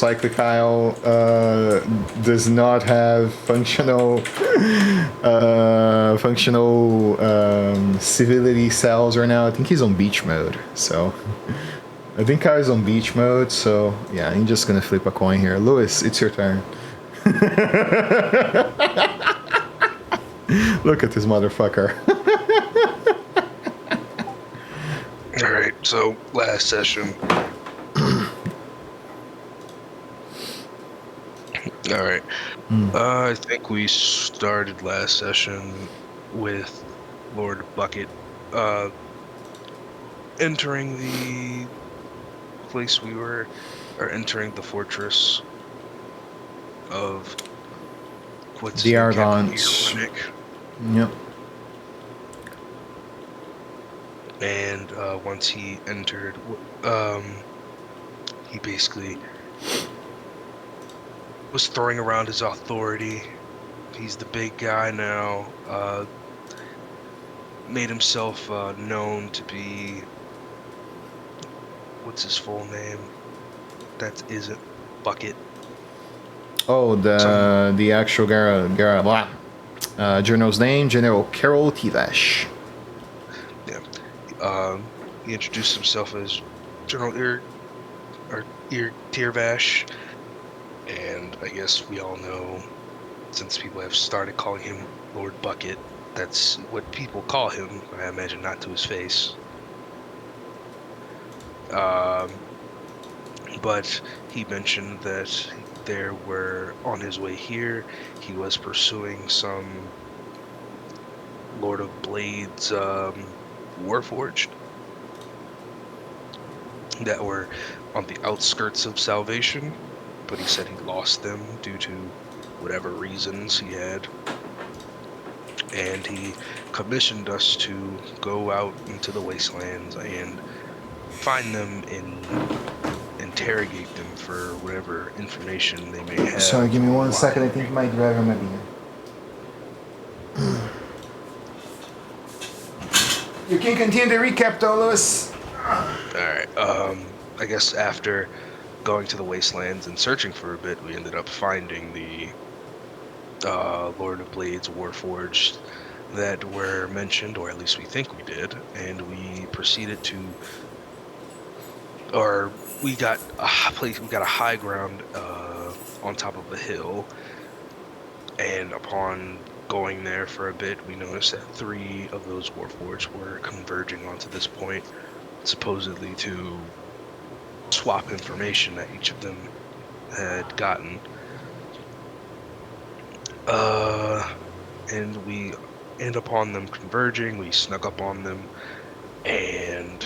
Cyclical does not have functional civility cells right now. I think he's on beach mode, so I think Kai's on beach mode, so yeah, I'm just gonna flip a coin here. Lewis, it's your turn. Look at this motherfucker. Alright, so last session. Alright. I think we started last session with Lord Bucket entering the place we were, or entering the fortress of what's the Argonts. Yep. And once he entered, he basically was throwing around his authority. He's the big guy now. Made himself known to be, what's his full name? That isn't Bucket. Oh, the actual General's name, General Carol Tivash. Yeah. He introduced himself as General Tirvash, and I guess we all know, since people have started calling him Lord Bucket, that's what people call him. I imagine not to his face. But he mentioned that there were, on his way here, he was pursuing some Lord of Blades Warforged that were on the outskirts of Salvation, but he said he lost them due to whatever reasons he had. And he commissioned us to go out into the wastelands and find them and interrogate them for whatever information they may have. Sorry, give me 1 second. I think my driver might be here. You can continue the recap though, Lewis. Alright, I guess after going to the wastelands and searching for a bit, we ended up finding the Lord of Blades Warforged that were mentioned, or at least we think we did, and we proceeded to, or we got a high ground on top of a hill, and upon going there for a bit, we noticed that 3 of those Warforged were converging onto this point, supposedly to swap information that each of them had gotten. And upon them converging, we snuck up on them, and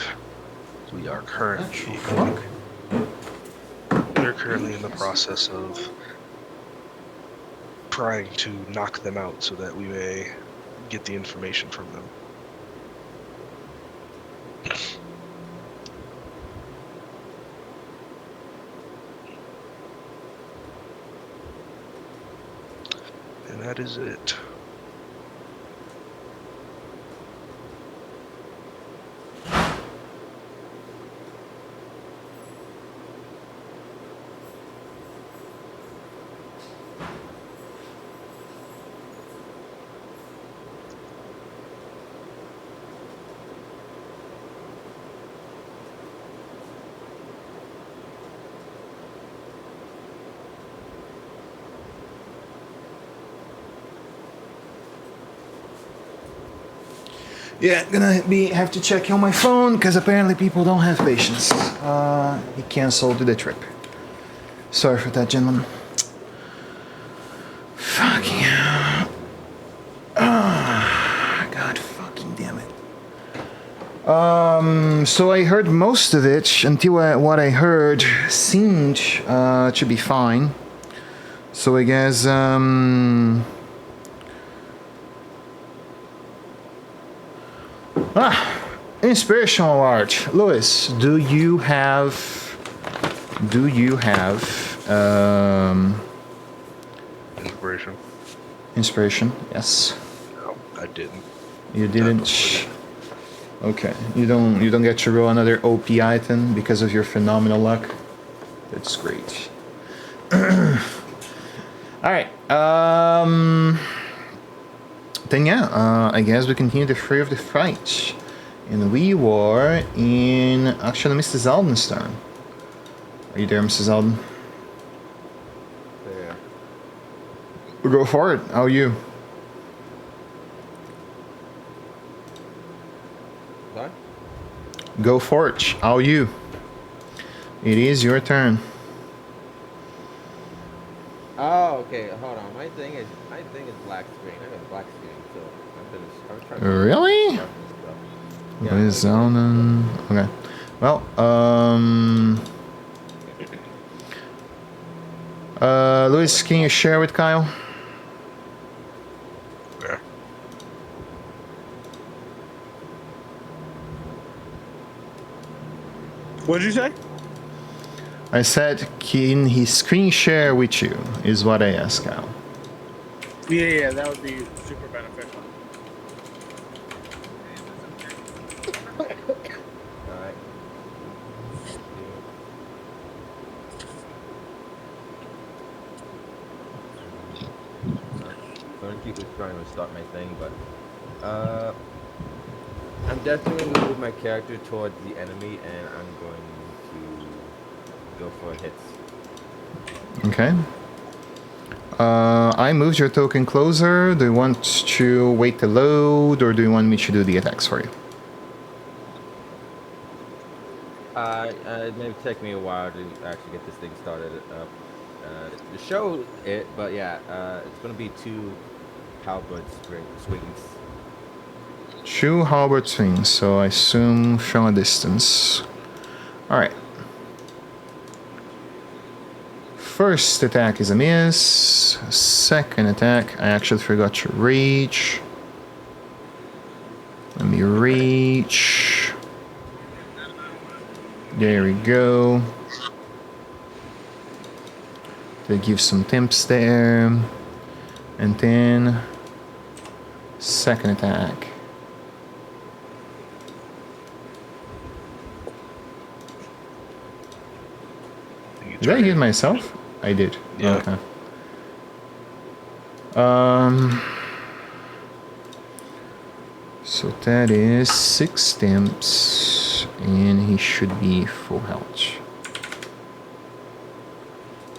we are currently in the process of trying to knock them out so that we may get the information from them. And that is it. Yeah, have to check on my phone because apparently people don't have patience. He canceled the trip. Sorry for that, gentlemen. Fucking hell. God fucking damn it. So I heard most of it until what I heard seemed to be fine. So I guess inspirational art. Lewis, do you have Inspiration? Inspiration, yes. No, I didn't. You didn't? Okay. You don't get to roll another OP item because of your phenomenal luck? That's great. All right. Then yeah, I guess we continue the fray of the fight, and we were in actually Mrs. Alden's turn. Are you there, Mrs. Alden? Yeah. Go for it. How are you? What? Go for it. How are you? It is your turn. Oh, okay. Hold on. My thing is black screen. I got black screen, so I'm trying to. Really? Yeah. Liz Alden. Okay. Well, Louis, can you share with Kyle? Yeah. What did you say? I said, can he screen share with you? Is what I asked Kyle. Yeah, that would be super beneficial. Alright. So I'm keep trying to start my thing, but I'm definitely gonna move my character towards the enemy, and I'm going to go for hits. Okay. I moved your token closer. Do you want to wait to load, or do you want me to do the attacks for you? It may take me a while to actually get this thing started up. To show it, but yeah, it's gonna be 2 halberd swings. 2 halberd swings, so I assume from a distance. Alright. First attack is a miss. Second attack, I actually forgot to reach. Let me reach. There we go. They give some temps there. And then second attack. Did I hit myself? I did. Yeah. Okay. So that is 6 temps, and he should be full health.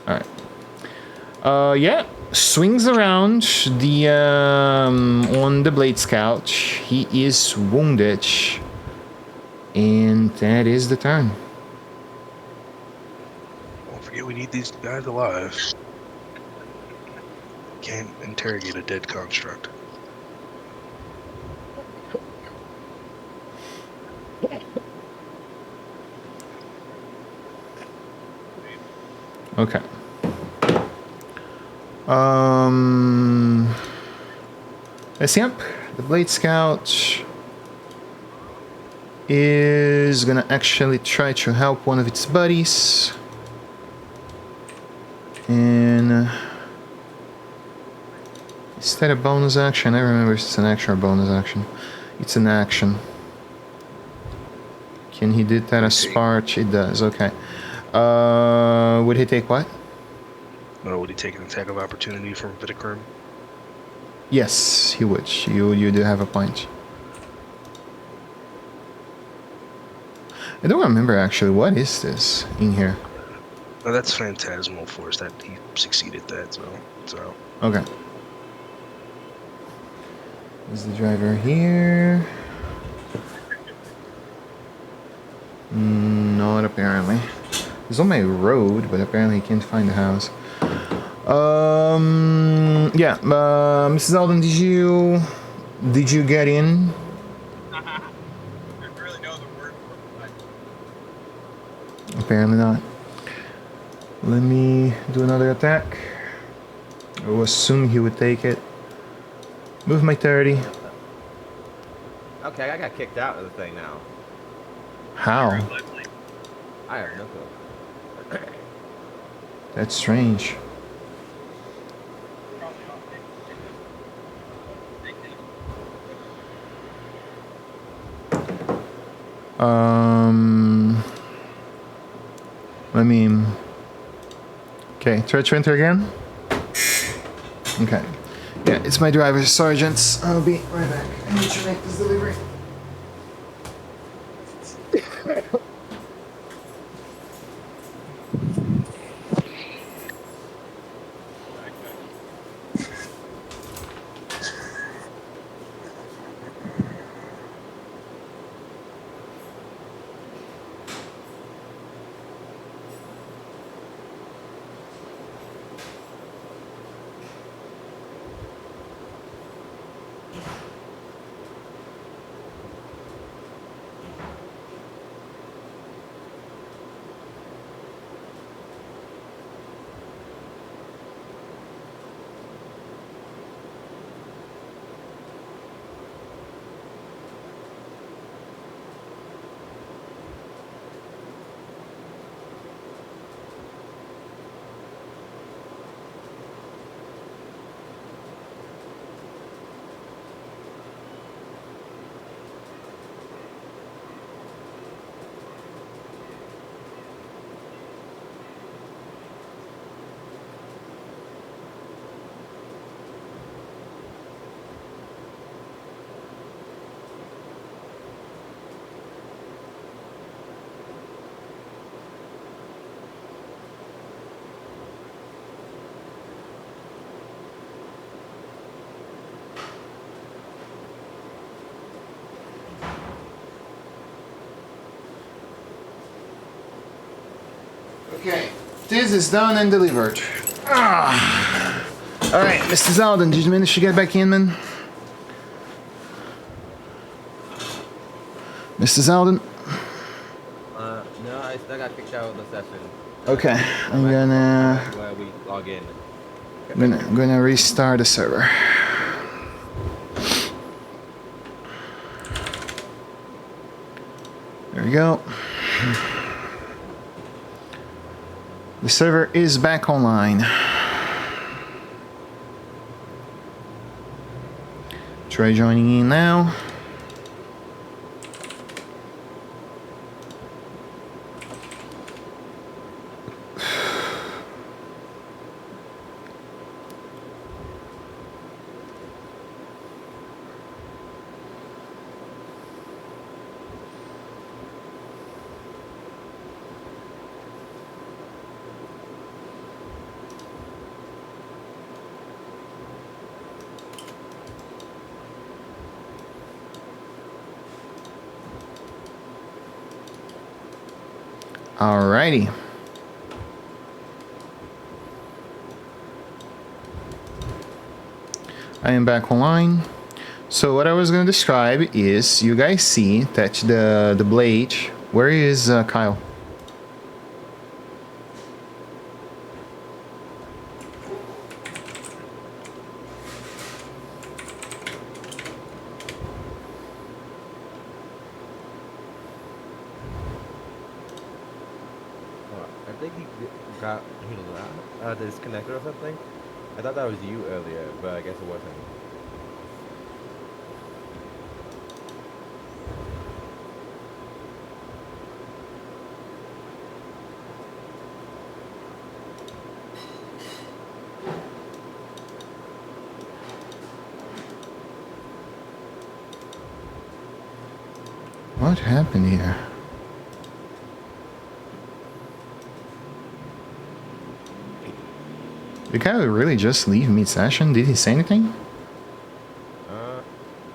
Alright. Yeah, swings around the on the Blade Scout. He is wounded, and that is the turn. Don't forget, we need these guys alive. Can't interrogate a dead construct. Okay. Let's yep. The Blade Scout is gonna actually try to help one of its buddies. And is that a bonus action? I remember if it's an action or bonus action. It's an action. Can he do that as part? It does, okay. Would he take what? No, would he take an attack of opportunity from Viticrum? Yes, he would. You do have a point. I don't remember actually. What is this in here? No, that's Phantasmal Force. That he succeeded that, so. Okay. Is the driver here? Not apparently. He's on my road, but apparently he can't find the house. Yeah. Mrs. Alden, did you get in? I really know the word for it. Apparently not. Let me do another attack. I will assume he would take it. Move my 30. Okay, I got kicked out of the thing now. How? I have no clue. That's strange. Let me... Okay, try to enter again. Okay. Yeah, it's my driver, Sergeant. I'll be right back. I need to make this delivery. Okay, this is done and delivered. Alright, Mr. Zalden, did you manage to get back in, man? Mr. Zalden? No, I still got kicked out of the session. Okay, I'm gonna Where we log in. I'm gonna restart the server. There we go. The server is back online. Try joining in now. Alrighty. I am back online. So what I was going to describe is, you guys see that the blade. Where is Kyle? I think he got disconnected or something. I thought that was you earlier, but I guess it wasn't. What happened here? Did Kyle really just leave mid-session? Did he say anything?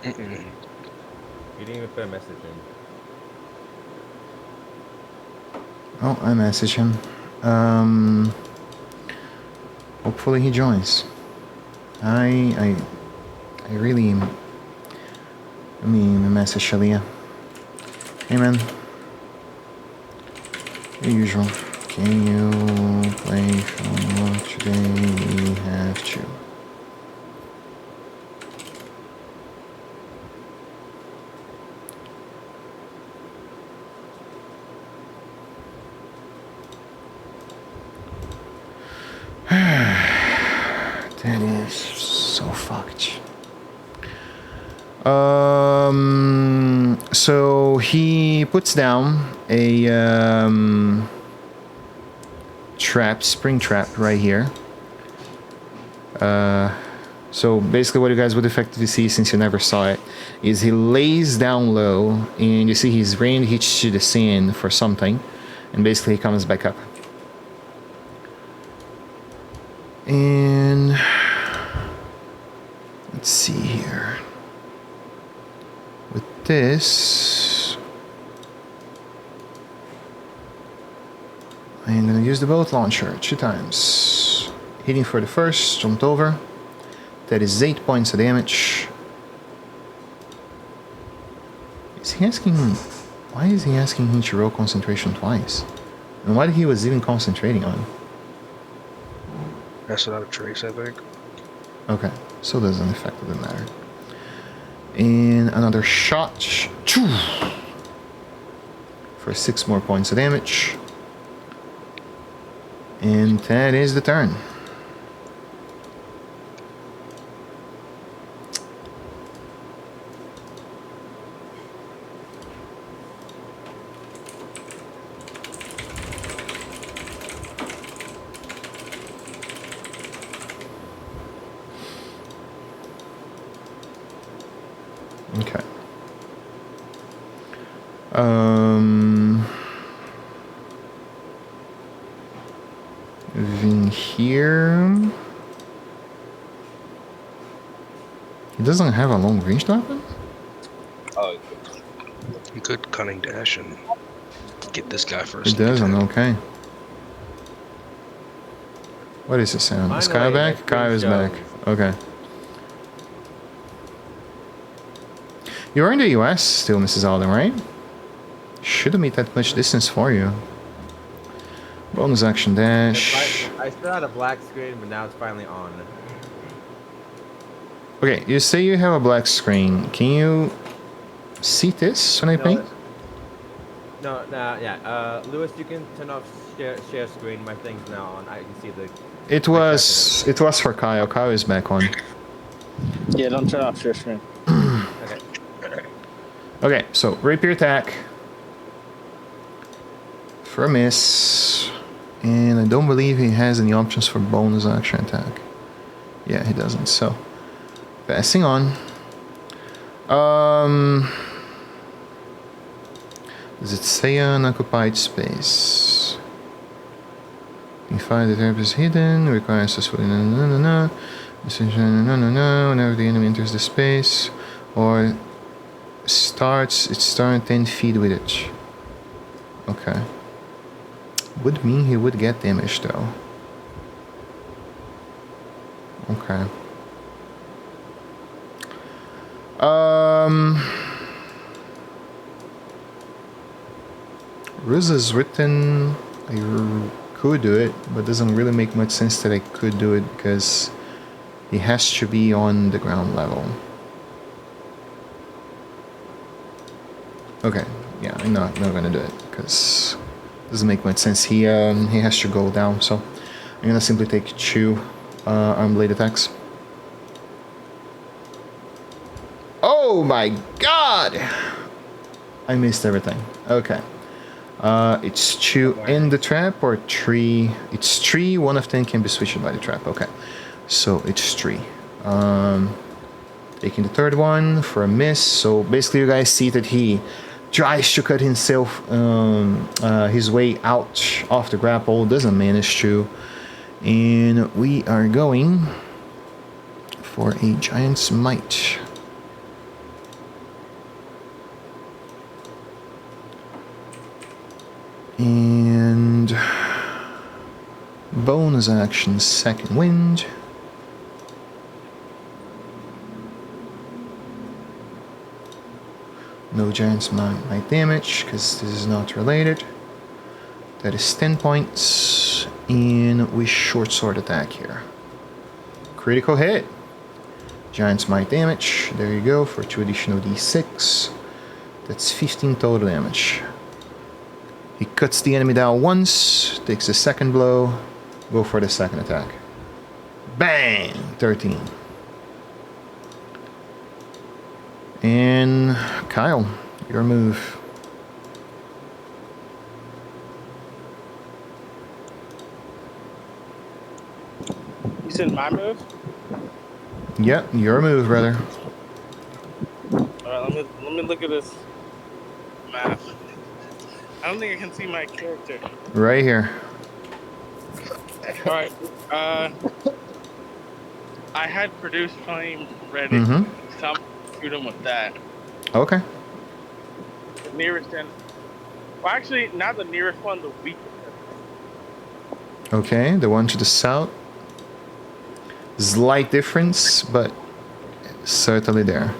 He didn't even put a message in. Oh, I messaged him. Hopefully he joins. I really... I mean, message Shalia. Hey man. The usual. Can you play for today? We have to. That is so fucked. So he puts down a trap, spring trap right here. So basically what you guys would effectively see, since you never saw it, is he lays down low and you see his brain hits to the sand for something, and basically he comes back up. And let's see here. With this, I'm gonna use the boat launcher 2 times. Hitting for the first, jumped over. That is 8 points of damage. Is he asking... Why is he asking him to roll concentration twice? And what he was even concentrating on? That's without a trace, I think. Okay, so it doesn't effectively matter. And another shot. For 6 more points of damage. And that is the turn. Okay. Then here, he doesn't have a long range weapon. Oh, You could cunning dash and get this guy It first. doesn't. Okay. What is the sound? Is Kyle Finally, back? my Kyle is screen back. shows. Okay. You're in the US still, Mrs. Alden, right? Shouldn't be that much distance for you. Bonus action dash. I still had a black screen, but now it's finally on. Okay, you say you have a black screen. Can you see this when I paint? No, yeah. Lewis, you can turn off share screen. My thing's now on. I can see the. It was for Kyle. Kyle is back on. yeah, don't turn off your screen. Okay. Okay, so rapier attack for a miss, and I don't believe he has any options for bonus action attack. Yeah, he doesn't. So passing on. Does it say unoccupied space? You find the therapist hidden. Requires us. No. Whenever the enemy enters the space or it's starting 10 feet with it. Okay. Would mean he would get damaged though. Okay. Rules is written. I could do it, but it doesn't really make much sense that I could do it because he has to be on the ground level. Okay, yeah, I'm not gonna do it because it doesn't make much sense. He has to go down, so I'm gonna simply take 2 arm blade attacks. Oh my god! I missed everything. Okay. It's 2 in the trap or 3? It's 3. 1 of 10 can be switched by the trap. Okay. So it's 3. Taking the third one for a miss. So basically you guys see that he tries to cut himself his way out of the grapple, doesn't manage to, and we are going for a giant smite. And bonus action, second wind. No giant smite damage, because this is not related. That is 10 points. And we short sword attack here. Critical hit. Giant smite damage. There you go, for 2 additional d6. That's 15 total damage. He cuts the enemy down once, takes a second blow, go for the second attack. Bang! 13. And Kyle, your move. You said my move? Yep, your move, brother. All right, let me look at this map. I don't think I can see my character. Right here. All right. I had produced flame ready, Mm-hmm. so I'm gonna shoot him with that. Okay. The nearest end. Well, actually, not the nearest one. The weakest. Okay, the one to the south. Slight difference, but certainly there.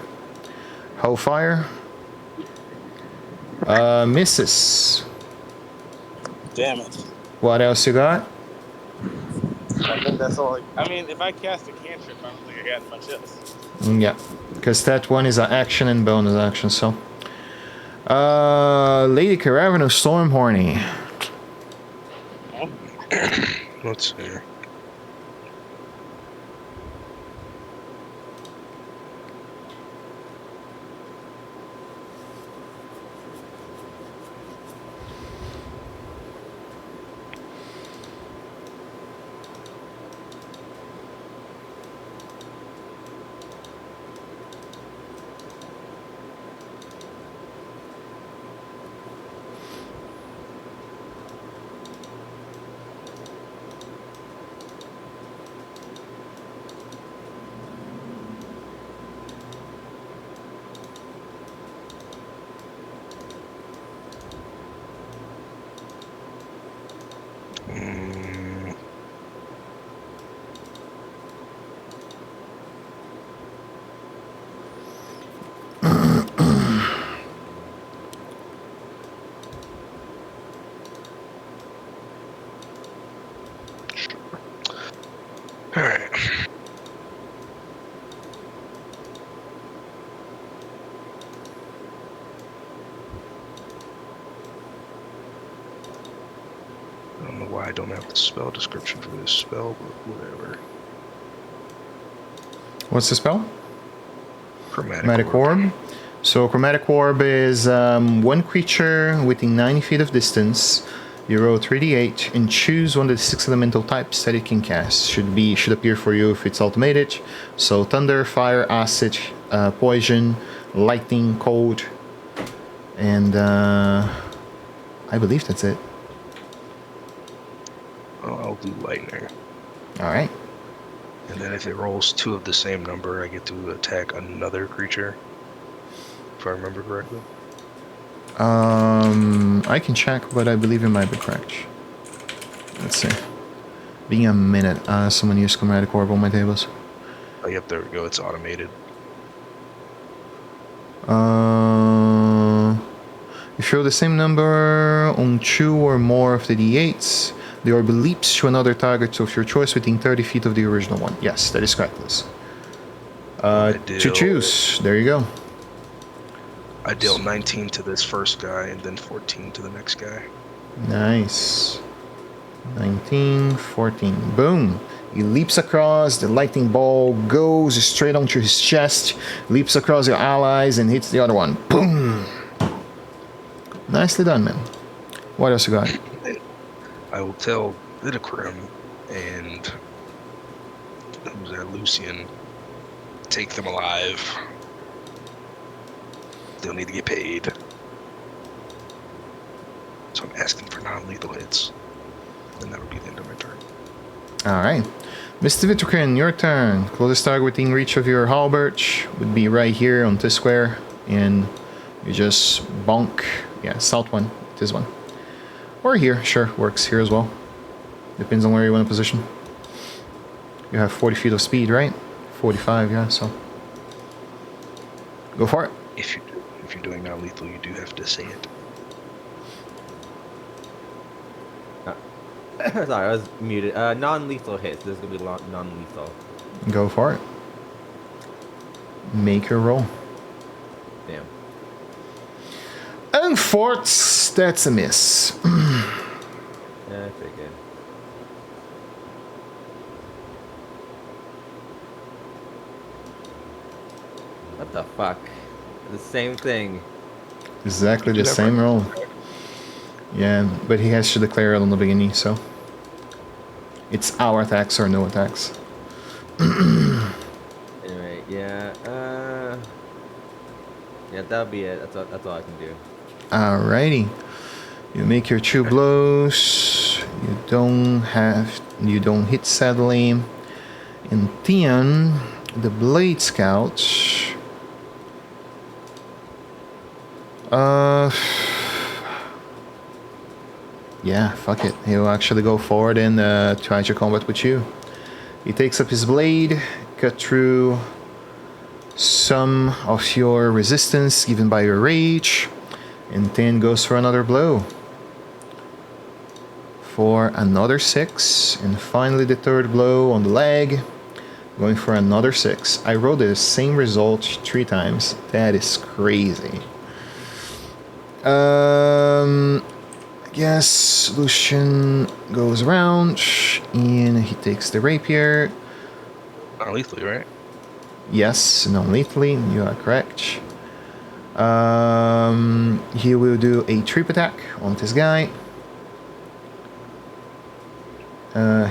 Hellfire. Misses. Damn it. What else you got? I think that's all. I mean, if I cast a cantrip, I don't think I got much else. Yeah, because that one is an action and bonus action, so. Lady Caravano Stormhorny. Let's see. Mm, all right. I don't know why I don't have the spell description for this spell, but whatever. What's the spell? Chromatic Orb. So Chromatic Orb is one creature within 90 feet of distance. You roll 3d8 and choose one of the 6 elemental types that it can cast. Should appear for you if it's automated. So thunder, fire, acid, poison, lightning, cold, and I believe that's it. Oh, I'll do lightning. All right. And then if it rolls 2 of the same number, I get to attack another creature. If I remember correctly. I can check, but I believe it might be correct. Let's see. Being a minute, someone used Chromatic Orb on my tables. Oh, yep, there we go. It's automated. If you roll the same number on 2 or more of the d8s, the orb leaps to another target of your choice within 30 feet of the original one. Yes, that is correct, Liz. To choose. There you go. I deal 19 to this first guy and then 14 to the next guy. Nice. 19, 14. Boom. He leaps across, the lightning ball goes straight onto his chest, leaps across your allies, and hits the other one. Boom! Nicely done, man. What else you got? I will tell Vidicrim and who's that, Lucian, take them alive. They'll need to get paid. So I'm asking for non-lethal hits. And that'll be the end of my turn. Alright. Mr. Vitrukin, your turn. Closest target within reach of your halberd would be right here on this square. And you just bonk. Yeah, south one. This one. Or here. Sure, works here as well. Depends on where you want to position. You have 40 feet of speed, right? 45, yeah, so. Go for it. If you're doing non-lethal, you do have to say it. Sorry, I was muted. Non-lethal hits. This is gonna be non-lethal. Go for it. Make your roll. Damn. And forts, that's a miss. Yeah, I figured. What the fuck? The same thing. Exactly the same roll. Yeah, but he has to declare it on the beginning, so. It's our attacks or no attacks. Yeah. Yeah, that'll be it. That's all I can do. Alrighty. You make your 2 blows. You don't hit sadly. And Tian, the Blade Scout. Yeah, fuck it. He'll actually go forward and try to combat with you. He takes up his blade, cut through some of your resistance given by your rage, and then goes for another blow. For another 6, and finally the 3rd blow on the leg, going for another 6. I rolled the same result 3 times. That is crazy. I guess Lucian goes around and he takes the rapier. Not lethally, right? Yes, non-lethally, you are correct. He will do a trip attack on this guy.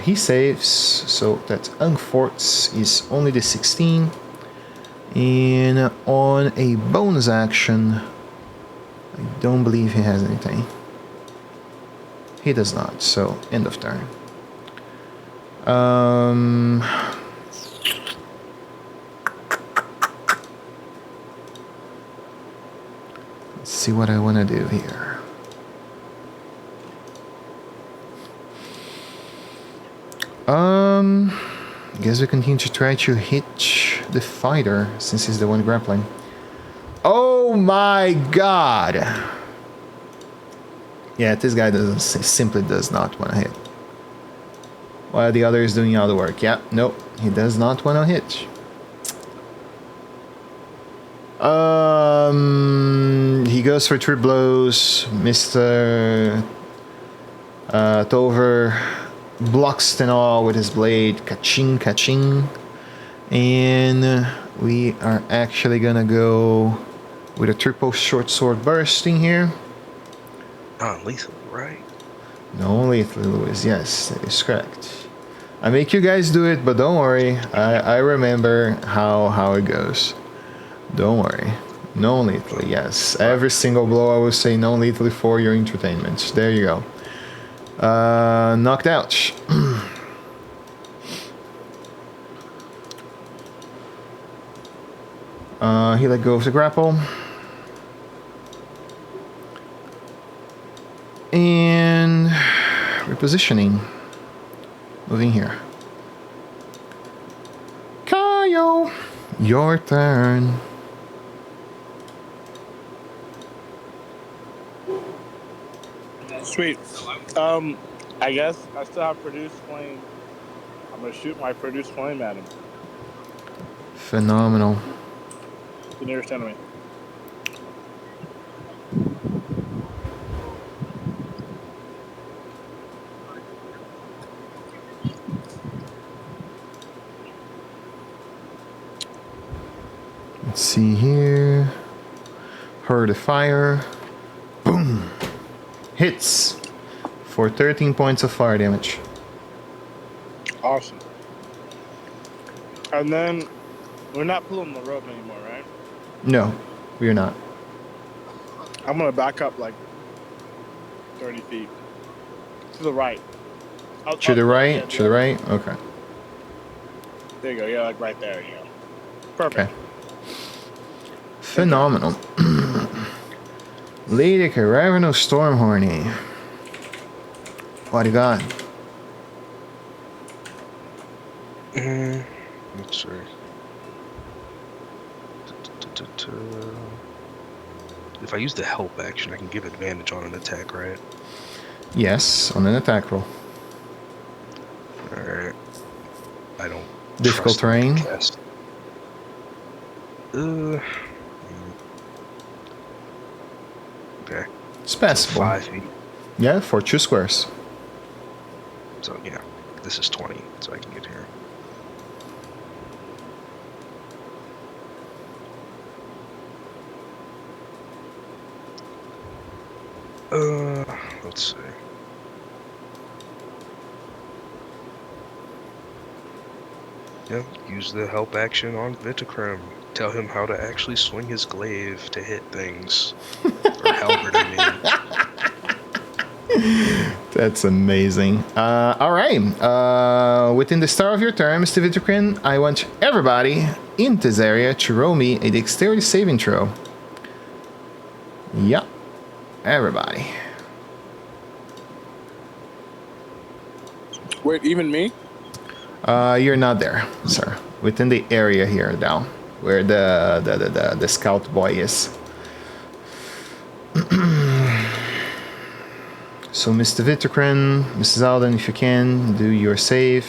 He saves, so that Ungforts is only the 16. And on a bonus action, I don't believe he has anything. He does not, so end of turn. Let's see what I want to do here. I guess we continue to try to hit the fighter since he's the one grappling. Oh my god! Yeah, this guy simply does not want to hit. While the other is doing all the work. Yeah, nope, he does not want to hit. He goes for 3 blows. Mr. Tover blocks them all with his blade. Ka-ching, ka-ching. And we are actually gonna go with a triple short sword bursting here. Non-lethal, right? No lethal, Louis. Yes, that is correct. I make you guys do it, but don't worry. I remember how it goes. Don't worry. No lethally, yes. Every single blow I will say no lethally for your entertainment. There you go. Knocked out. He let go of the grapple. And repositioning. Moving here. Kyle, your turn. Sweet. I guess I still have Produce Flame. I'm gonna shoot my Produce Flame at him. Phenomenal. The nearest enemy. Let's see here. Heard a fire. Boom. Hits for 13 points of fire damage. Awesome. And then we're not pulling the rope anymore, right? No, we are not. I'm gonna back up like 30 feet to the right. To the right? Yeah, To the right? Okay. There you go. Yeah, like right there. You go. Perfect. Okay. Phenomenal. Lady Caravano Stormhorny. What do you got? Let's see. If I use the help action, I can give advantage on an attack, right? Yes, on an attack roll. Alright. I don't. Difficult trust them to terrain? cast. Okay. It's passable. 5 feet. Yeah, for 2 squares. So yeah, this is 20, so I can get here. Let's see. Yeah, use the help action on Vitakrim. Tell him how to actually swing his glaive to hit things. Or halberd, I mean. That's amazing. All right. Within the start of your turn, Mr. Vitakrin, I want everybody in this area to roll me a dexterity saving throw. Yeah. Everybody. Wait, even me? You're not there, sir. Within the area here down, where the scout boy is. So, Mr. Vitakrin, Mrs. Alden, if you can, do your save.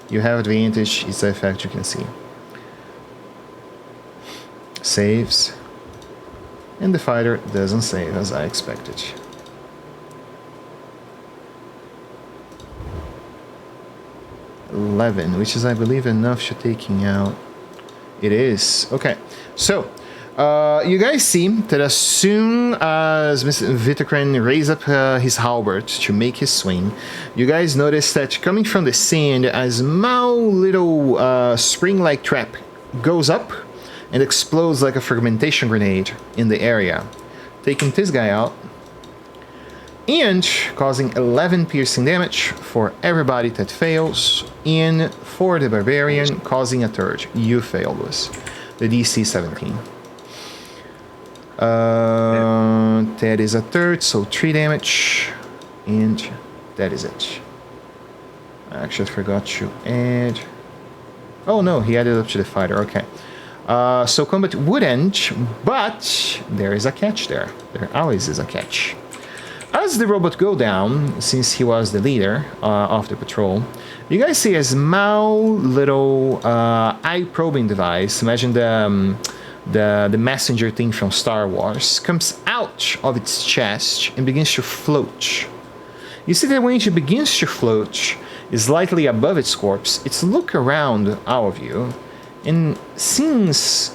You have advantage, it's a fact you can see. Saves. And the fighter doesn't save, as I expected. $11, which is, I believe, enough to taking out. It is. Okay, so you guys see that as soon as Mr. Vitakrin raised up his halberd to make his swing, you guys notice that coming from the sand, a small little spring-like trap goes up and explodes like a fragmentation grenade in the area, taking this guy out and causing 11 piercing damage for everybody that fails, and for the barbarian causing a third. You failed, Lewis. The DC 17. That is a third, so 3 damage, and that is it. I actually forgot to add. Oh no, he added up to the fighter. Okay. So combat would end, but there is a catch there. There always is a catch. As the robot go down, since he was the leader of the patrol, you guys see a small little eye-probing device. Imagine the messenger thing from Star Wars comes out of its chest and begins to float. You see that when it begins to float, slightly above its corpse, it's look around all of you and seems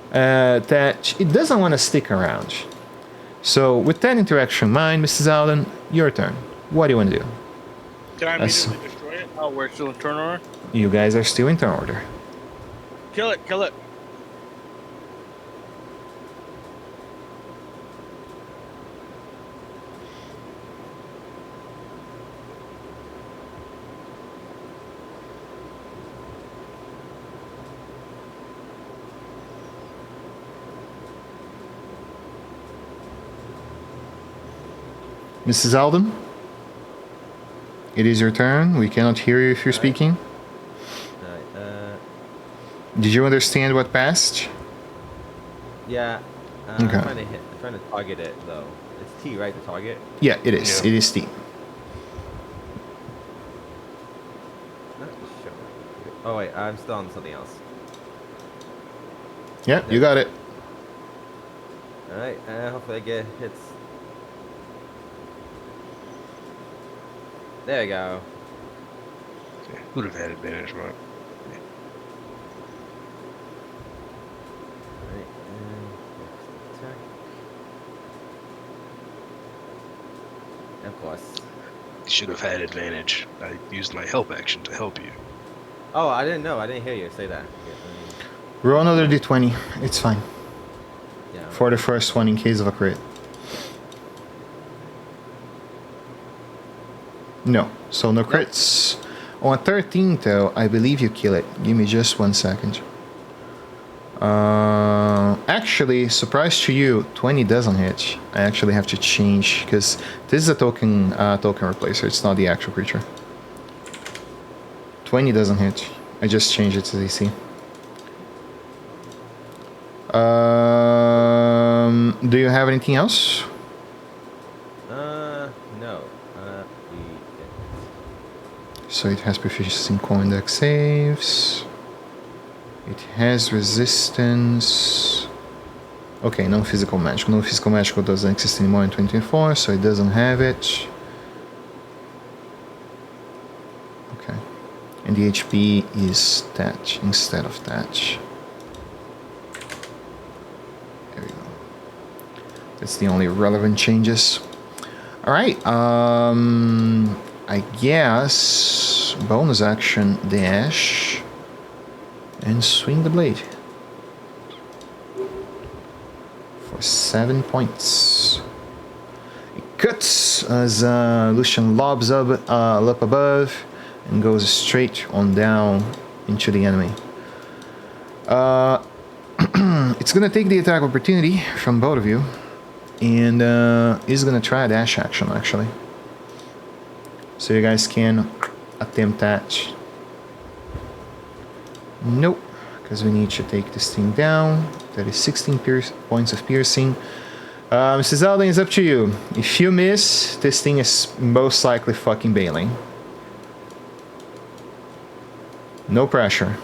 that it doesn't want to stick around. So, with that interaction in mind, Mrs. Alden, your turn. What do you want to do? Can I immediately destroy it? Oh, we're still in turn order? You guys are still in turn order. Kill it, kill it. Mrs. Alden, it is your turn. We cannot hear you if you're speaking. Did you understand what passed? Yeah. Okay. I'm trying to target it though. It's T, right? The target. Yeah, it is. Yeah. It is T. Not sure. Oh wait, I'm still on something else. Yeah, you got it. All right. Hopefully I get hits. There you go. Yeah, would have had advantage, right? Alright, attack. And plus. You should have had advantage. I used my help action to help you. Oh, I didn't know. I didn't hear you say that. Roll another d20. It's fine. Yeah. For the first one in case of a crit. No. So no crits. On 13 though, I believe you kill it. Give me just 1 second. Actually, surprise to you, 20 doesn't hit. I actually have to change because this is a token replacer. It's not the actual creature. 20 doesn't hit. I just changed it to DC. Do you have anything else? No. So it has proficiency in coin deck saves. It has resistance. Okay, non-physical magical. Non-physical magical doesn't exist anymore in 2024, so it doesn't have it. Okay. And the HP is that instead of that. There we go. That's the only relevant changes. Alright, I guess bonus action dash. And swing the blade. For 7 points. It cuts as Lucian lobs up above and goes straight on down into the enemy. It's gonna take the attack opportunity from both of you. And is gonna try a dash action actually. So you guys can attempt that. Nope, because we need to take this thing down. That is 16 points of piercing. Mrs. Alden, it's up to you. If you miss, this thing is most likely fucking bailing. No pressure.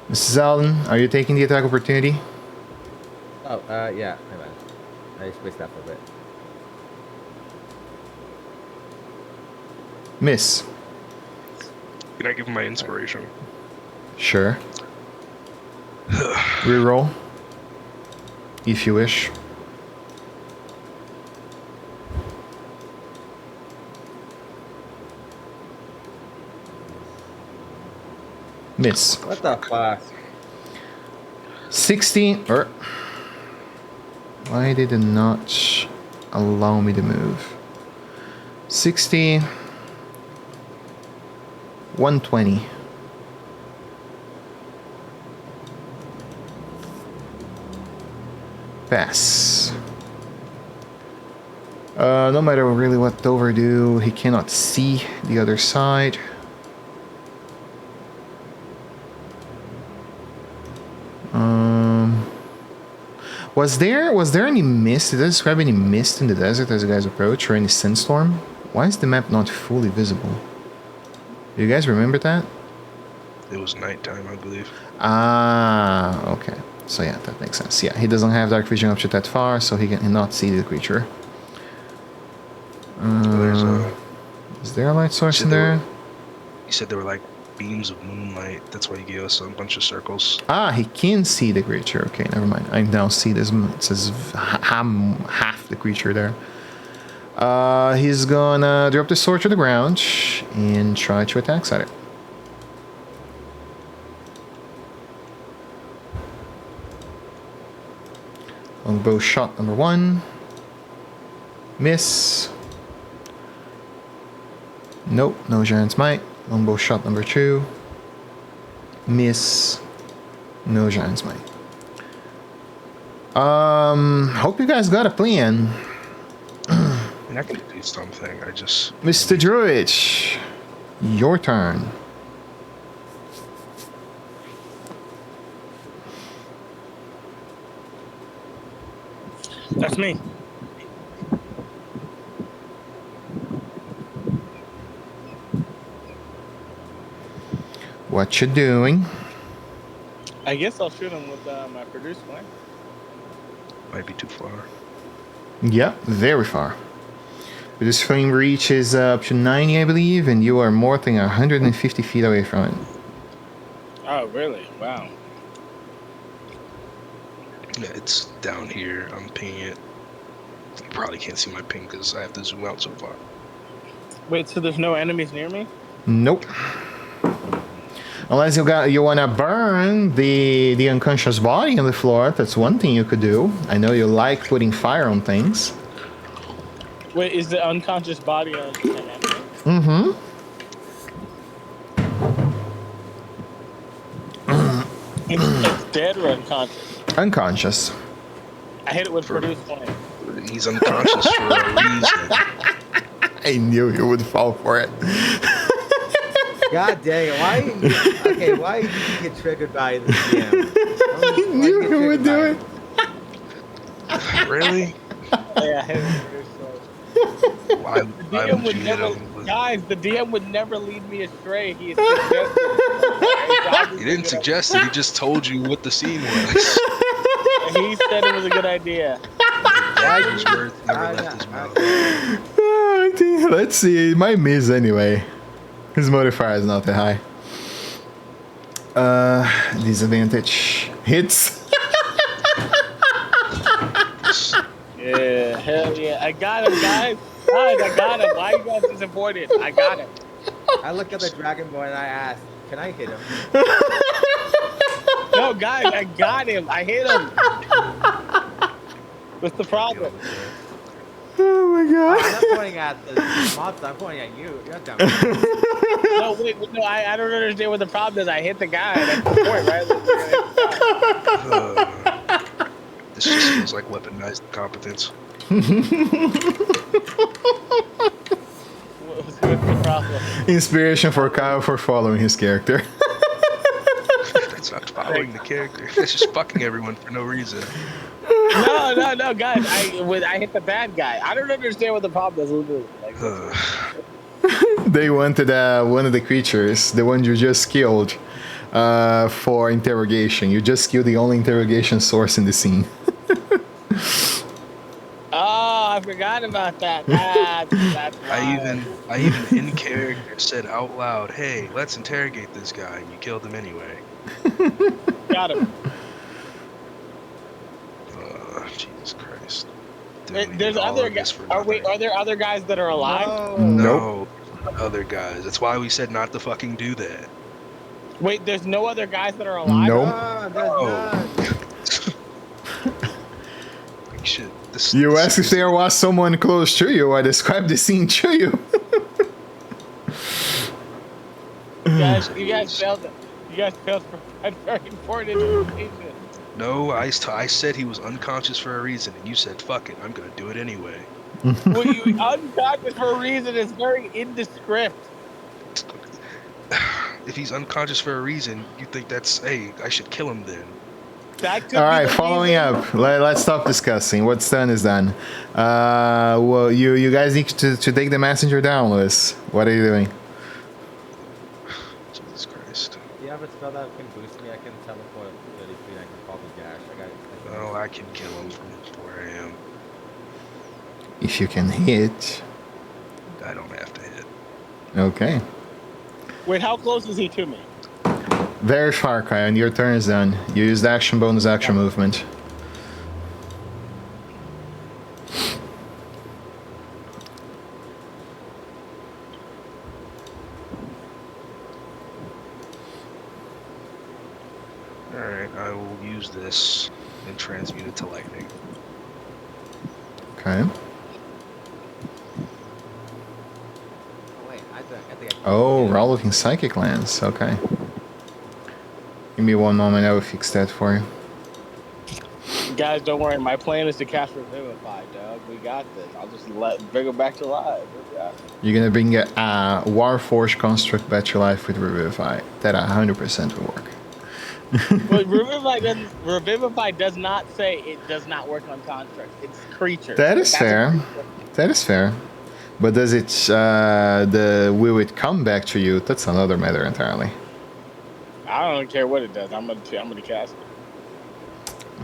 Mrs. Alden, are you taking the attack opportunity? Oh, yeah. Hang on. I spaced out for a bit. Miss. Can I give him my inspiration? Sure. Reroll. If you wish. Miss. What the fuck? 16. Why did it not allow me to move? 60. 120. Pass. No matter really what Dover do, he cannot see the other side. Was there any mist? Did it describe any mist in the desert as you guys approach, or any sandstorm? Why is the map not fully visible? Do you guys remember that? It was nighttime, I believe. Ah, okay. So yeah, that makes sense. Yeah, he doesn't have dark vision up to that far, so he cannot see the creature. Is there a light source in there? You said there were like beams of moonlight. That's why you gave us a bunch of circles. Ah, he can see the creature. Okay, never mind. I now see this. It says half the creature there. He's gonna drop the sword to the ground and try to attack at it. Longbow shot number 1. Miss. Nope, no Giant's Might. Longbow shot number 2. Miss. No Giant's Might. Hope you guys got a plan. I mean, I can do something. I just... Mr. Druid, your turn. That's me. What you doing? I guess I'll shoot him with my produce flame. Might be too far. Yep, very far. This flame reaches up to 90, I believe, and you are more than 150 feet away from it. Oh, really? Wow. Yeah, it's down here. I'm pinging it. You probably can't see my ping because I have to zoom out so far. Wait, so there's no enemies near me? Nope. Unless you wanna burn the unconscious body on the floor, that's one thing you could do. I know you like putting fire on things. Wait, is the unconscious body an enemy? Mm-hmm. It's dead or unconscious? Unconscious. I hit it with produce flame. He's unconscious for a reason. I knew you would fall for it. God dang it! Why did you get triggered by the DM? I knew you would do it. Really? Yeah, hit him very slow. Why, The why DM would would you hit never, him? guys. The DM would never lead me astray. He suggested it's obviously He a didn't good suggest it. He just told you what the scene was. idea. He said it was a good idea. Exactly. His words never left his mouth. I think, let's see. It might miss anyway. His modifier is not that high. Disadvantage. Hits. Yeah, hell yeah. I got him, guys. Guys, I got him. Why are you guys disappointed? I got him. I look at the Dragon Boy and I ask, can I hit him? No, guys, I got him. I hit him. What's the problem? Oh my I'm god. not pointing at the monster, I'm pointing at you. You're dumb. No, wait, no, I don't understand what the problem is. I hit the guy. That's the point, right? This just feels like weaponized incompetence. What's the problem? Inspiration for Kyle for following his character. That's not following the character. That's just fucking everyone for no reason. No, guys. I hit the bad guy. I don't understand what the problem is. Like, They wanted one of the creatures, the one you just killed, for interrogation. You just killed the only interrogation source in the scene. oh, I forgot about that. That's I even in character said out loud, "Hey, let's interrogate this guy." And you killed him anyway. got him. Jesus Christ. There's other guys. Are there other guys that are alive? No, other guys. That's why we said not to fucking do that. Wait, there's no other guys that are alive? Nope. Like shit. You asked if there was someone close to you. I described the scene to you. You guys failed. You guys failed to provide very important information. No, I said he was unconscious for a reason, and you said, "Fuck it, I'm gonna do it anyway." Well, you unconscious for a reason is very indescript. If he's unconscious for a reason, you think that's, hey, I should kill him then. That could All be right, the following reason. up. Let's stop discussing. What's done is done. Well, you guys need to take the messenger down, Lewis. What are you doing? Jesus Christ. Do you have a spell that can boost me? I can teleport 30 feet. I can call the dash. Oh, I can kill him from where I am. If you can hit. I don't have to hit. Okay. Wait, how close is he to me? Very far, Kyle, and your turn is done. You used action, bonus action movement. Alright, I will use this and transmute it to lightning. Okay. Wait, I think I Oh, we're all looking psychic lands. Okay. Give me one moment, I will fix that for you. Guys, don't worry. My plan is to cast Revivify, dog. We got this. I'll just bring him back to life. You're gonna bring a Warforged construct back to life with Revivify. That 100% will work. But Revivify does not say it does not work on constructs. It's creatures. That is That's a fair. creature. That is fair. But does it, will it come back to you? That's another matter entirely. I don't care what it does. I'm gonna cast it.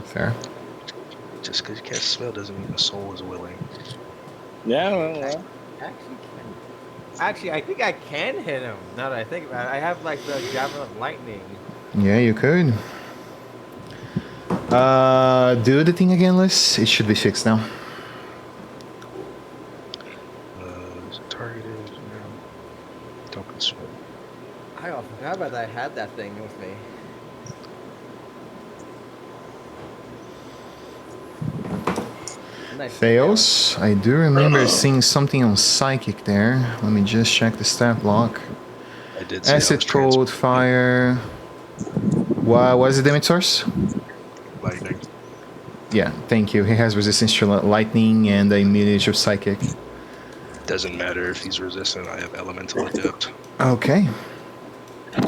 Fair. Just because you cast a spell doesn't mean the soul is willing. Yeah, well. Actually, I think I can hit him. Now that I think about it, I have like the Javelin of Lightning. Yeah, you could. Do the thing again, Liz. It should be fixed now. Is it targeted? No. Token swing. I forgot about that. I had that thing with me. Nice. Fails. I do remember seeing something on Psychic there. Let me just check the stat block. I did say I Acid, was cold, fire. What was the damage source? lightning. Yeah, thank you. He has resistance to lightning and the immunity to Psychic. Doesn't matter if he's resistant, I have elemental adept. Okay.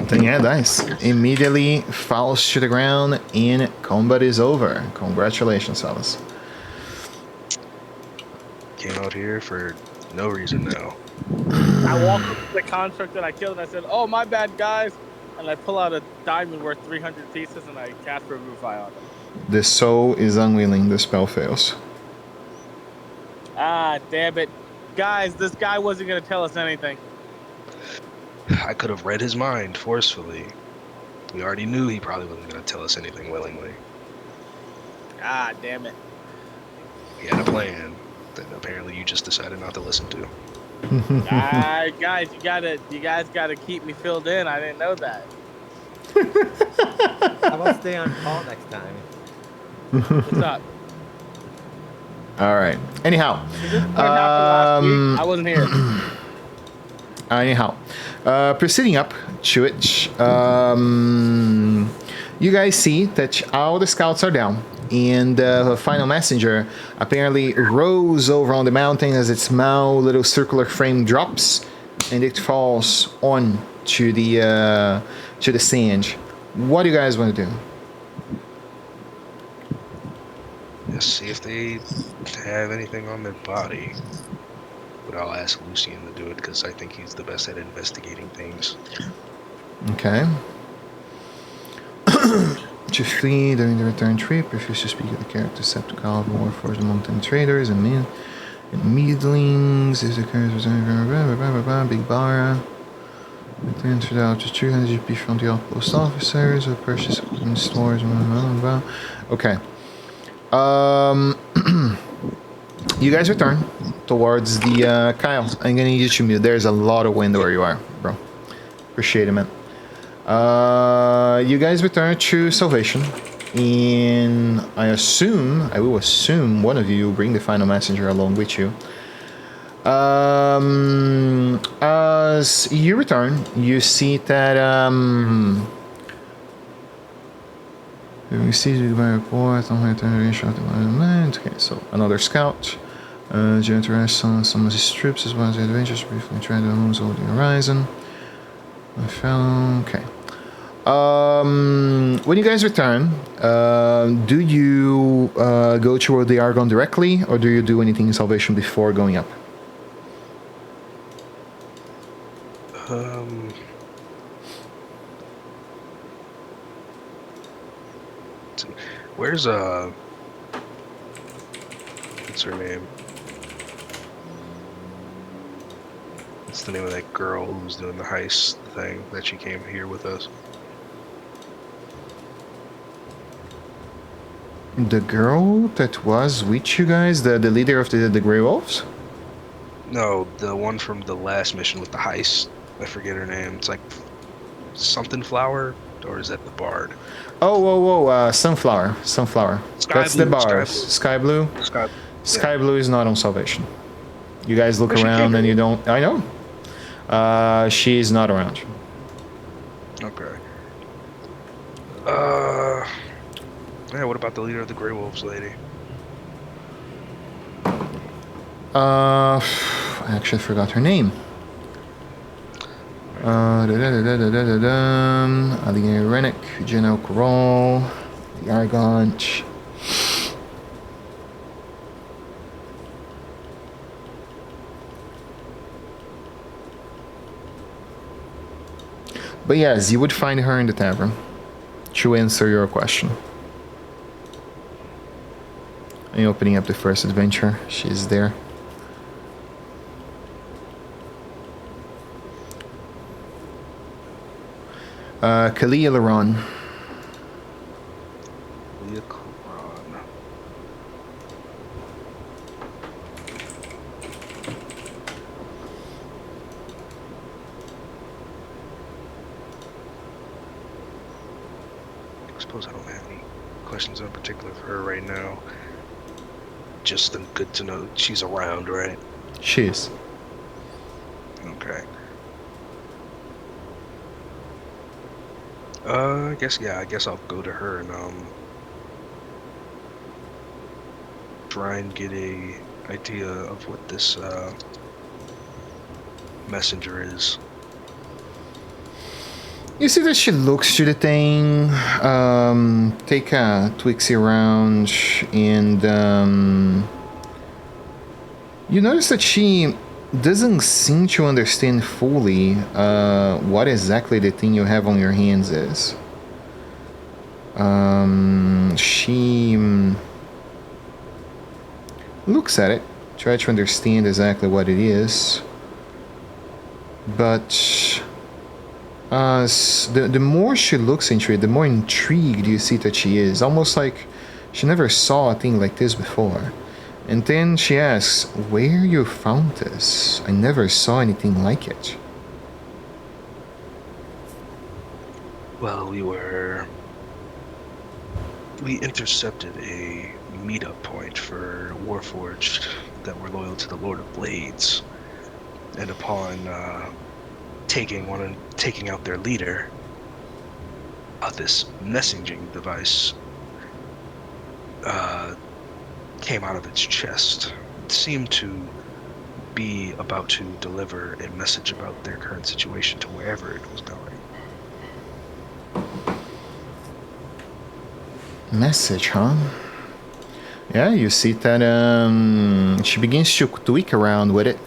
Then yeah, dice. Immediately falls to the ground and combat is over. Congratulations, fellas. came out here for no reason now. I walked up to the construct that I killed and I said, "Oh, my bad, guys." And I pull out a diamond worth 300 pieces and I cast Revivify on them. The soul is unwilling. The spell fails. Ah, damn it. Guys, this guy wasn't going to tell us anything. I could have read his mind forcefully. We already knew he probably wasn't going to tell us anything willingly. Ah, damn it. He had a plan that apparently you just decided not to listen to. Guys, you guys gotta keep me filled in. I didn't know that. How about stay on call next time? What's up? All right. Anyhow. Did this happen last week? I wasn't here. Anyhow, proceeding up to it, you guys see that all the scouts are down, and the final messenger apparently rose over on the mountain as its small little circular frame drops, and it falls on to the sand. What do you guys want to do? Just see if they have anything on their body. But I'll ask Lucian to do it because I think he's the best at investigating things. Okay. To flee during the return trip, refuse to speak of the character Septical of war for the mountain traders and meddlings. This occurs with Big Bara. Return to the outer 200 GP from the outpost officers or purchase in stores. Okay. You guys return towards the Kyle. I'm gonna need you to mute. There's a lot of wind where you are, bro. Appreciate it, man. You guys return to Salvation, and I will assume one of you bring the final messenger along with you. As you return, you see that we see the report. Okay, so another scout. You interact on some of his troops as well as the adventures briefly try to move over the horizon. I found okay. When you guys return, do you go toward the Argon directly, or do you do anything in Salvation before going up? Where's what's her name? What's the name of that girl who was doing the heist thing that she came here with us? The girl that was with you guys, the leader of the Grey Wolves? No, the one from the last mission with the heist. I forget her name. It's like something flower, or is that the bard? Oh, Sunflower. Sky That's Blue, the bars. Sky Blue? Sky Blue is not on Salvation. You guys look around and you don't... I know. She's not around. Okay. Yeah, what about the leader of the Grey Wolves lady? I actually forgot her name. Aline Rennick, Janelle Corral, the Argont. But yes, you would find her in the tavern to answer your question. I'm opening up the first adventure. She's there. Kalia Laron. I suppose I don't have any questions in particular for her right now. Just good to know she's around, right? She is. Okay. I guess I'll go to her and try and get a idea of what this messenger is. You see that she looks to the thing, take a Twixie around, and You notice that she doesn't seem to understand fully what exactly the thing you have on your hands is. She looks at it, tries to understand exactly what it is, but the more she looks into it, the more intrigued you see that she is, almost like she never saw a thing like this before. And then she asks, "Where you found this? I never saw anything like it." Well, we intercepted a meetup point for Warforged that were loyal to the Lord of Blades, and upon taking out their leader, this messaging device came out of its chest. It seemed to be about to deliver a message about their current situation to wherever it was going. Message, huh? Yeah, you see that she begins to tweak around with it.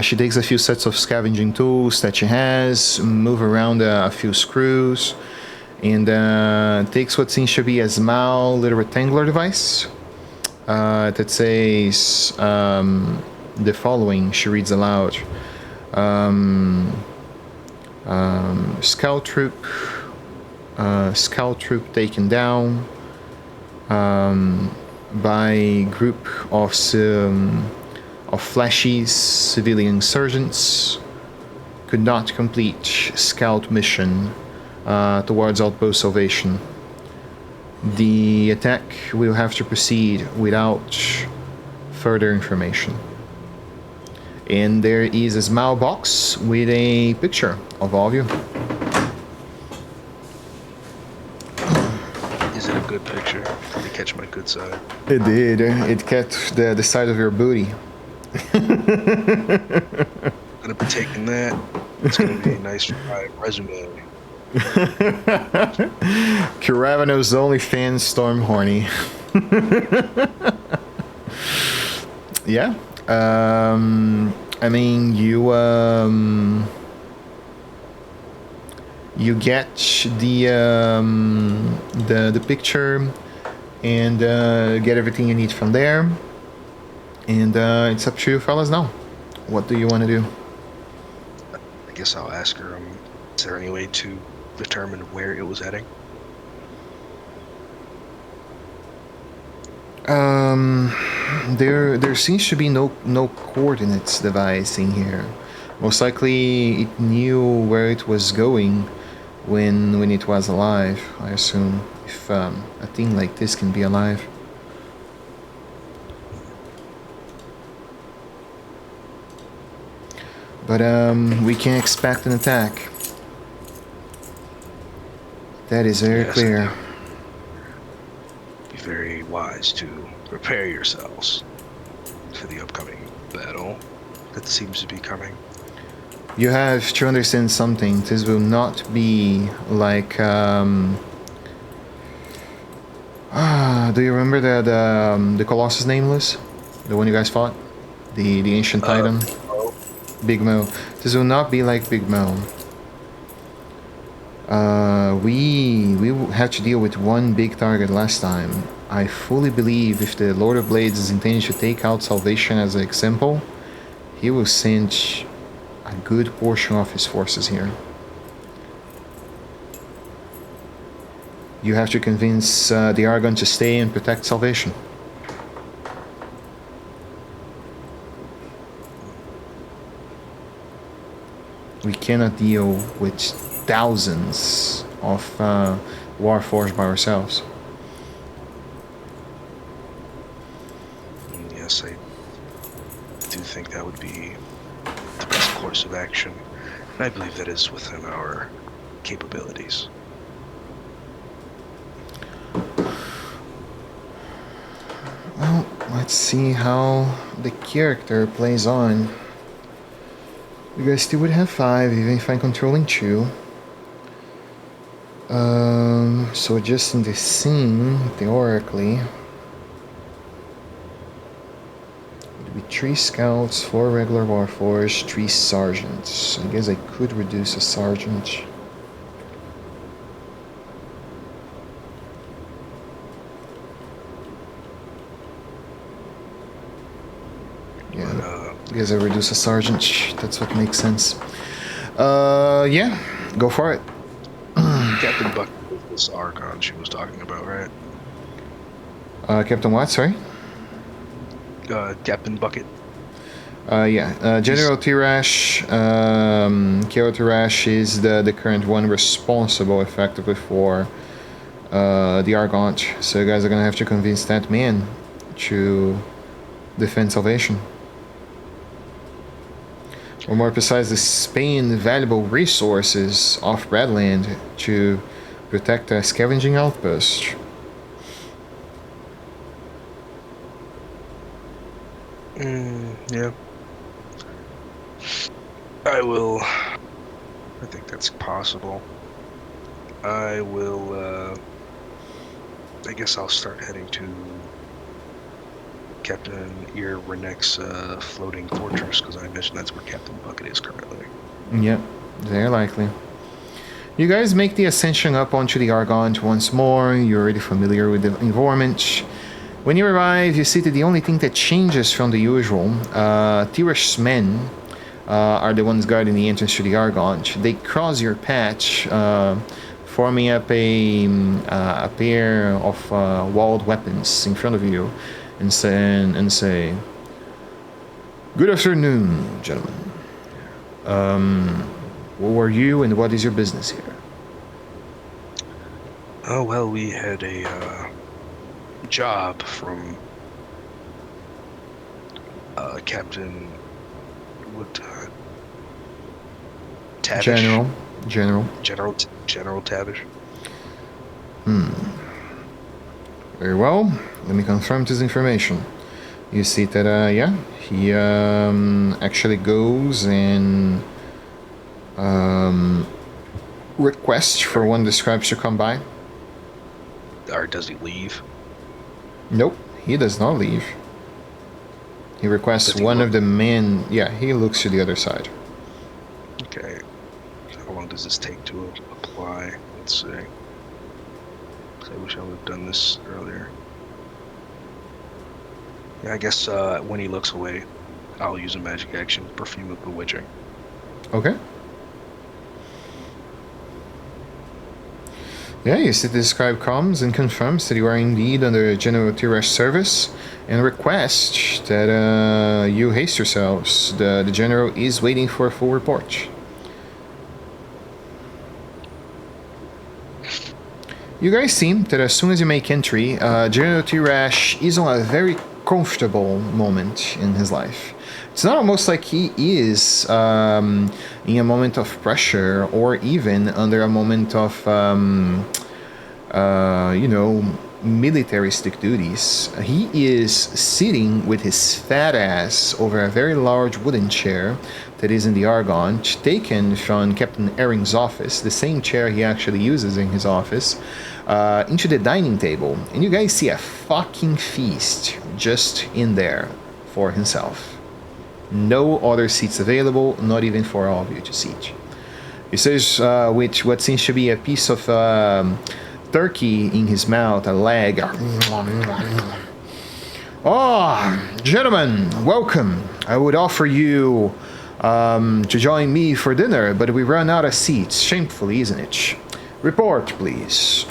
She takes a few sets of scavenging tools that she has, move around a few screws, and takes what seems to be a small little rectangular device that says the following. She reads aloud. Scout troop taken down by group of flashy civilian insurgents. Could not complete scout mission towards Outpost Salvation. The attack will have to proceed without further information. And there is a small box with a picture of all of you. Is it a good picture? Did it catch my good side? It did. It kept the side of your booty. Gonna be taking that. It's gonna be a nice resume. Kiravano's OnlyFans Storm Horny. Yeah. I mean, you get the picture and get everything you need from there, and it's up to you fellas now. What do you want to do? I guess I'll ask her, is there any way to determine where it was heading? There seems to be no coordinates device in here. Most likely it knew where it was going when it was alive, I assume, if a thing like this can be alive. But we can expect an attack. That is very clear. Be very wise to prepare yourselves for the upcoming battle that seems to be coming. You have to understand something. This will not be like. Do you remember the Colossus Nameless, the one you guys fought, the ancient titan, Big Mo? This will not be like Big Mo. We had to deal with one big target last time. I fully believe if the Lord of Blades is intending to take out Salvation as an example, he will send a good portion of his forces here. You have to convince the Argon to stay and protect Salvation. We cannot deal with thousands of Warforged by ourselves. Yes, I do think that would be the best course of action. And I believe that is within our capabilities. Well, let's see how the character plays on. You guys still would have 5, even if I'm controlling 2. So just in the scene, theoretically, would Be 3 scouts, 4 regular warforged, 3 sergeants. I guess I could reduce a sergeant. Yeah, I guess I reduce a sergeant. That's what makes sense. Yeah, go for it. Captain Buck was this Archon she was talking about, right? Captain what? Sorry. Captain Bucket. Yeah, General Tirash, Kyo Tirash is the current one responsible effectively for the Argont. So you guys are gonna have to convince that man to defend Salvation. Or more precisely, Spain valuable resources off Redland to protect a scavenging outpost. Yeah. I think that's possible. I guess I'll start heading to Captain Ear Renek's floating fortress, because I imagine that's where Captain Bucket is currently. Yep, very likely. You guys make the ascension up onto the Argont once more. You're already familiar with the environment. When you arrive, you see that the only thing that changes from the usual, Tirash's men are the ones guarding the entrance to the Argont. They cross your patch, forming up a pair of walled weapons in front of you, and say, "Good afternoon, gentlemen. Who are you, and what is your business here?" Oh, well, we had a job from Captain Tavish. General Tavish. Very well. Let me confirm this information. You see that, yeah, he actually goes and requests for one of the scribes to come by. Or does he leave? Nope, he does not leave. He requests one of the men. Yeah, he looks to the other side. Okay. How long does this take to apply? Let's see. I wish I would have done this earlier. Yeah, I guess when he looks away, I'll use a magic action, Perfume of Bewitching. Okay. Yeah, you see the scribe comes and confirms that you are indeed under General Tirash's service and requests that you haste yourselves. The general is waiting for a full report. You guys see that as soon as you make entry, General Tirash is on a very comfortable moment in his life. It's not almost like he is in a moment of pressure or even under a moment of, militaristic duties. He is sitting with his fat ass over a very large wooden chair that is in the Argont, taken from Captain Eberron's office, the same chair he actually uses in his office, into the dining table. And you guys see a fucking feast just in there for himself. No other seats available, not even for all of you to seat. He says, with what seems to be a piece of turkey in his mouth, a leg. "Oh, gentlemen, welcome. I would offer you to join me for dinner, but we run out of seats. Shamefully, isn't it? Report, please."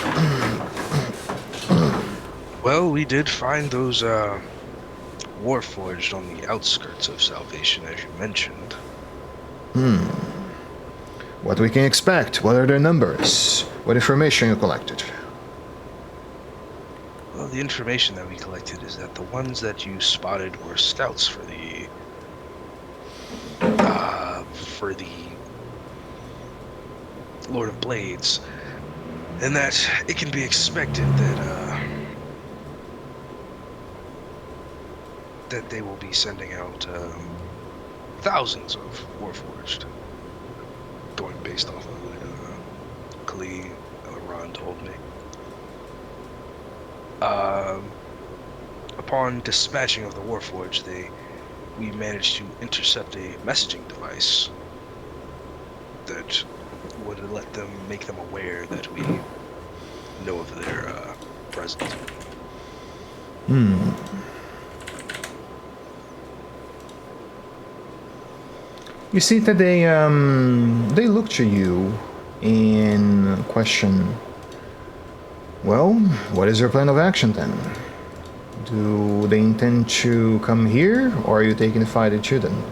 Well, we did find those Warforged on the outskirts of Salvation, as you mentioned. What we can expect? What are their numbers? What information you collected? Well, the information that we collected is that the ones that you spotted were scouts for the Lord of Blades, and that it can be expected that they will be sending out thousands of Warforged, going based off of what Kali Eberron told me. Upon dispatching of the Warforged, they we managed to intercept a messaging device that would make them aware that we know of their presence. You see that they look to you and question, well, what is your plan of action then? Do they intend to come here, or are you taking the fight to them?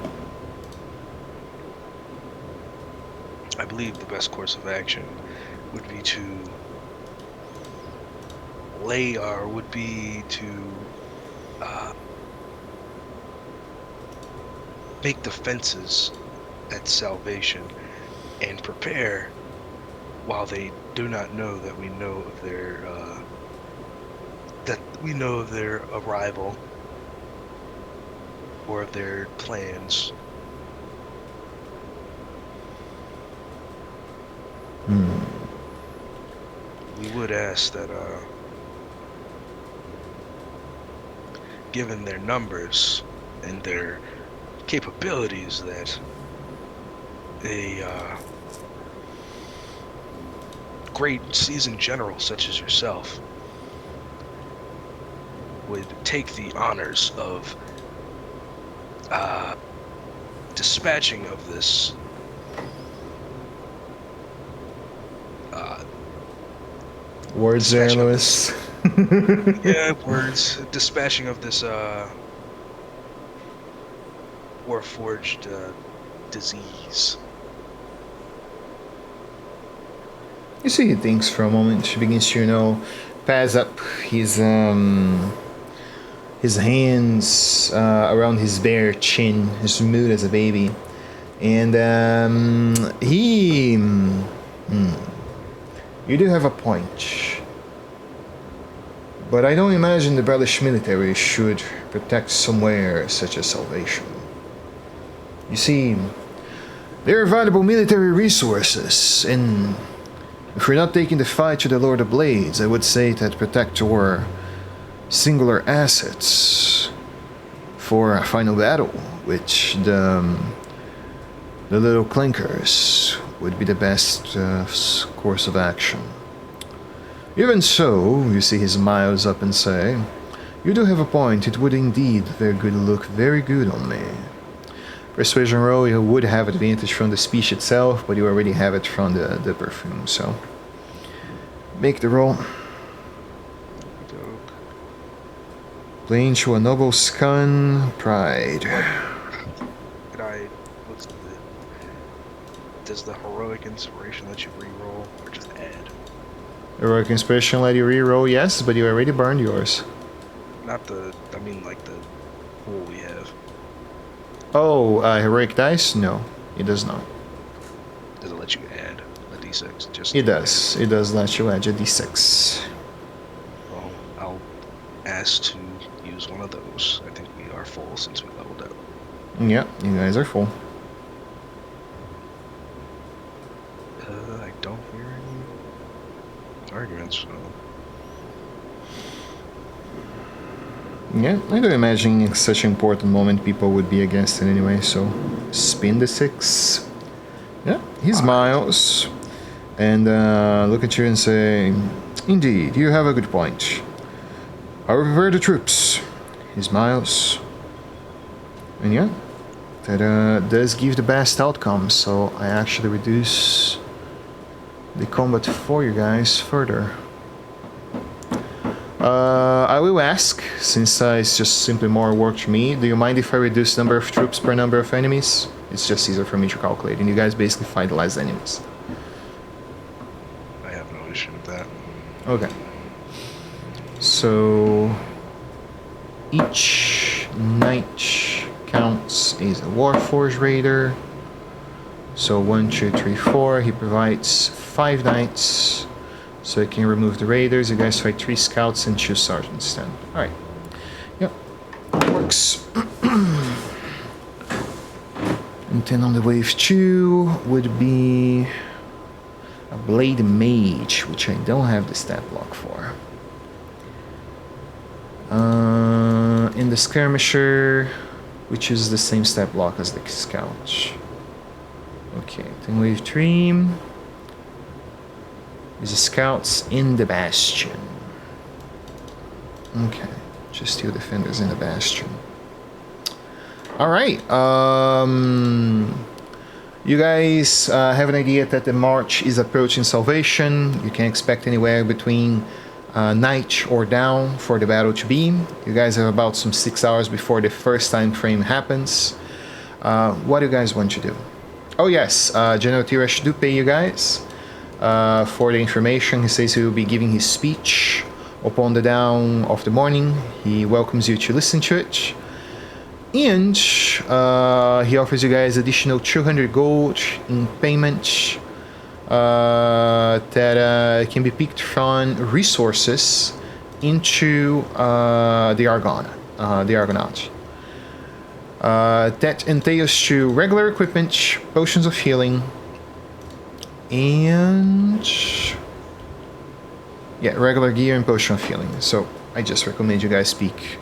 I believe the best course of action would be to make defenses at Salvation and prepare while they do not know that we know of their arrival or of their plans. We would ask that, given their numbers and their capabilities, that a great seasoned general such as yourself would take the honors of dispatching of this Words there, Lewis. dispatching of this Warforged disease. You see, he thinks for a moment. He begins to, pass up his hands around his bare chin, as smooth as a baby, and you do have a point, but I don't imagine the British military should protect somewhere such as Salvation. You see, there are valuable military resources, and if we're not taking the fight to the Lord of Blades, I would say that protect our singular assets for a final battle, which the little clinkers would be the best course of action. Even so, you see he smiles up and say, you do have a point, it would indeed look very good on me. Persuasion roll, you would have advantage from the speech itself, but you already have it from the perfume, so make the roll. Play into a noble scun, pride. Does the heroic inspiration let you re-roll, or just add? Heroic inspiration let you re-roll, yes, but you already burned yours. Like the pool we have. Oh, heroic dice? No, it does not. Does it let you add a d6? It does. It does let you add a d6. Well, I'll ask to use one of those. I think we are full since we leveled up. Yeah, you guys are full. I don't hear any arguments, so... Yeah, I don't imagine in such an important moment people would be against it anyway, so spin the 6. Yeah, he smiles and look at you and say, indeed, you have a good point. I will prepare the troops. He smiles. And yeah, that does give the best outcome, so I actually reduce the combat for you guys further. I will ask, since it's just simply more work to me, do you mind if I reduce number of troops per number of enemies? It's just easier for me to calculate, and you guys basically fight less enemies. I have no issue with that. Okay. So each knight counts as a Warforged Raider. So 1, 2, 3, 4. He provides 5 knights. So I can remove the raiders. You guys fight 3 scouts and 2 sergeants then. Alright. Yep. Works. And then on the wave 2 would be a Blade Mage, which I don't have the stat block for. In the Skirmisher, which is the same stat block as the scout. Okay, then wave 3 is the scouts in the bastion. Okay, just 2 defenders in the bastion. Alright, you guys have an idea that the march is approaching Salvation. You can expect anywhere between night or dawn for the battle to be. You guys have about some 6 hours before the first time frame happens. What do you guys want to do? Oh yes, General Tirash do pay you guys for the information. He says he will be giving his speech upon the dawn of the morning. He welcomes you to listen to it. And he offers you guys additional 200 gold in payment that can be picked from resources into the Argonaut. That entails to regular equipment, potions of healing, and yeah, regular gear and potion of healing. So I just recommend you guys speak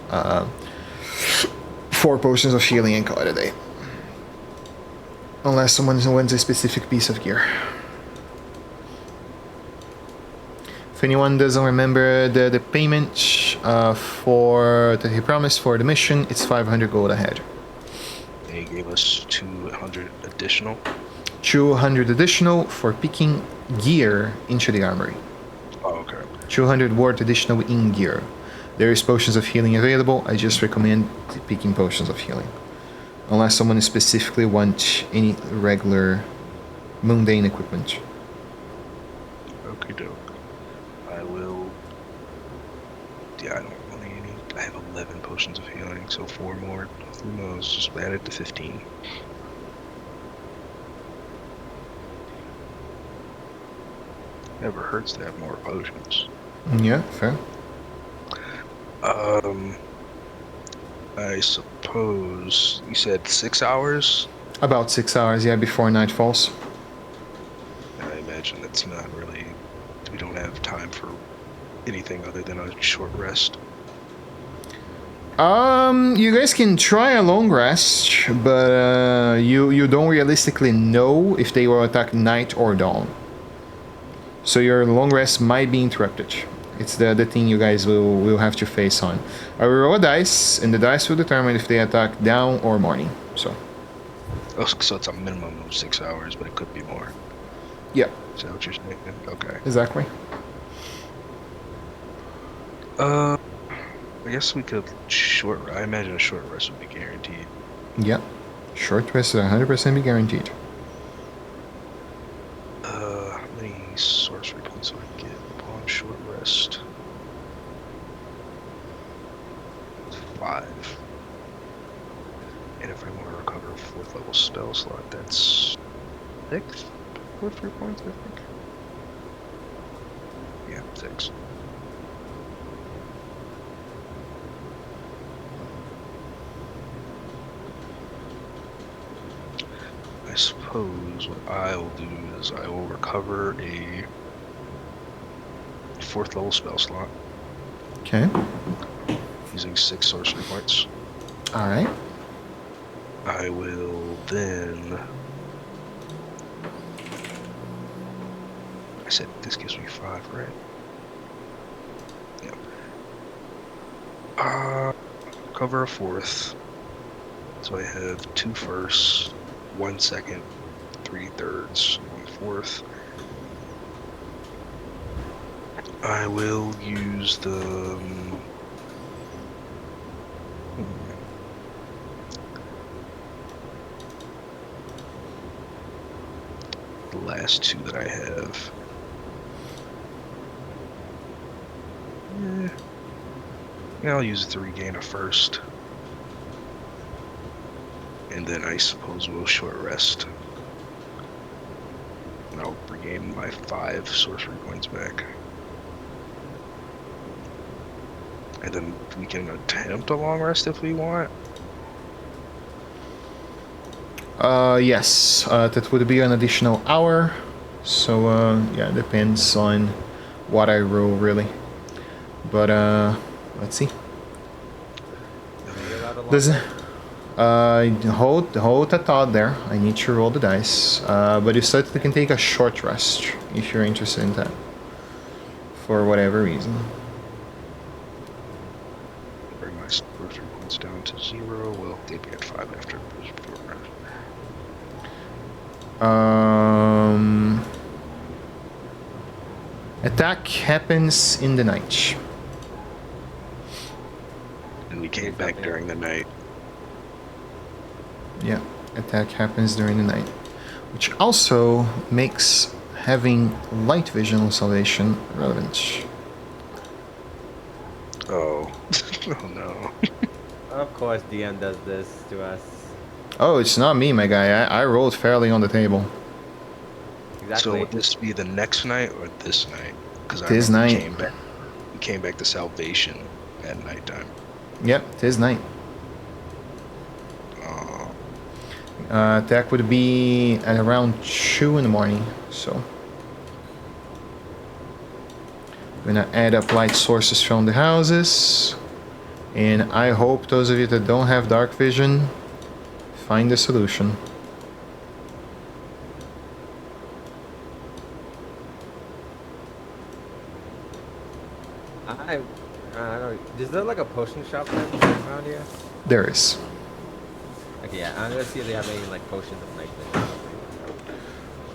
4 potions of healing and call it a day. Unless someone wants a specific piece of gear. If anyone doesn't remember the payment that he promised for the mission, it's 500 gold ahead. They gave us 200 additional. 200 additional for picking gear into the armory. Oh, okay. 200 worth additional in gear. There is potions of healing available. I just recommend picking potions of healing. Unless someone specifically wants any regular mundane equipment. Okay, doke. I will. Yeah, I don't want any. I have 11 potions of healing, so 4 more. Who knows? Just add it to 15. Never hurts to have more potions. Yeah, fair. I suppose you said 6 hours. About 6 hours, yeah, before night falls. I imagine that's not really. We don't have time for anything other than a short rest. You guys can try a long rest, but you don't realistically know if they will attack night or dawn. So your long rest might be interrupted. It's the thing you guys will have to face on. I will roll a dice, and the dice will determine if they attack down or morning. So. Oh, so it's a minimum of 6 hours, but it could be more. Yeah. Is that what you're saying? Okay. Exactly. I guess we could I imagine a short rest would be guaranteed. Yeah. Short rest will 100% be guaranteed. How many sorcery points do I get upon short rest? 5. And if I want to recover a 4th level spell slot, that's 6 sorcery points, I think. Yeah, 6. I suppose what I'll do is I will recover a 4th level spell slot Okay. using 6 sorcery points. Alright. I will then. I said this gives me 5, right? Yeah. Cover a 4th. So I have 2 firsts, 1 second, 3 thirds, 1 4th. I will use the. The last 2 that I have. Yeah, I'll use it to regain a 1st. And then I suppose we'll short rest. And I'll regain my 5 sorcery points back. And then we can attempt a long rest if we want. Yes. That would be an additional hour. So, yeah, depends on what I roll, really. But, let's see. You're allowed a long Does it... rest? Hold a thought there. I need to roll the dice. But you certainly can take a short rest if you're interested in that. For whatever reason. Bring my grocery points down to 0. Well, they'd be at 5 after. Attack happens in the night. And we came back during the night. Yeah, attack happens during the night. Which also makes having light vision on salvation relevant. Oh. Oh no. Of course, DM does this to us. Oh, it's not me, my guy. I rolled fairly on the table. Exactly. So would this be the next night or this night? Because This night. We came back to salvation at nighttime. Yep, tis night. Oh. Attack would be at around 2 in the morning, so. Gonna add up light sources from the houses. And I hope those of you that don't have dark vision find the solution. I don't know. Is there like a potion shop around here? There is. Okay, yeah. I'm gonna see if they have any like potions of night vision.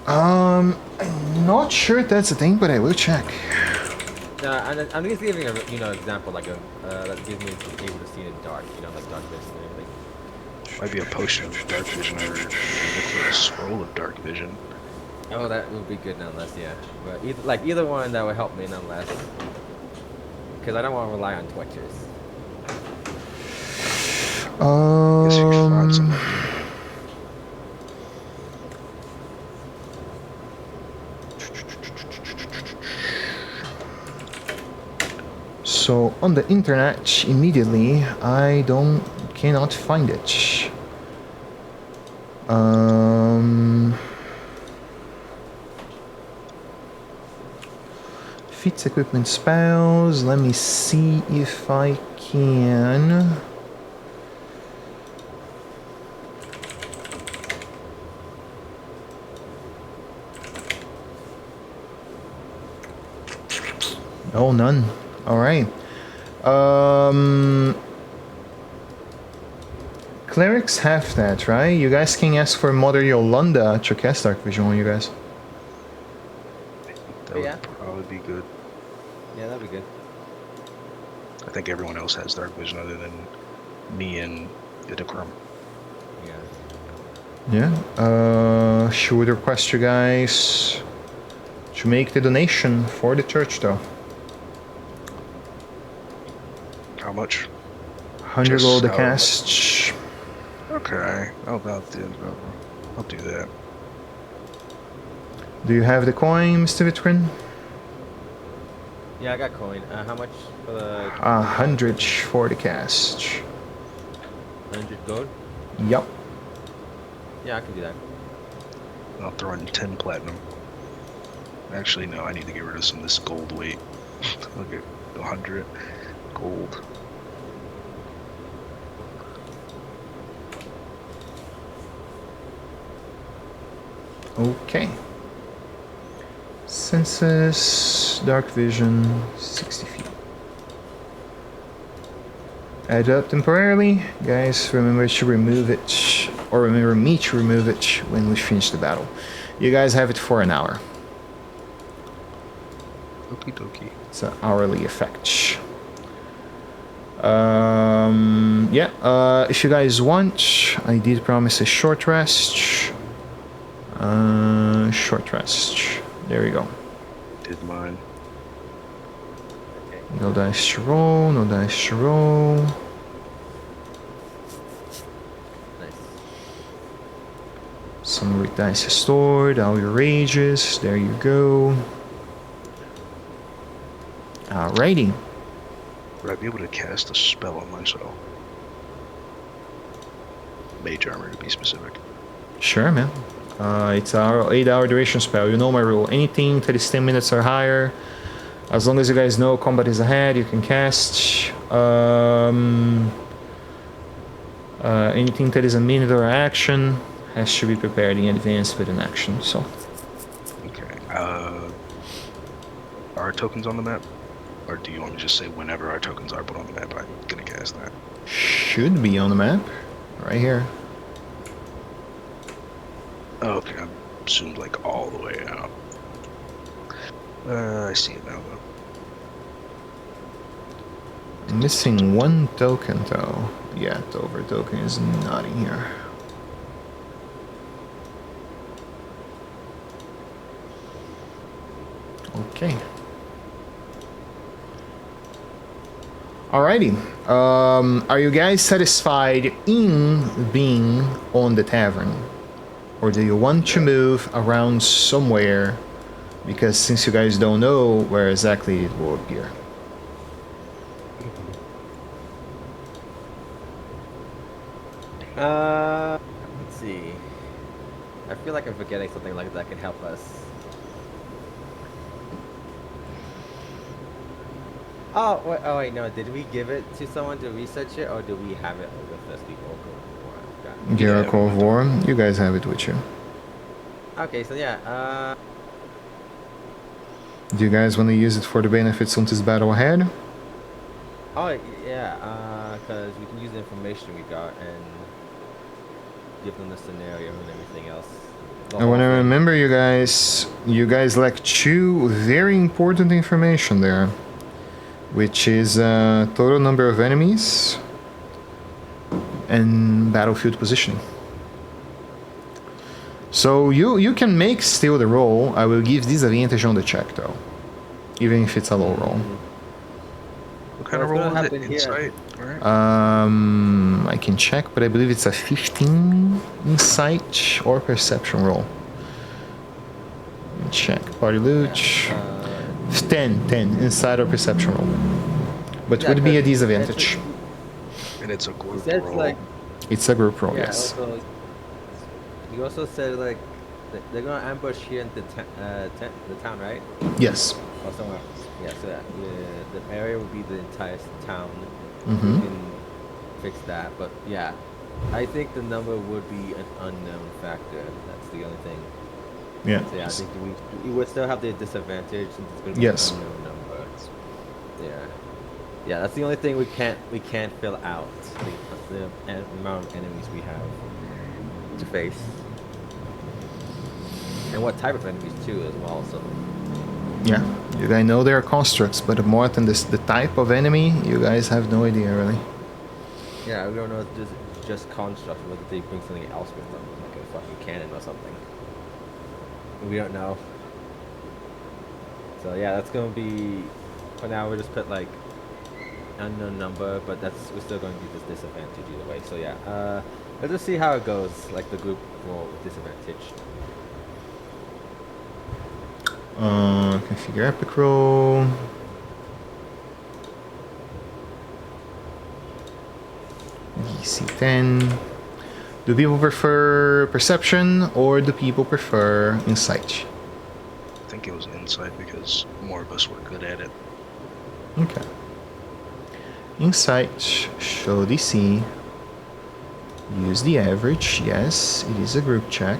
I'm not sure that's a thing, but I will check. I'm just giving a example like a that gives me able to see in the dark, like dark vision and everything. Might be a potion of dark vision or look for a scroll of dark vision. Oh, that would be good nonetheless, yeah. But either one that would help me nonetheless, because I don't want to rely on twitchers. Guess you could find some. So on the internet, immediately, I cannot find it. Feats, equipment, spells. Let me see if I can. Oh, none. All right. Clerics have that, right? You guys can ask for Mother Yolanda to cast Dark Vision on you guys. That would Yeah. probably be good. Yeah, that'd be good. I think everyone else has dark vision other than me and Idakram. Yeah. Yeah. She would request you guys to make the donation for the church, though. How much? 100 Just gold a how- cast. Okay, I'll do that. Do you have the coin, Mr. Vitrin? Yeah, I got coin. How much for the 100 for the cast. 100 gold? Yup. Yeah, I can do that. I'll throw in 10 platinum. Actually, no, I need to get rid of some of this gold weight. I'll get 100 gold. Okay. Census, dark vision, 60 feet. Add up temporarily. Guys, remember to remove it, or remember me to remove it when we finish the battle. You guys have it for an hour. Okie dokie. It's an hourly effect. If you guys want, I did promise a short rest. Short rest. There we go. Did mine. No dice to roll, no dice to roll. Nice. Some weak dice is stored, all your rages, there you go. Alrighty. Would I be able to cast a spell on myself? Mage armor to be specific. Sure, man. It's our 8-hour duration spell. You know my rule. Anything that is 10 minutes or higher, as long as you guys know combat is ahead, you can cast. Anything that is a minute or action has to be prepared in advance with an action. So Okay. Are tokens on the map? Or do you want me to just say whenever our tokens are put on the map, I'm gonna cast that? should be on the map, right here. Oh, okay, I zoomed like all the way out. I see it now though. Missing one token though. Yeah, Dover token is not in here. Okay. Alrighty. Are you guys satisfied in being on the tavern? Or do you want to move around somewhere? Because since you guys don't know where exactly it will appear. Let's see. I feel like I'm forgetting something like that can help us. Oh wait, no. Did we give it to someone to research it, or do we have it with us before? Jericho of War, you guys have it with you. Okay, so yeah. Do you guys want to use it for the benefits on this battle ahead? Oh yeah, because we can use the information we got and give them the scenario and everything else. I want to remember you guys lack two very important information there, which is total number of enemies and battlefield positioning. So you can make still the roll. I will give disadvantage on the check though, even if it's a low roll. What kind of roll is it? Insight, right? I can check, but I believe it's a 15 insight or perception roll. Let me check. Party loot. 10 insight or perception roll. But would be a disadvantage. And it's a group That's roll. like, It's a group roll, yeah, yes. also, you also said like they're gonna ambush here in the town, right? Yes. Or somewhere else. Yeah, so the area would be the entire town. Mm-hmm. We can fix that, but yeah, I think the number would be an unknown factor. That's the only thing. Yeah. So yeah, I think we would still have the disadvantage since it's going to be Yes. an unknown number. Yeah, yeah, that's the only thing we can't fill out the amount of enemies we have to face, and what type of enemies too as well. So Yeah. You guys know they are constructs, but more than this, the type of enemy, you guys have no idea really. yeah, we don't know if this is just construct, whether they bring something else with them, like a fucking cannon or something. We don't know. So yeah, that's gonna be. For now, we just put like unknown number, but we're still going to do this disadvantage either way. So yeah, let's just see how it goes. Like the group roll with disadvantage. Configure epic roll. DC 10. Do people prefer perception or do people prefer insight? I think it was insight because more of us were good at it. Okay. Insight, show DC. Use the average. Yes, it is a group check.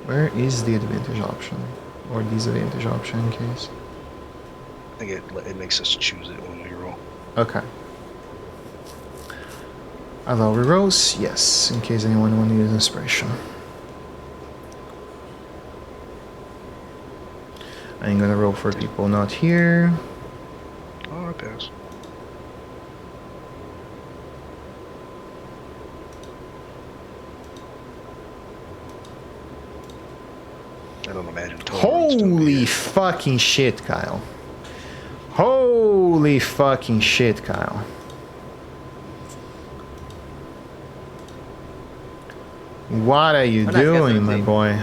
Where is the advantage option? Or disadvantage option in case? I think it makes us choose it when we roll. Okay. Allow rerolls? Yes, in case anyone wants to use inspiration. I'm gonna roll for people not here. Oh, I pass. I don't imagine tolerance gonna be Holy it. fucking shit, Kyle. Holy fucking shit, Kyle. What are you Oh, nice, doing, got my 17. boy?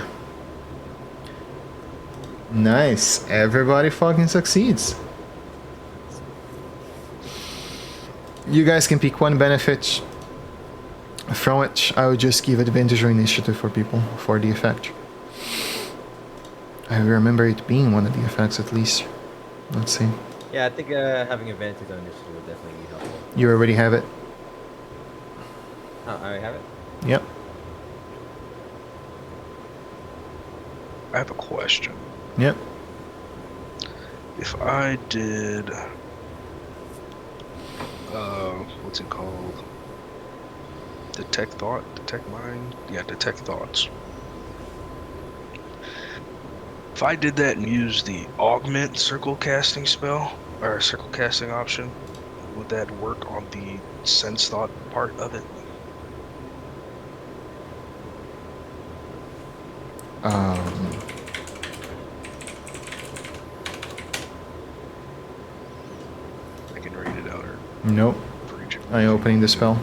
Nice. Everybody fucking succeeds. You guys can pick one benefit from it. I would just give advantage or initiative for people for the effect. I remember it being one of the effects at least. Let's see. Yeah, I think having advantage on initiative would definitely be helpful. You already have it. Oh, I already have it. Yep. I have a question. Yep. If I did, what's it called? Detect thought, detect mind? Yeah, detect thoughts. If I did that and used the augment circle casting spell, or circle casting option, would that work on the sense thought part of it? I can read it out or Nope. for each. I'm opening the spell.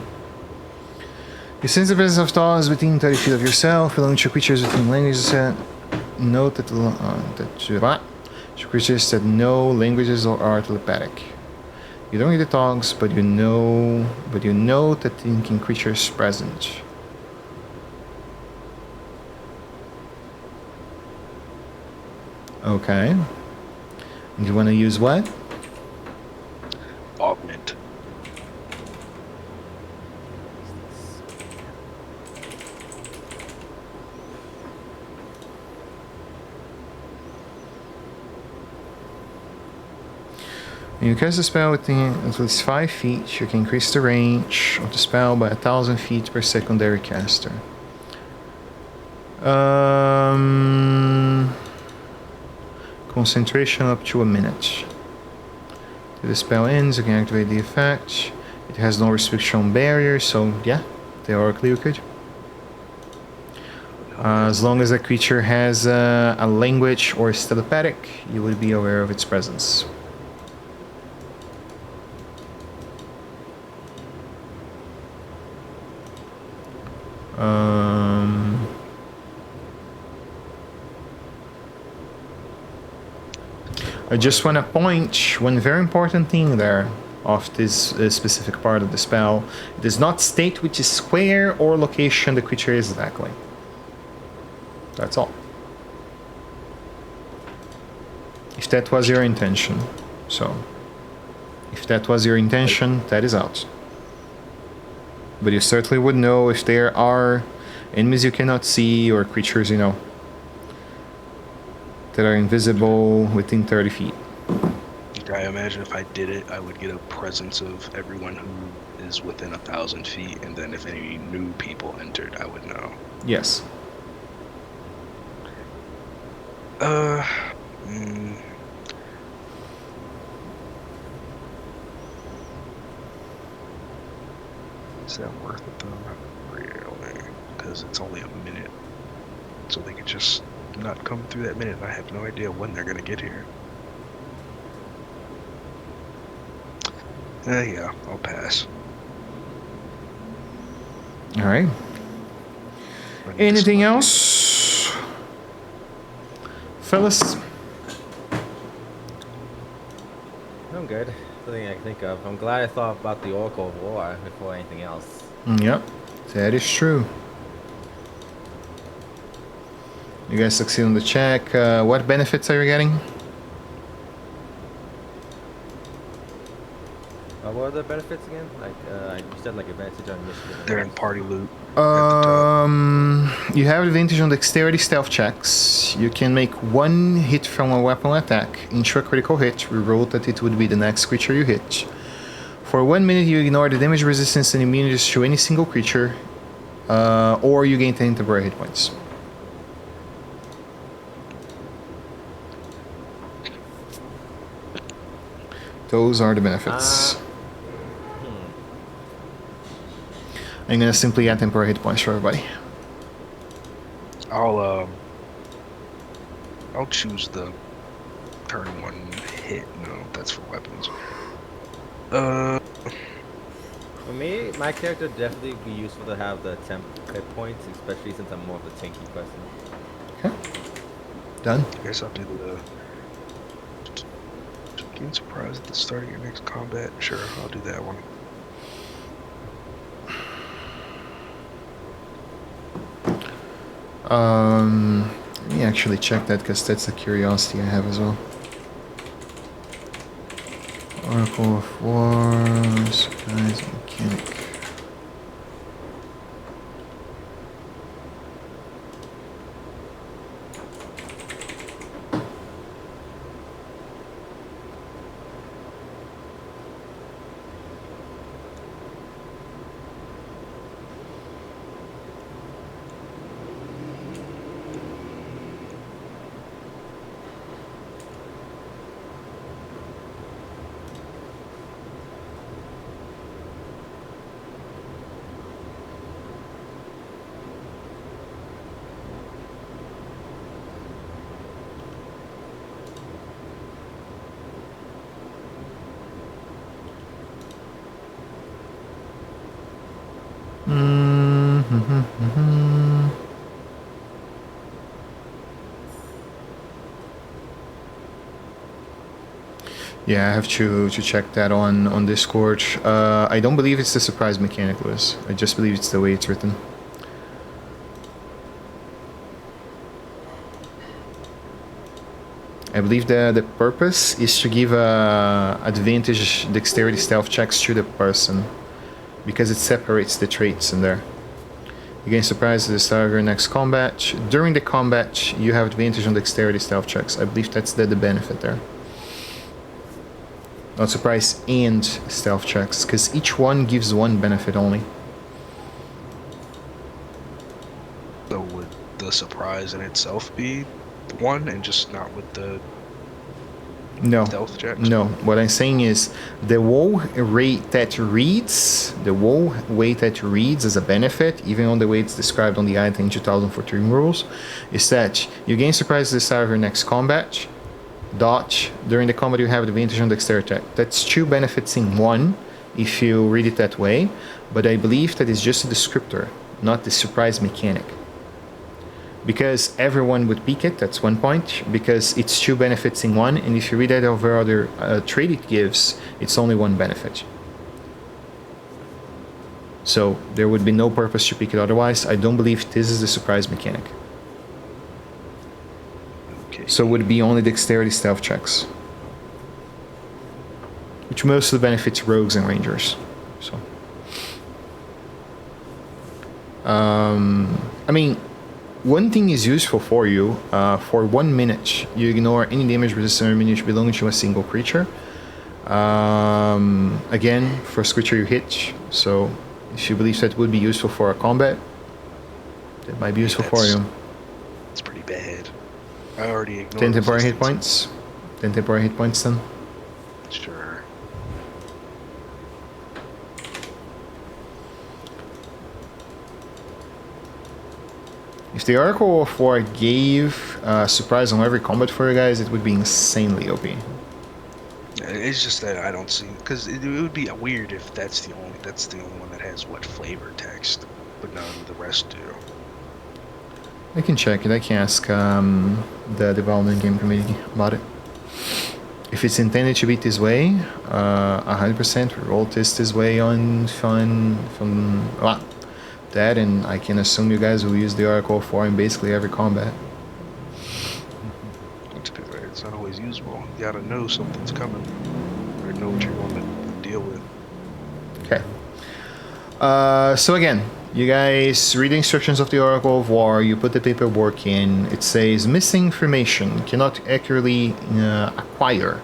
You sense the presence of thoughts within 30 feet of yourself, belonging to creatures within languages set. Note that creatures that know languages or are telepathic. You don't read the thoughts, but you know that thinking creatures present. Okay. And you want to use what? Augment. When you cast the spell within at least 5 feet, you can increase the range of the spell by 1,000 feet per secondary caster. Concentration up to a minute. Till the spell ends, you can activate the effect. It has no restriction on barriers, so yeah, theoretically you could. As long as a creature has a language or is telepathic, you would be aware of its presence. I just want to point one very important thing there of this specific part of the spell. It does not state which square or location the creature is exactly. That's all. If that was your intention. So, if that was your intention, that is out. But you certainly would know if there are enemies you cannot see or creatures, that are invisible within 30 feet. I imagine if I did it, I would get a presence of everyone who is within 1,000 feet, and then if any new people entered, I would know. Yes. Is that worth it though? Really? Because it's only a minute. So they could just not come through that minute, and I have no idea when they're gonna get here. Yeah, I'll pass. Alright. Anything else? Fellas? I'm good. Nothing I can think of. I'm glad I thought about the Oracle of War before anything else. Yep, that is true. You guys succeed on the check. What benefits are you getting? What are the benefits again? Like, you said like advantage on initiative. They're in party loot. You have advantage on dexterity stealth checks. You can make one hit from a weapon attack into a critical hit. We rolled that it would be the next creature you hit. For 1 minute, you ignore the damage resistance and immunities to any single creature, or you gain 10 temporary hit points. Those are the benefits. I'm gonna simply add temporary hit points for everybody. I'll choose the turn 1 hit. No, that's for weapons. For me, my character would definitely be useful to have the temp hit points, especially since I'm more of a tanky person. Okay. Done. I guess I'll do the gain surprise at the start of your next combat. Sure, I'll do that one. Let me actually check that because that's a curiosity I have as well. Oracle of War, Surprise Mechanic. Yeah, I have to check that on Discord. I don't believe it's the surprise mechanic, Lewis. I just believe it's the way it's written. I believe the purpose is to give advantage dexterity stealth checks to the person, because it separates the traits in there. You gain surprise at the start of your next combat. During the combat, you have advantage on dexterity stealth checks. I believe that's the benefit there. Not surprise and stealth checks, because each one gives one benefit only. So would the surprise in itself be one and just not with the No. stealth checks? No. What I'm saying is the wall rate that reads, as a benefit, even on the way it's described on the item 2014 rules, is that you gain surprise at the start of your next combat. Dodge. During the combat, you have advantage on dexterity attack. That's two benefits in one, if you read it that way. But I believe that is just a descriptor, not the surprise mechanic. Because everyone would pick it, that's one point. Because it's two benefits in one, and if you read that over other trait it gives, it's only one benefit. So there would be no purpose to pick it otherwise. I don't believe this is the surprise mechanic. So it would be only dexterity stealth checks, which mostly benefits rogues and rangers. So, I mean, one thing is useful for you. For 1 minute, you ignore any damage resistant minion belonging to a single creature. Again, first creature you hit. So, if you believe that would be useful for a combat, that might be useful for you. It's pretty bad. I already ignored 10 temporary hit resistance. points. 10 temporary hit points then. Sure. If the Oracle of War gave surprise on every combat for you guys, it would be insanely OP. It's just that I don't see, because it would be weird if that's the only one that has what flavor text, but none of the rest do. I can check it. I can ask the development game committee about it. If it's intended to be this way, 100% roll this way on from that, and I can assume you guys will use the Oracle for in basically every combat. It's not always usable. You gotta know something's coming, or know what you're going to deal with. Okay. So again, you guys read the instructions of the Oracle of War, you put the paperwork in, it says missing information, cannot accurately acquire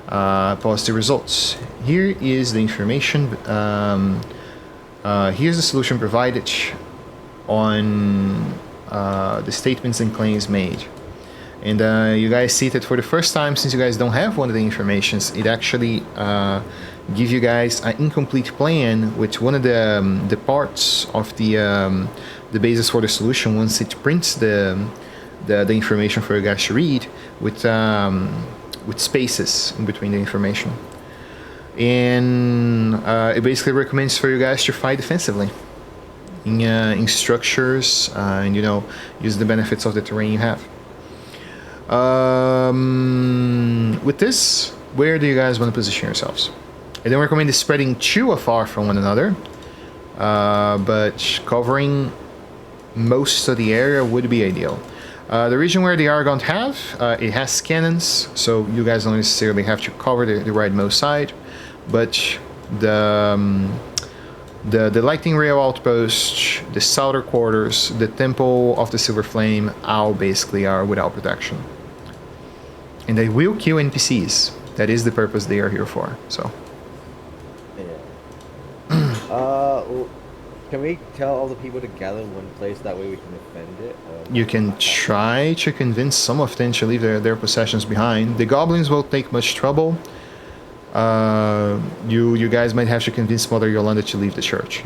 positive results. Here is the information, here's the solution provided on the statements and claims made. And you guys see that for the first time, since you guys don't have one of the informations, it actually give you guys an incomplete plan with one of the parts of the basis for the solution. Once it prints the information for you guys to read with spaces in between the information, and it basically recommends for you guys to fight defensively in structures and use the benefits of the terrain you have. With this, where do you guys want to position yourselves? I don't recommend spreading too far from one another, but covering most of the area would be ideal. The region where the Aragon have, it has cannons, so you guys don't necessarily have to cover the rightmost side. but the the lighting rail outpost, the southern quarters, the temple of the Silver Flame, all basically are without protection, and they will kill NPCs. That is the purpose they are here for. So. Yeah. Can we tell all the people to gather in one place? That way we can defend it. You can try to convince some of them to leave their possessions behind. The goblins will take much trouble. You guys might have to convince Mother Yolanda to leave the church.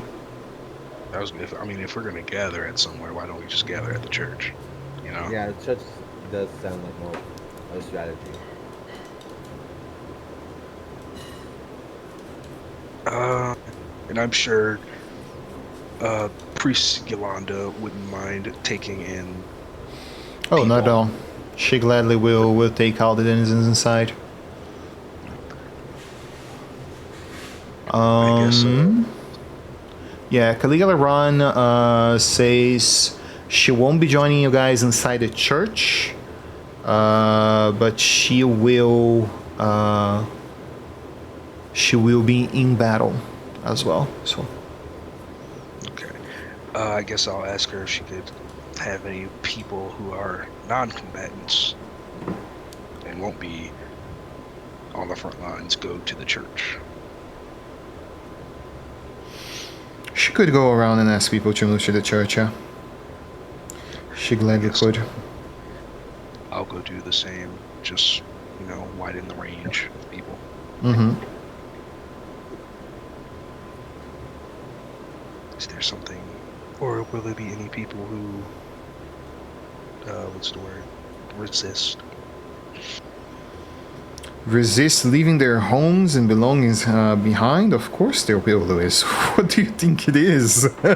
If we're gonna gather at somewhere, why don't we just gather at the church? You know? Yeah, the church does sound like more a strategy. And I'm sure Priest Yolanda wouldn't mind taking in. Oh, not at people. all. She gladly will take all the denizens inside. I guess Yeah, Caligula Ron says she won't be joining you guys inside the church, but she will be in battle as well. So. Okay. I guess I'll ask her if she could have any people who are non-combatants and won't be on the front lines go to the church. She could go around and ask people to move to the church, yeah. She gladly could. I'll go do the same, just, widen the range of people. Mm-hmm. Is there something, or will there be any people who, resist? Resist leaving their homes and belongings behind? Of course there will, Louis. What do you think it is? We're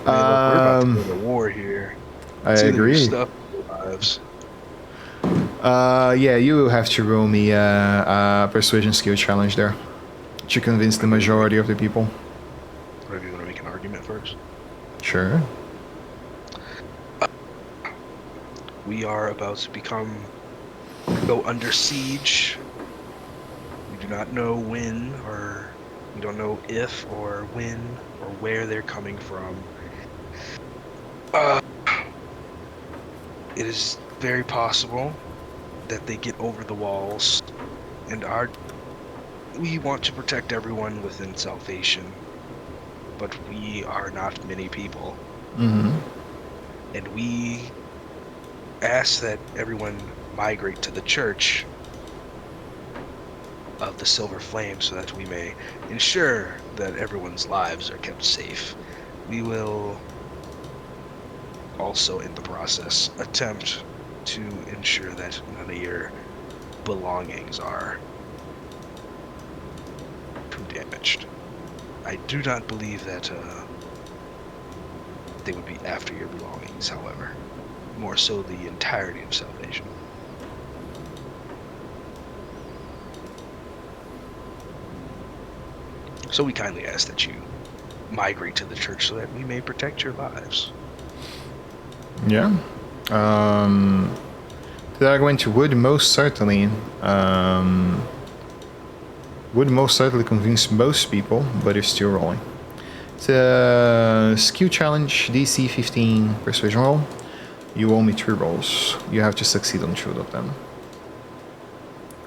about to go to war here. I It's either agree. Stuff or lives. Yeah, you will have to roll me a persuasion skill challenge there to convince the majority of the people. Or do you want to make an argument first? Sure. We are about to go under siege. We do not know when, or we don't know if or when or where they're coming from. It is very possible that they get over the walls, and we want to protect everyone within Salvation, but we are not many people. Mm-hmm. And we ask that everyone migrate to the church of the Silver Flame so that we may ensure that everyone's lives are kept safe. We will also, in the process, attempt to ensure that none of your belongings are too damaged. I do not believe that they would be after your belongings, however. More so the entirety of Salvation. So we kindly ask that you migrate to the church so that we may protect your lives. Yeah. The argument would most certainly convince most people, but it's still rolling. It's a skill challenge, DC 15 persuasion roll. You owe me 3 rolls. You have to succeed on 2 of them.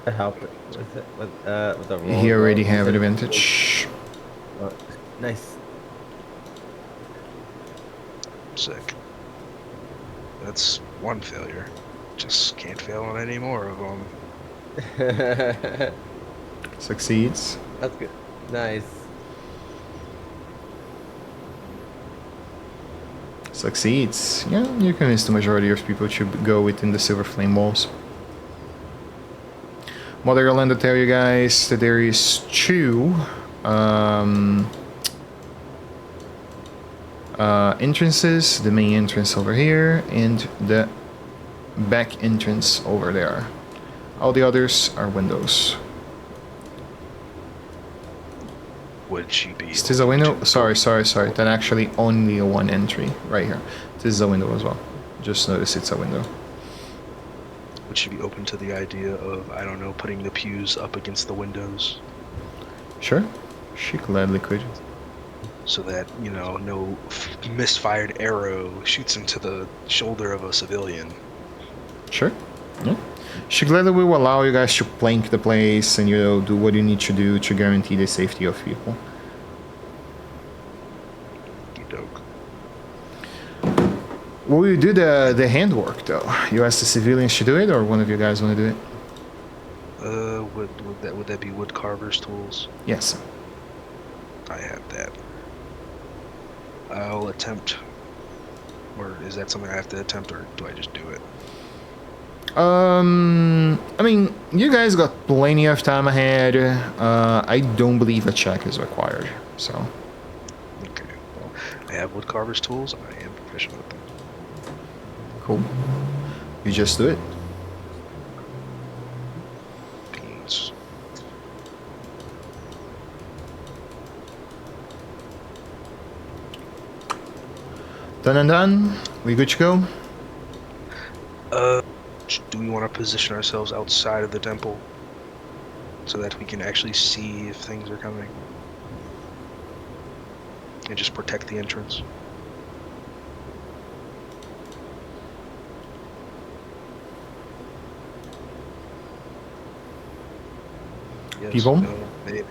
I help it with the roll. He already have advantage. Nice. Sick. That's one failure. Just can't fail on any more of them. Succeeds. That's good. Nice. Succeeds. Yeah, you convince the majority of people to go within the Silver Flame walls. Mother Yolanda tell you guys that there is 2 entrances. The main entrance over here and the back entrance over there. All the others are windows. Would she be? Is this a window? Sorry. That actually only one entry right here. This is a window as well. Just notice it's a window. Would she be open to the idea of, I don't know, putting the pews up against the windows? Sure. She gladly could. so that no misfired arrow shoots into the shoulder of a civilian. Sure. Yeah. She gladly will allow you guys to plank the place and do what you need to do to guarantee the safety of people. Doke. Will you do the handwork though? You ask the civilians to do it, or one of you guys want to do it? Would that be wood carver's tools? Yes. I have that. I'll attempt. Or is that something I have to attempt, or do I just do it? I mean, you guys got plenty of time ahead. I don't believe a check is required, so. Okay. Well, I have wood carver's tools. I am proficient with them. Cool. You just do it. Beans. Done and done. We good to go? Do we want to position ourselves outside of the temple so that we can actually see if things are coming? And just protect the entrance? Yes, People? no, maybe.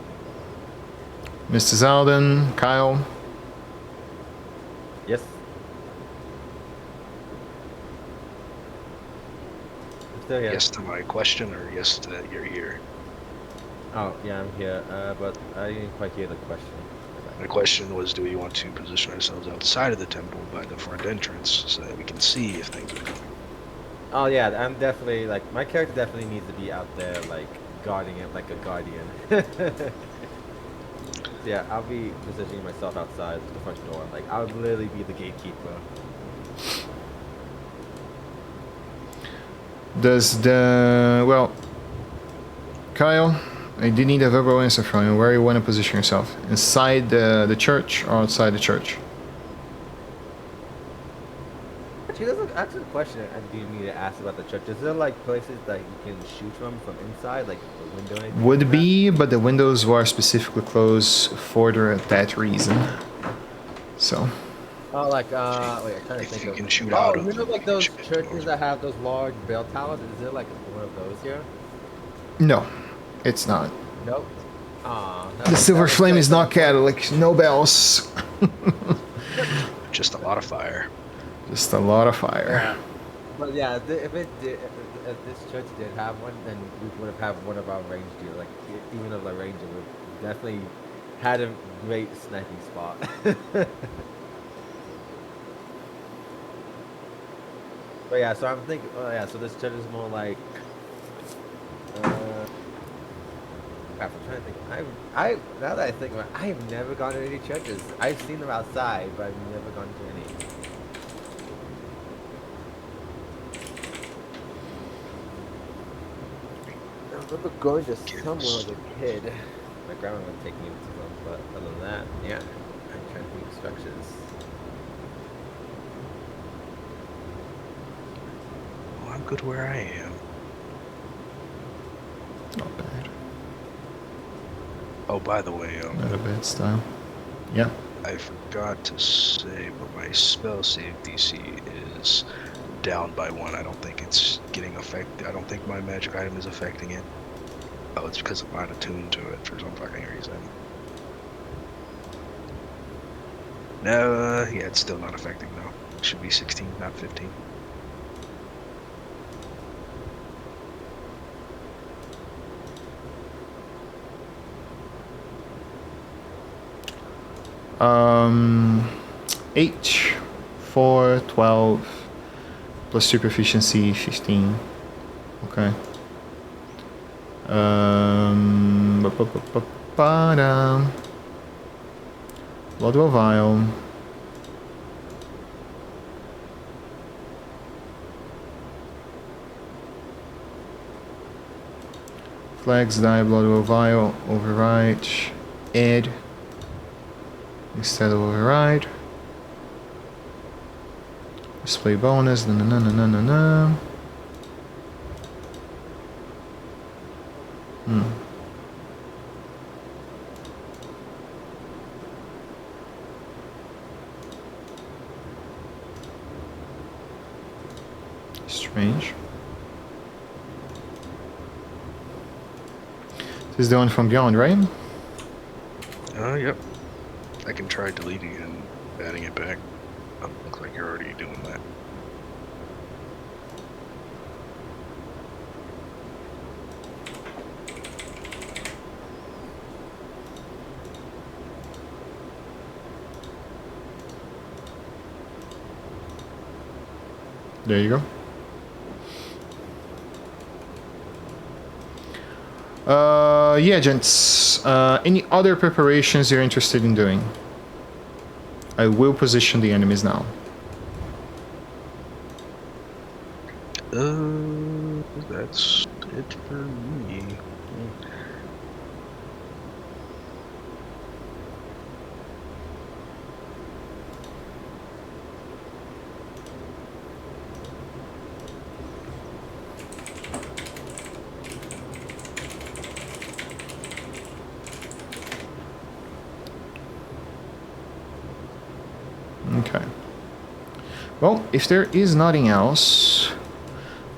Mr. Zalden, Kyle. Yes. I'm still here. Yes to my question, or yes to that you're here? Oh, yeah, I'm here. But I didn't quite hear the question. My question was, do we want to position ourselves outside of the temple by the front entrance so that we can see if things are coming? Oh yeah, I'm definitely like my character definitely needs to be out there like guarding it like a guardian. Yeah, I'll be positioning myself outside the front door. Like I'll literally be the gatekeeper. Kyle, I do need a verbal answer from you. Where you want to position yourself? Inside the church or outside the church? Actually, that's actually a question I do need to ask about the church. Is there like places that you can shoot from inside, like the window? And anything Would like be, but the windows were specifically closed for that reason. So, that? Oh, like wait, I'm trying to If think you of. can shoot Oh, out you of know, them, like you can those shoot into churches those. that have those large bell towers. Is there like one of those here? no, it's not. Nope. Ah, The Silver Flame is not Catholic. No bells. Just a lot of fire. Just a lot of fire. But yeah, if this church did have one, then we would have had one of our range deer. Like even though the ranger would definitely had a great sniping spot. But yeah, so I'm thinking. Oh yeah, so this church is more like. Crap, I'm trying to think. I now that I think about it, I have never gone to any churches. I've seen them outside, but I've never gone to any. I remember going to somewhere as a kid. My grandma would take me to them, but other than that, yeah, I'm trying to think of structures. Well, I'm good where I am. Not bad. Oh, by the way, Not a bad style. Yeah. I forgot to say, but my spell save DC is down by 1. I don't think it's getting affected. I don't think my magic item is affecting it. Oh, it's because I'm not attuned to it for some fucking reason. No, yeah, it's still not affecting though. It should be 16, not 15. Um, 8, 4, 12, plus super efficiency, 15. Okay. Bloodwell Vial. Flags die, Bloodwell Vial, override, add. Instead of override. Display bonus, na. range. This is the one from beyond, right? Yep. I can try deleting it and adding it back. Oh, looks like you're already doing that. There you go. Yeah, gents. Any other preparations you're interested in doing? I will position the enemies now. That's it for me. Okay. Well, if there is nothing else,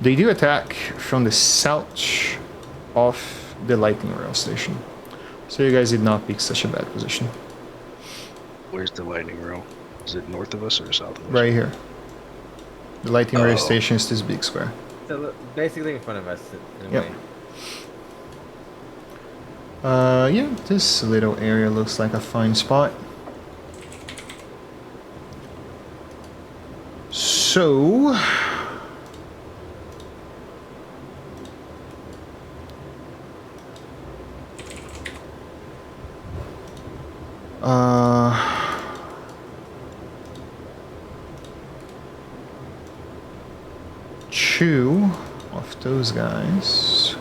they do attack from the south of the lightning rail station. So you guys did not pick such a bad position. Where's the lightning rail? Is it north of us or south of us? Right here. The lightning rail Oh. station is this big square. So basically in front of us, in a Yep. way. Yeah, this little area looks like a fine spot. So... two of those guys.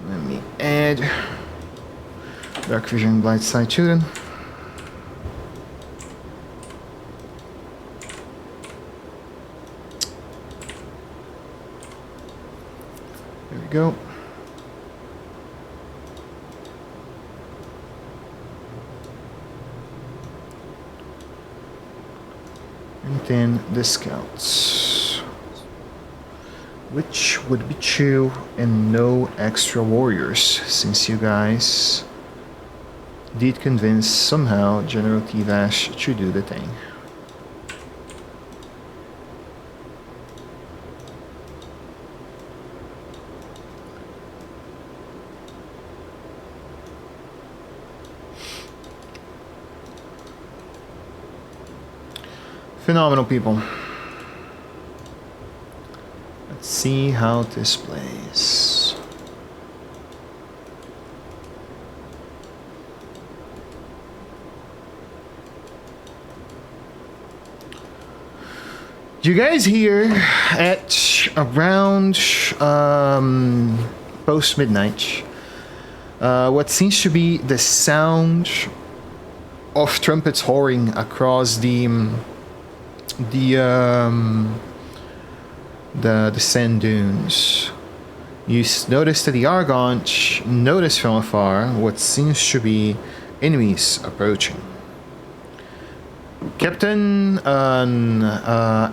Let me add Dark Vision Blind Sight to them. There we go. And then the scouts, which would be two and no extra warriors, since you guys did convince somehow General T-Vash to do the thing. Phenomenal, people. Let's see how this plays. You guys hear at around post midnight what seems to be the sound of trumpets whoring across the sand dunes. You notice that the Argont notice from afar what seems to be enemies approaching. Captain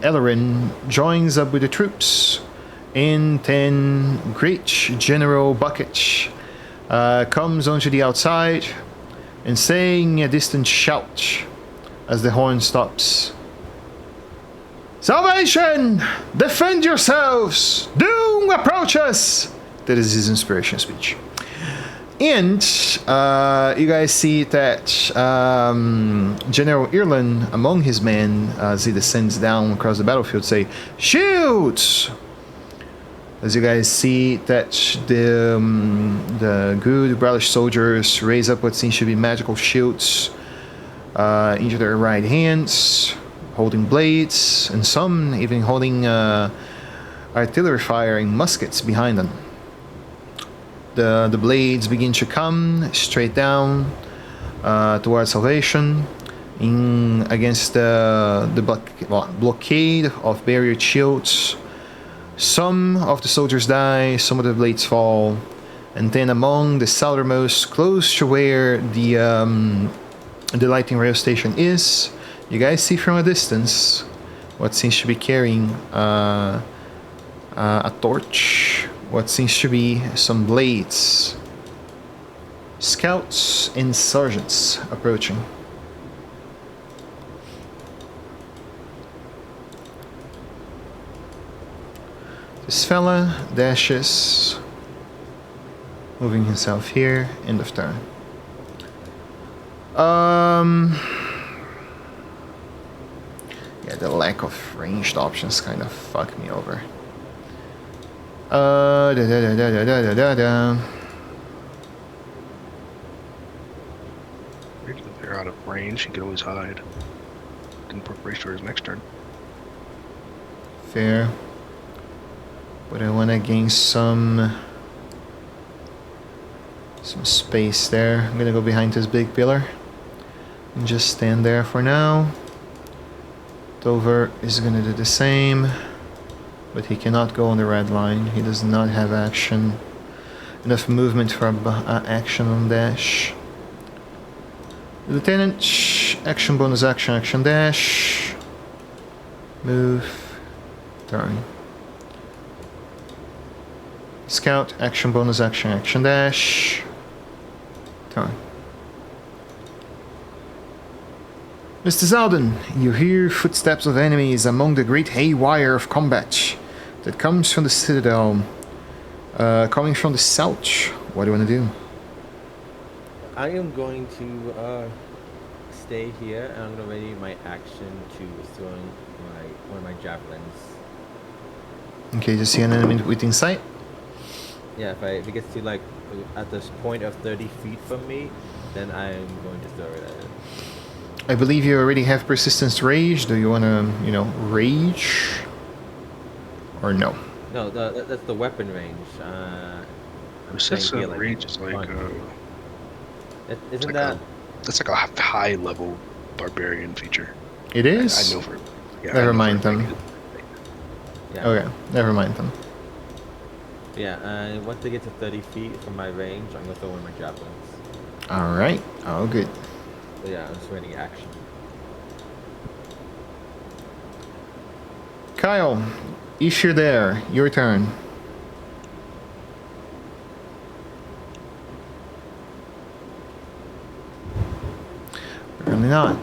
Eberron joins up with the troops, and then Great General Bucket comes onto the outside and saying a distant shout as the horn stops. Salvation! Defend yourselves! Doom approaches! That is his inspiration speech. And you guys see that General Eberron, among his men, as he descends down across the battlefield, say, "Shields!" As you guys see that the good British soldiers raise up what seems to be magical shields into their right hands, holding blades, and some even holding artillery firing muskets behind them. The blades begin to come straight down towards Salvation against the blockade of barrier shields. Some of the soldiers die, some of the blades fall, And then among the southernmost, close to where the lighting rail station is, you guys see from a distance what seems to be carrying a torch, what seems to be some blades. Scouts and sergeants approaching. This fella dashes, moving himself here, end of turn. Yeah, the lack of ranged options kind of fucked me over. If they're out of range, he could always hide. In preparation for his next turn. Fair. But I want to gain some space there. I'm gonna go behind this big pillar and just stand there for now. Dover is gonna do the same, but he cannot go on the red line. He does not have enough movement for action on dash. Lieutenant, action bonus action, action dash, move, turn. Scout, action bonus action, action dash, turn. Mr. Zalden, you hear footsteps of enemies among the great haywire of combat that comes from the citadel, coming from the south. What do you want to do? I am going to stay here, and I'm going to ready my action to throwing one of my javelins. Okay, you see an enemy within sight? Yeah, if it gets to like at this point of 30 feet from me, then I'm going to throw it at it. I believe you already have persistence rage. Do you want to, rage? Or no? No, that's the weapon range. Persistent range is like isn't that? That's like a high level barbarian feature. It is? I know for. Yeah, Never mind them. Yeah. Okay, never mind them. Yeah, once they get to 30 feet from my range, I'm gonna throw one of my javelins. Alright, all good. So yeah, I'm just ready action. Kyle, if you're there, your turn. Apparently not.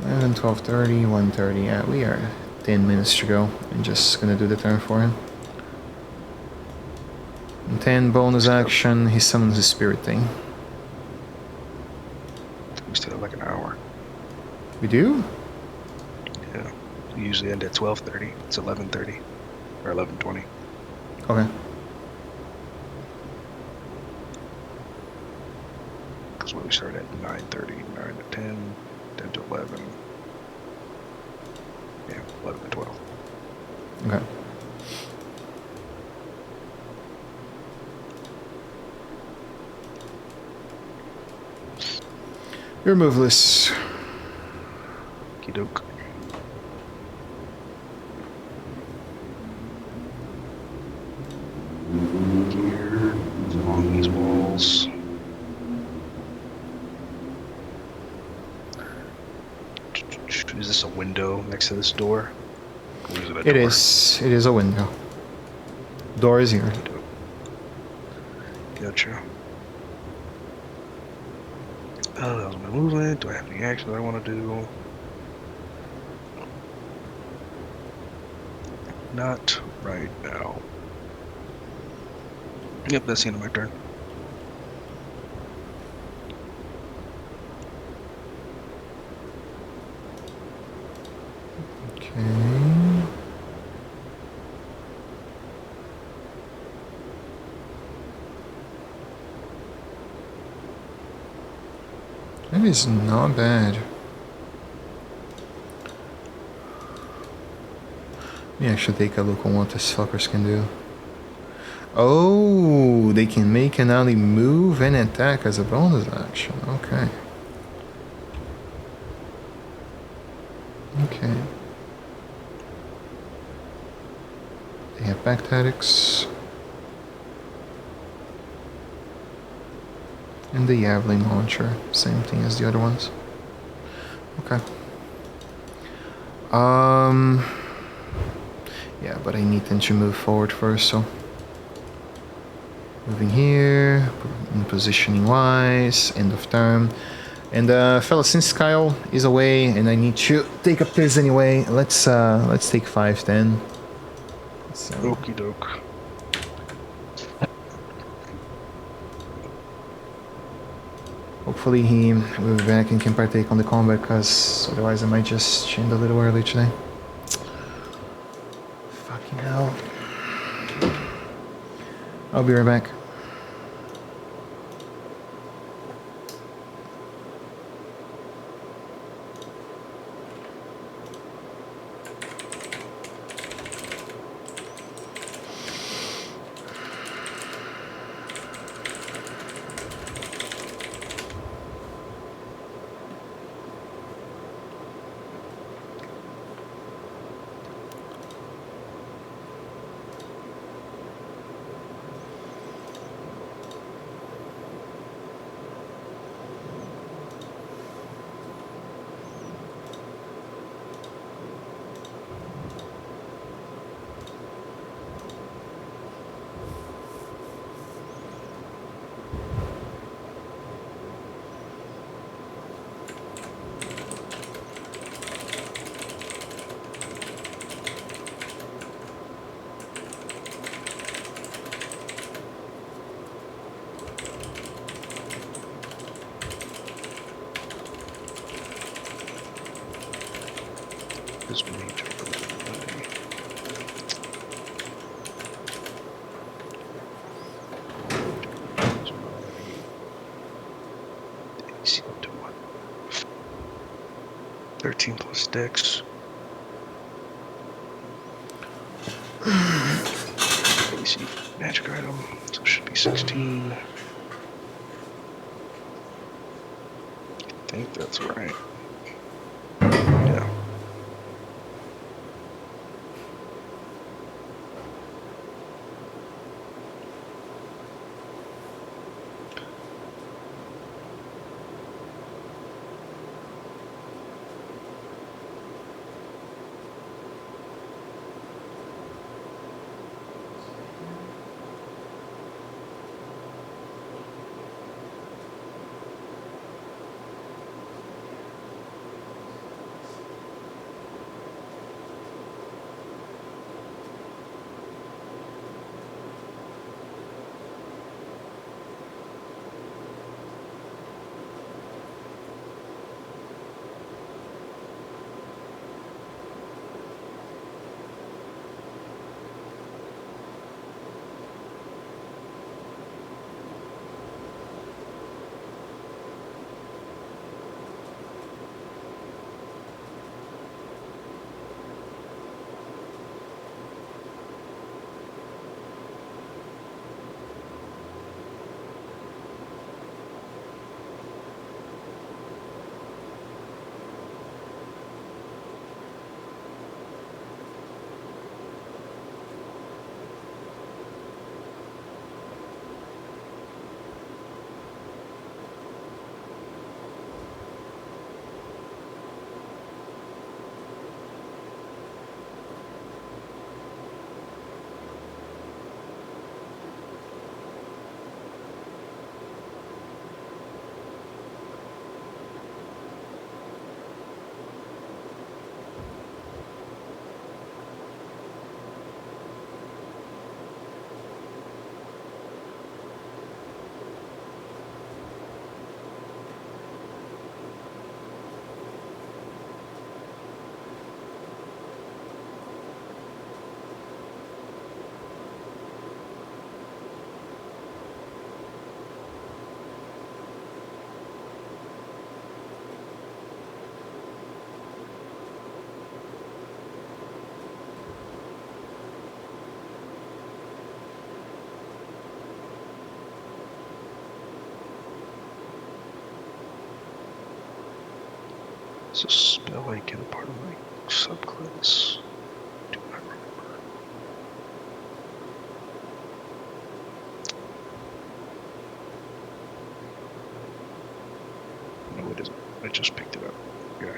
11, 12:30, 1:30. Yeah, we are 10 minutes to go. I'm just gonna do the turn for him. And 10 bonus action, he summons the spirit thing. We still have like an hour. We do? Yeah. We usually end at 12:30. It's 11:30 or 11:20. Okay. Because when we start at 9:30, 9 to 10, 10 to 11. Yeah, 11 to 12. Okay. You're moveless. Okey-doke. Here, along these walls. Is this a window next to this door? Or is it a It door? is. It is a window. Door is here. Gotcha. Oh, that was my movement. Do I have any action that I want to do? Not right now. Yep, that's the end of my turn. Okay. That is not bad. Let me actually take a look on what these fuckers can do. Oh, they can make an ally move and attack as a bonus action. Okay. Okay. They have back tactics. And the Javelin launcher, same thing as the other ones. Okay. Yeah, but I need them to move forward first, so moving here, in positioning wise, end of turn. And fellas, since Kyle is away and I need to take up this anyway, let's take 5 then. So, Okie doke. hopefully he will be back and can partake on the combat, because otherwise I might just end a little early today. Fucking hell. I'll be right back. This major overlay. There's my AC up to what? 13 plus dex. AC magic item, so it should be 16. I think that's right. Yeah. It's a spell I get a part of my subclass. Do not remember. it is. I just picked it up. Yeah.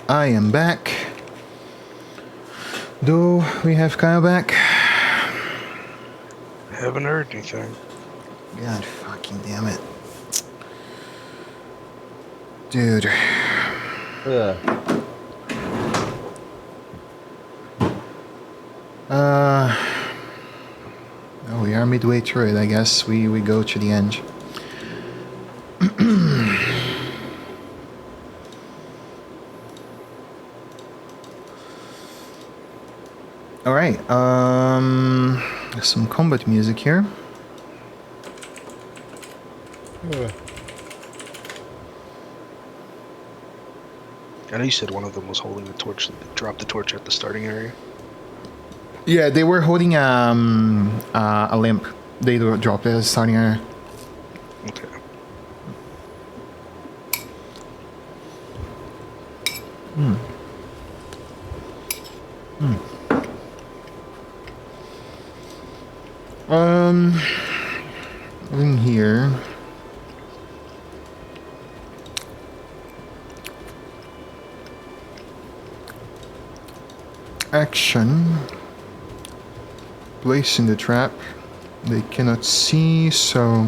I am back. Do we have Kyle back? I haven't heard anything. God fucking damn it. Dude. Ugh. Oh, we are midway through it. I guess we go to the end. All right. Some combat music here. I know you said one of them was holding the torch. Dropped the torch at the starting area. Yeah, they were holding a lamp. They dropped it starting area. Okay. In here. Action. Placing the trap. They cannot see, so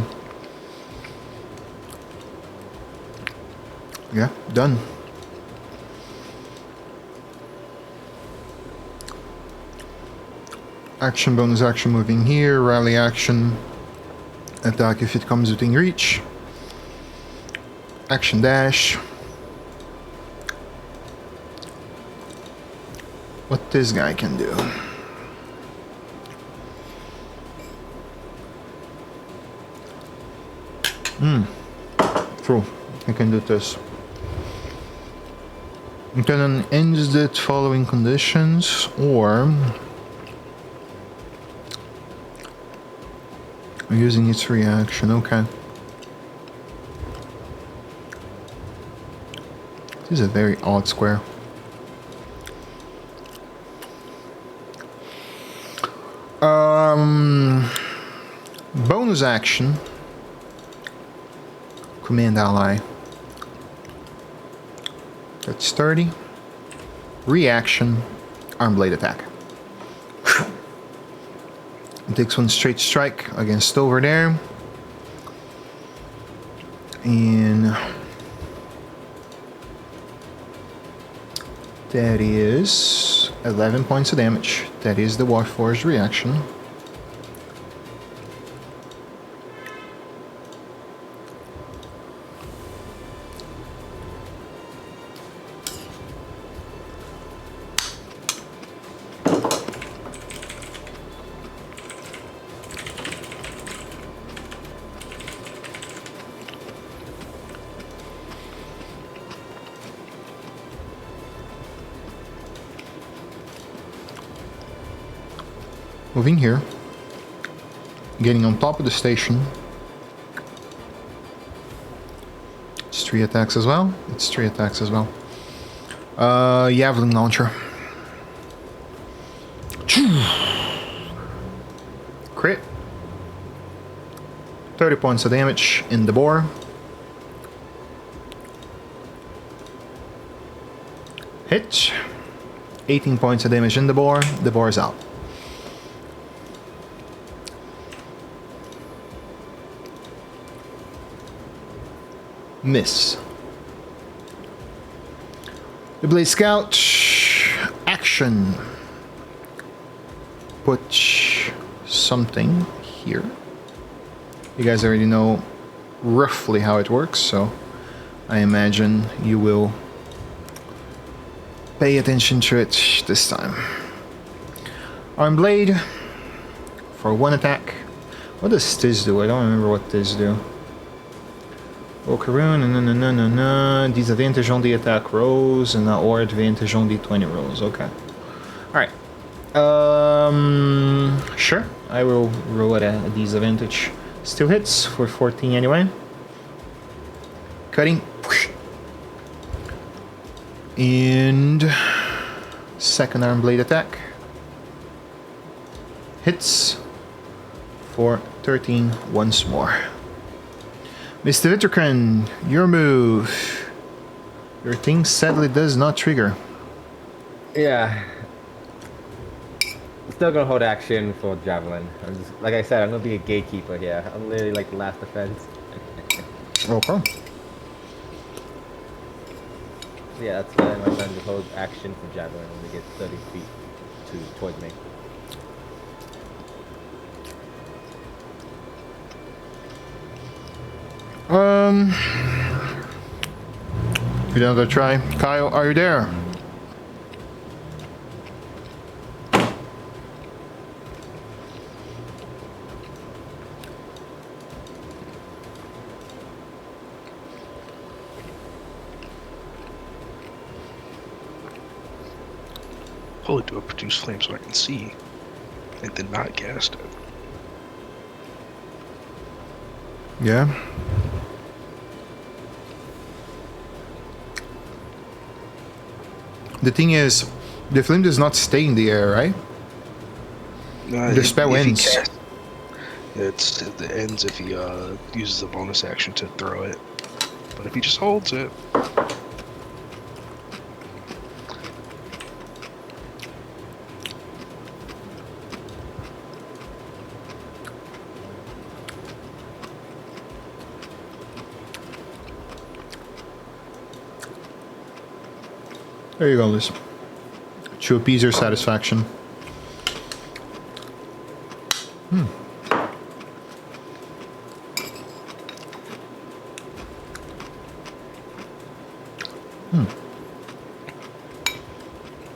yeah, done. Action, bonus action, moving here, rally action, attack if it comes within reach, action dash. What this guy can do. True, I can do this. You can end the following conditions, or using its reaction. Okay. This is a very odd square. Bonus action. Command ally. That's 30. Reaction. Arm blade attack. It takes one straight strike against over there. And that is 11 points of damage. That is the Warforged reaction. Moving here, getting on top of the station. It's 3 attacks as well. It's 3 attacks as well. Javelin launcher. Crit. 30 points of damage in the bore. Hit. 18 points of damage in the bore. The bore is out. Miss. The Blade Scout. Action. Put something here. You guys already know roughly how it works, so I imagine you will pay attention to it this time. Arm Blade for 1 attack. What does this do? I don't remember what this do. Okaroon, disadvantage on the attack rolls, or advantage on the 20 rolls. Okay. Alright. Sure. I will roll at a disadvantage. Still hits for 14 anyway. Cutting. And second arm blade attack. Hits for 13 once more. Mr. Vitterkren, your move. Your thing sadly does not trigger. Yeah. I'm still gonna hold action for javelin. I'm just, like I said, I'm gonna be a gatekeeper here. I'm literally like the last defense. Okay. So yeah, that's why my plan to hold action for javelin when they get 30 feet towards me. Another try. Kyle, are you there? Holy, do I produce flame so I can see and then not cast it? Yeah. The thing is, the flame does not stay in the air, right? The spell if he ends. It ends if he uses a bonus action to throw it. But if he just holds it, There you go, Liz. To appease your satisfaction.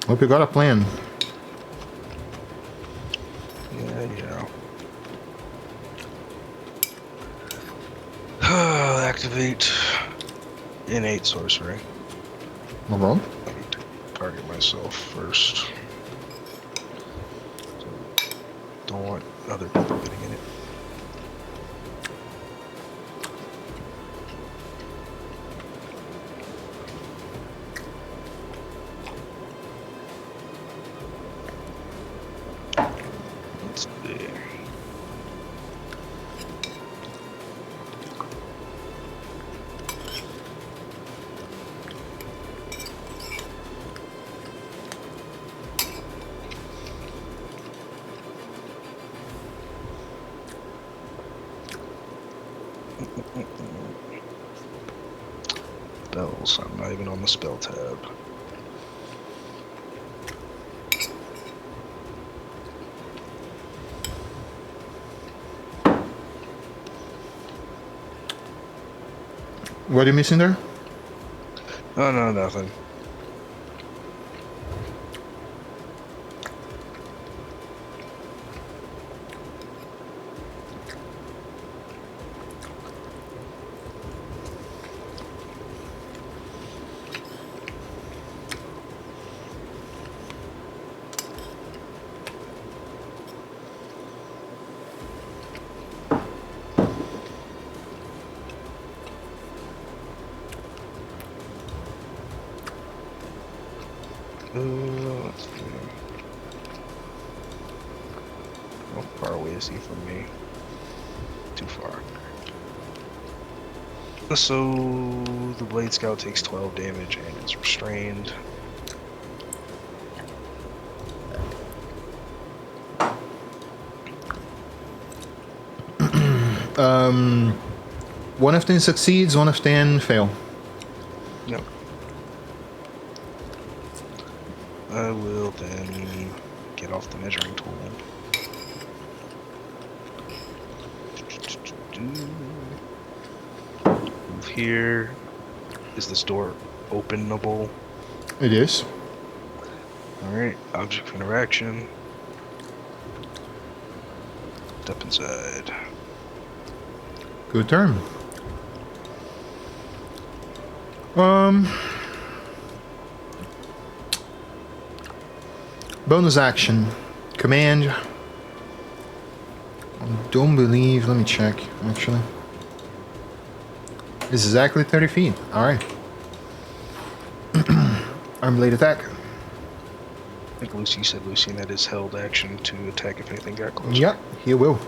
Hope you got a plan. yeah. Activate innate sorcery. No problem. I need to target myself first. So, don't want other people getting in it. Let's see. Spells. I'm not even on the spell tab. What are you missing there? Oh no, nothing. Let's see. How far away is he from me? Too far. So the Blade Scout takes 12 damage and is restrained. One of 10 succeeds, one of 10 fail. Yep. I will then get off the measuring tool. Move here. Is this door openable? It is. Alright, object of interaction. Step inside. Good turn. Bonus action. Command. I don't believe. Let me check, actually. It's exactly 30 feet. Alright. Arm blade attack. I think Lucy said Lucian had his held action to attack if anything got close. Yep, he will.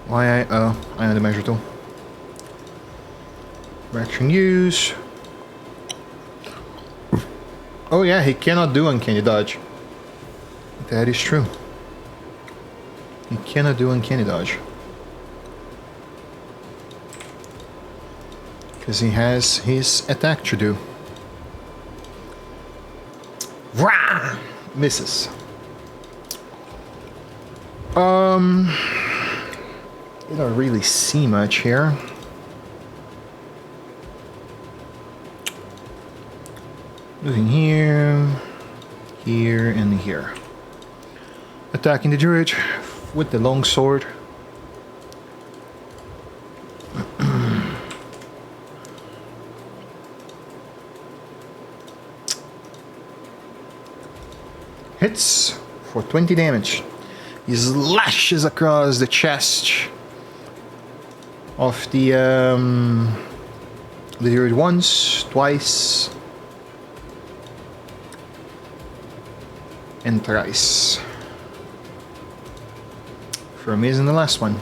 Why I am the measure tool. Action use. Oh yeah, he cannot do uncanny dodge. That is true. He cannot do uncanny dodge. Because he has his attack to do. Rah! Misses. You don't really see much here. Moving here, here, and here. Attacking the druid with the long sword. Hits for 20 damage. He slashes across the chest of the druid once, twice, and thrice. For a miss in the last one.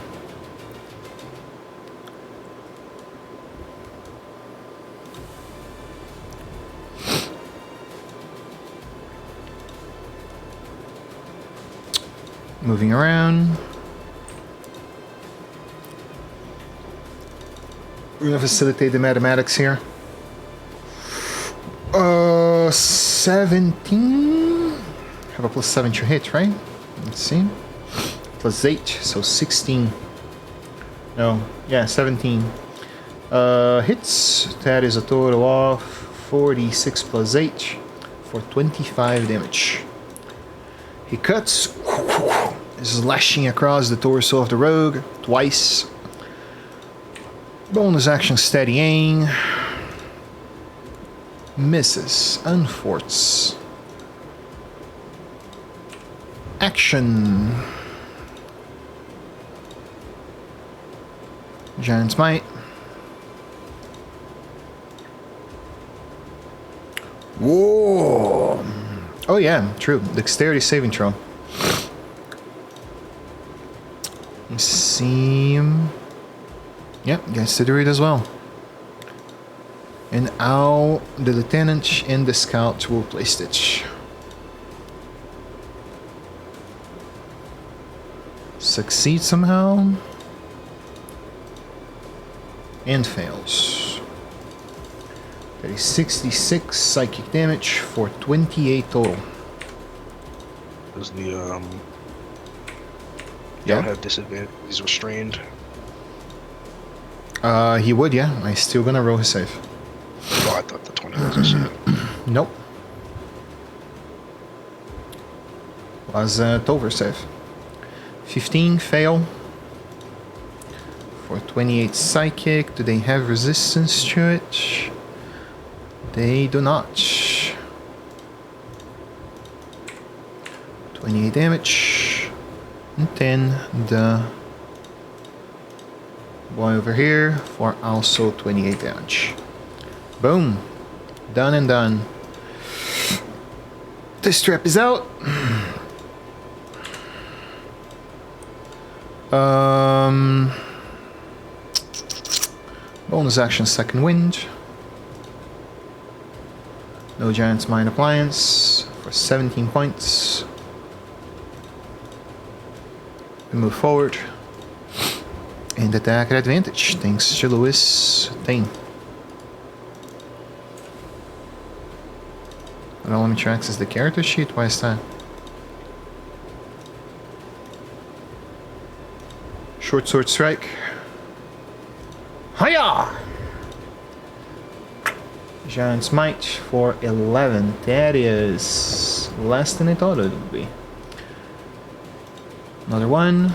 Moving around. We're gonna facilitate the mathematics here. 17. Have a +7 to hit, right? Let's see. +8, so 16. No, yeah, 17. Hits. That is a total of 46 +8 for 25 damage. He cuts, slashing across the torso of the rogue twice. Bonus action steadying. Misses. Unforts. Action. Giant's Might. Whoa! Oh yeah, true. Dexterity saving throw. Let's see. Yep, gets to do it as well. And now the lieutenant and the scout will play Stitch. Succeed somehow. And fails. That is 66 psychic damage for 28 total. Does the Yeah. have disadvantage? He's restrained. He would, yeah. I'm still gonna roll his save. Oh, I thought the 20 was a save. Nope. Was a Tover save. 15 fail. For 28 psychic. Do they have resistance to it? They do not. 28 damage. And then the boy over here for also 28 damage. Boom. Done and done. This trap is out. Bonus action second wind. No Giant's Mind appliance for 17 points. We move forward. And attack at advantage, thanks to Lewis Thane. Well, let me try access the character sheet. Why is that? Short sword strike. Hiya! Giant's Might for 11. That is less than I thought it would be. Another one.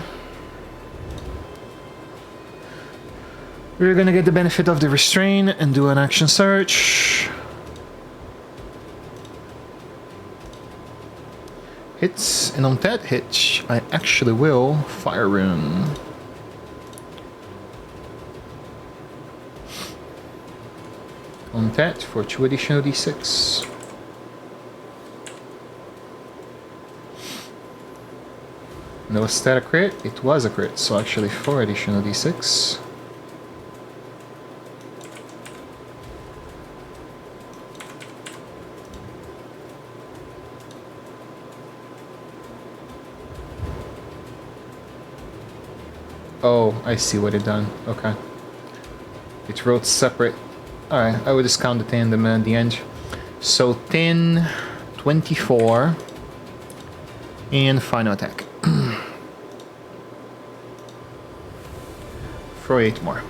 We're gonna get the benefit of the restrain and do an action search. Hits, and on that hit, I actually will Fire Rune. On that for 2 additional d6. No, was that a crit? It was a crit, so actually 4 additional d6. Oh, I see what it done. Okay. It wrote separate. Alright, I would discount the tandem at the end. So 10, 24, and final attack. For 8 more.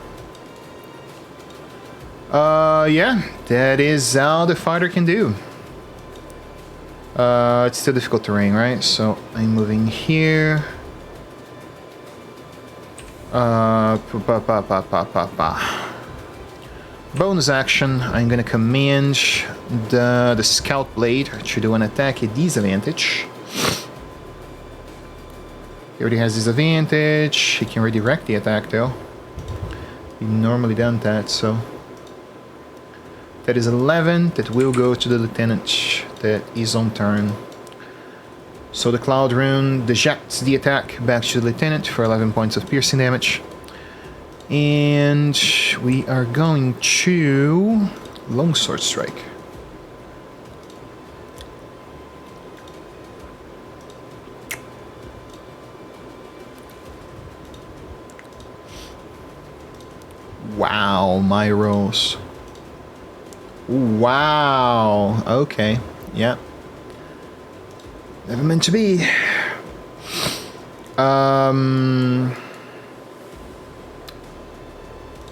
Yeah, that is all the fighter can do. It's still difficult terrain, right? So I'm moving here. Bonus action, I'm gonna command the Scout Blade to do an attack at disadvantage. He already has disadvantage. He can redirect the attack though. He normally done that, so that is 11. That will go to the lieutenant that is on turn. So the Cloud Rune dejects the attack back to the lieutenant for 11 points of piercing damage. And we are going to Longsword Strike. Wow, my rolls. Wow. Okay. Yep. Never meant to be.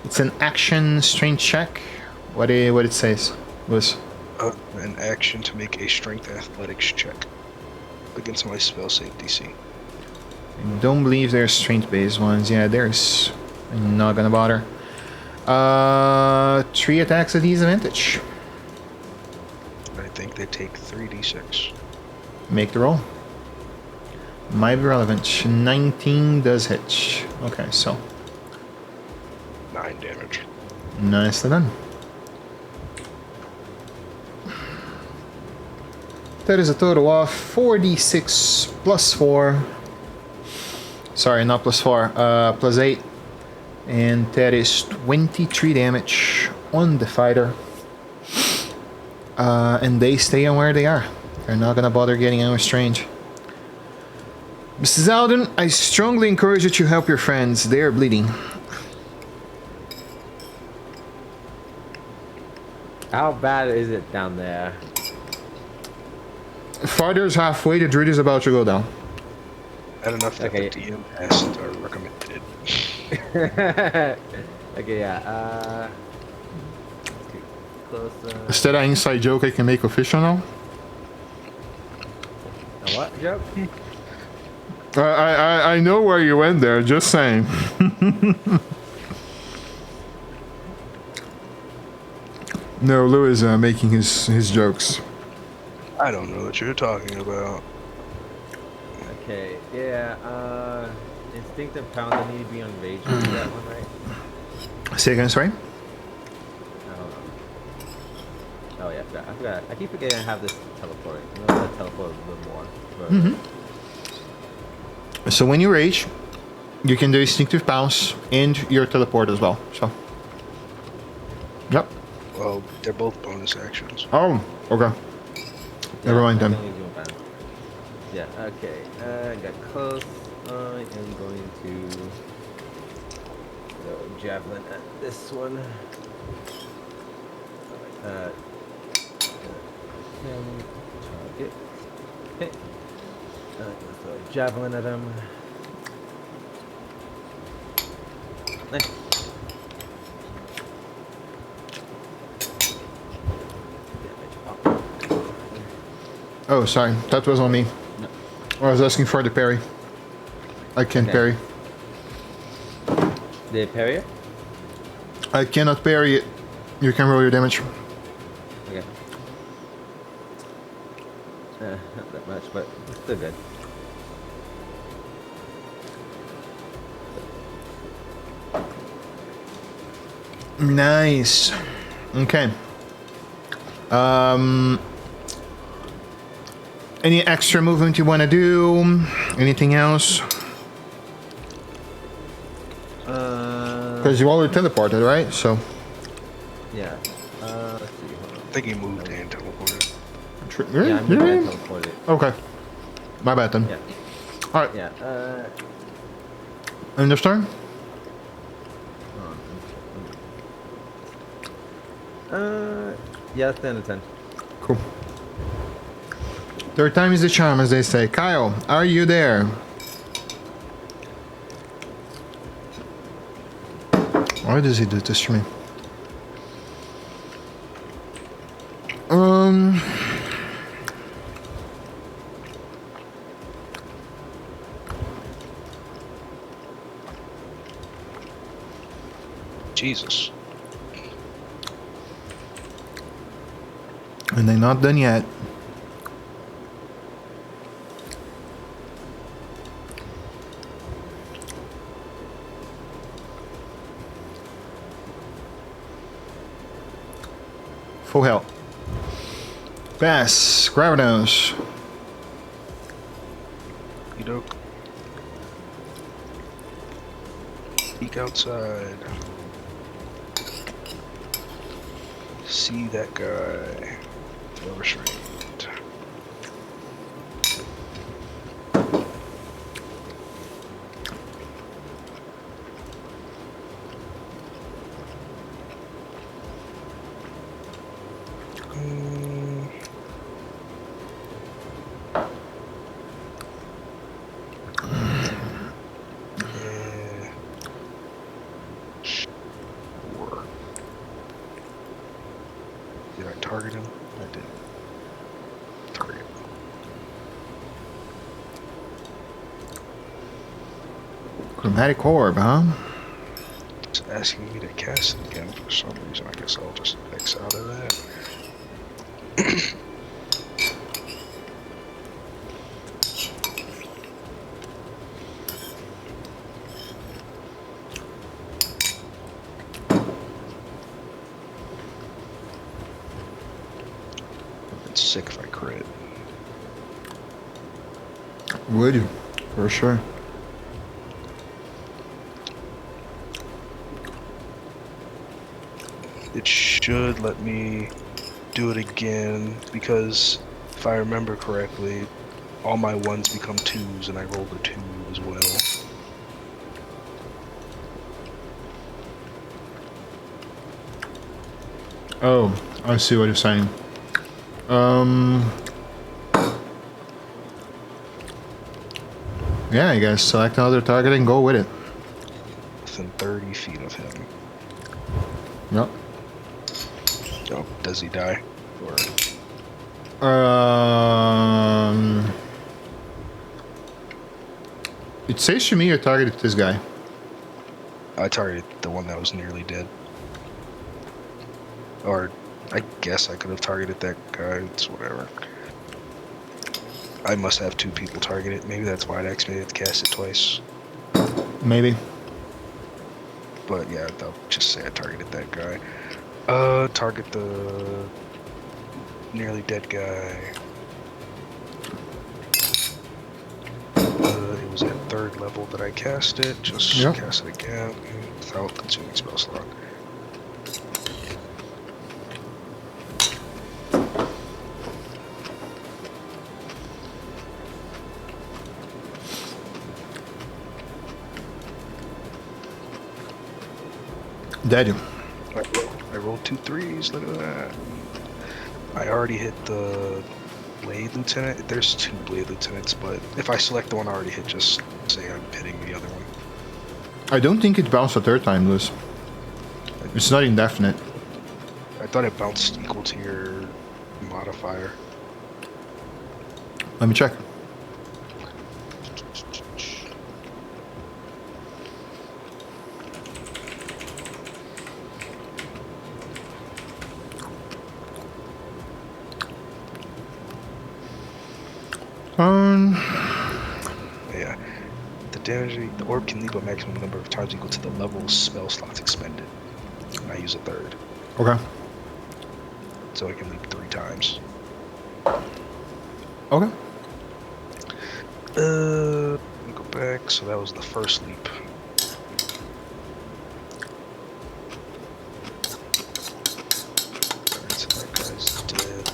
It's an action strength check. What it says was an action to make a strength athletics check against my spell save DC. I don't believe there's strength based ones. Yeah, there's. I'm not gonna bother. 3 attacks at disadvantage. I think they take 3d6. Make the roll. Might be relevant. 19 does hit. Okay, so 9 damage. nicely done. That is a total of 4d6 plus 4. Sorry, not plus 4. Plus 8. And that is 23 damage on the fighter. And they stay on where they are. They're not gonna bother getting unrestrained. Mrs. Alden, I strongly encourage you to help your friends. They are bleeding. How bad is it down there? Fighter's halfway, the druid is about to go down. Not enough that Okay. the DM asked or recommended. Okay, yeah. Closer. Is that an inside joke I can make official now? A what joke? I know where you went there, just saying. No, Lou is making his jokes. I don't know what you're talking about. Okay, yeah. Instinctive pound. I need to be on rage. Is that one right? Say again, sorry? Oh yeah, I forgot. I keep forgetting I have this teleport. I'm gonna teleport a little more. So when you rage, you can do instinctive bounce and your teleport as well. So, yep. Well, they're both bonus actions. Oh, okay. Never mind I'm then. only doing bounce. Yeah. Okay. I got close. I am going to go javelin at this one. Target. Okay. Let's throw a javelin at him. Nice. Oh, sorry. That was on me. No. I was asking for the parry. I can't Okay. parry. Did it parry it? I cannot parry it. You can roll your damage. Okay. Not that much, but it's still good. Nice. Okay. Any extra movement you want to do? Anything else? Because you already teleported, right? So. Yeah. Let's see. Hold on. I think he moved and teleported. Really? Yeah, I'm gonna teleport it. Okay. My bad then. Yeah. Alright. Yeah. Understand? Yeah, 10 to 10. Cool. Third time is the charm, as they say. Kyle, are you there? Why does he do this to me? Jesus. And they're not done yet. Full health. Pass. Gravitos. You know. Peek outside. See that guy. Feel restrained. Did I target him? I did. Target. Chromatic orb, huh? It's asking me to cast it again for some reason. I guess I'll just X out of that. It's sick if I crit. Would you? For sure. It should let me do it again because if I remember correctly, all my ones become twos and I rolled a 2 as well. Oh, I see what you're saying. Yeah, I guess select another target and go with it. Within 30 feet of him. Yep. Oh, does he die? Or it says to me you targeted this guy. I targeted the one that was nearly dead. Or I guess I could have targeted that guy. It's whatever. I must have 2 people targeted. Maybe that's why it asked me to cast it twice. Maybe. But yeah, I'll just say I targeted that guy. Target the nearly dead guy. It was at 3rd level that I cast it. Just Yep. cast it again without consuming spell slot. Dead. I rolled 2 3s. Look at that. I already hit the Blade Lieutenant. There's 2 Blade Lieutenants, but if I select the one I already hit, just say I'm hitting the other one. I don't think it bounced a 3rd time, Lewis. It's not indefinite. I thought it bounced equal to your modifier. Let me check. Yeah. The damage, the orb can leap a maximum number of times equal to the level of spell slots expended. And I use a 3rd. Okay. So it can leap 3 times. Okay. Let me go back. So that was the first leap. Alright, so that guy's dead.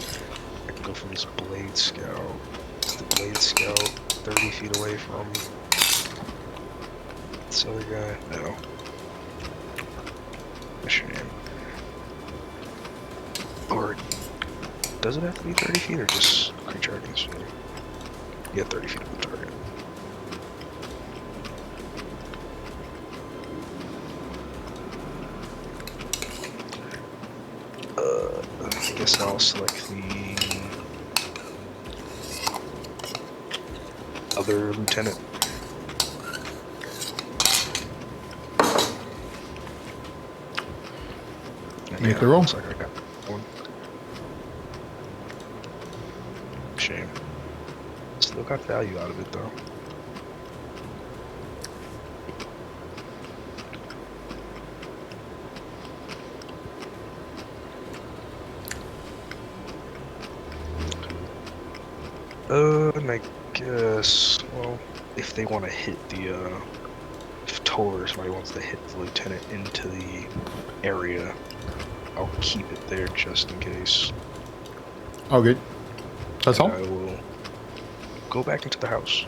I can go for this Blade Scout. It's the Blade Scout 30 feet away from this other guy. No. What's your name? Or does it have to be 30 feet or just creature I can see? Yeah, 30 feet of the target. I guess I'll select the other lieutenant. Make a roll. Looks like I got one. Shame. Still got value out of it though. And I guess, well, if they want to hit the, if Tor or somebody wants to hit the lieutenant into the area, I'll keep it there just in case. Oh, good. That's all? I will go back into the house.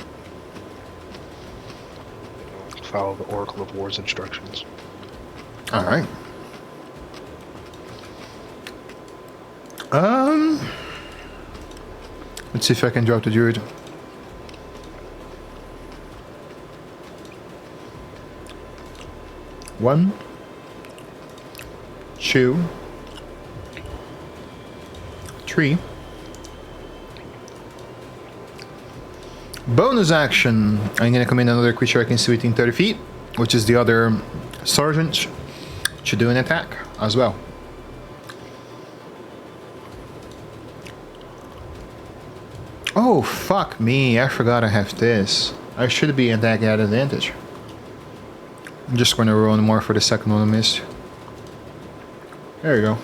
Follow the Oracle of War's instructions. Alright. Let's see if I can drop the druid. One, two, three. Bonus action. I'm gonna command another creature I can see within 30 feet, which is the other sergeant, to do an attack as well. Oh, fuck me. I forgot I have this. I should be attack at advantage. I'm just going to roll more for the second one I missed. There you go.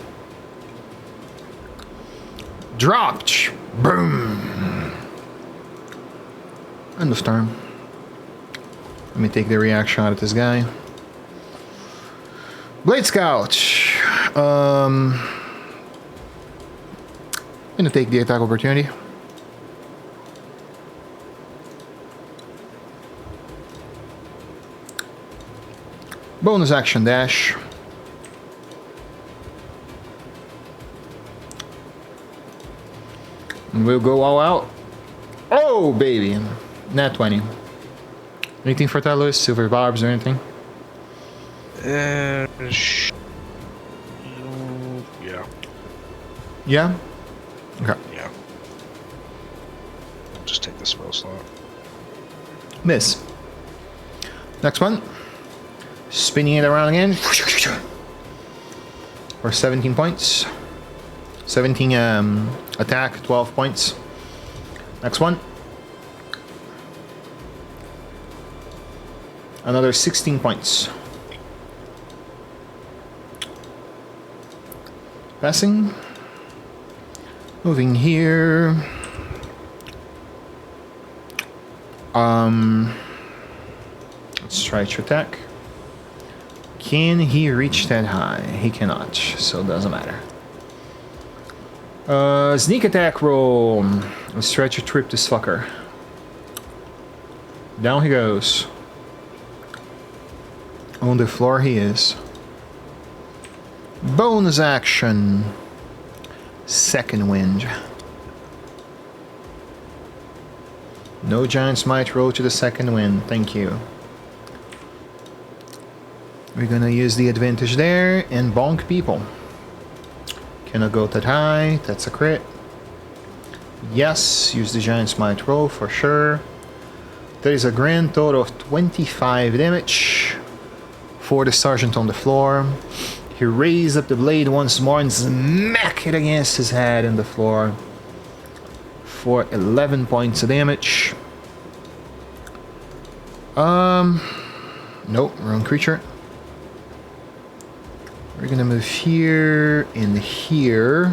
Dropped! Boom! End of turn. Let me take the reaction out of this guy. Blade Scout! I'm gonna take the attack opportunity. Bonus action dash. And we'll go all out. Oh, baby. Nat 20. Anything for that, Lewis? Silver barbs or anything? Yeah. Yeah? Okay. Yeah. I'll just take the spell slot. Miss. Next one. Spinning it around again. For 17 points. 17 attack, 12 points. Next one. Another 16 points. Passing. Moving here. Let's try to attack. Can he reach that high? He cannot, so it doesn't matter. Sneak attack roll. Let's try to trip this fucker. Down he goes. On the floor he is. Bonus action. Second wind. No giant smite roll to the second wind. Thank you. We're gonna use the advantage there and bonk people. Cannot go that high. That's a crit. Yes, use the giant smite roll for sure. There is a grand total of 25 damage for the sergeant on the floor. He raised up the blade once more and smack it against his head in the floor for 11 points of damage. Nope, wrong creature. We're gonna move here and here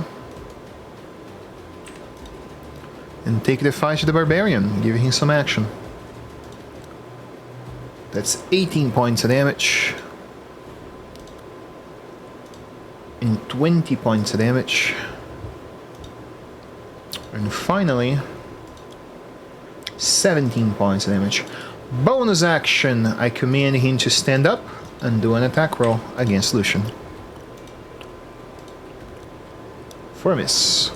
and take the fight to the barbarian, giving him some action. That's 18 points of damage and 20 points of damage. And finally 17 points of damage. Bonus action, I command him to stand up and do an attack roll against Lucian. for a miss.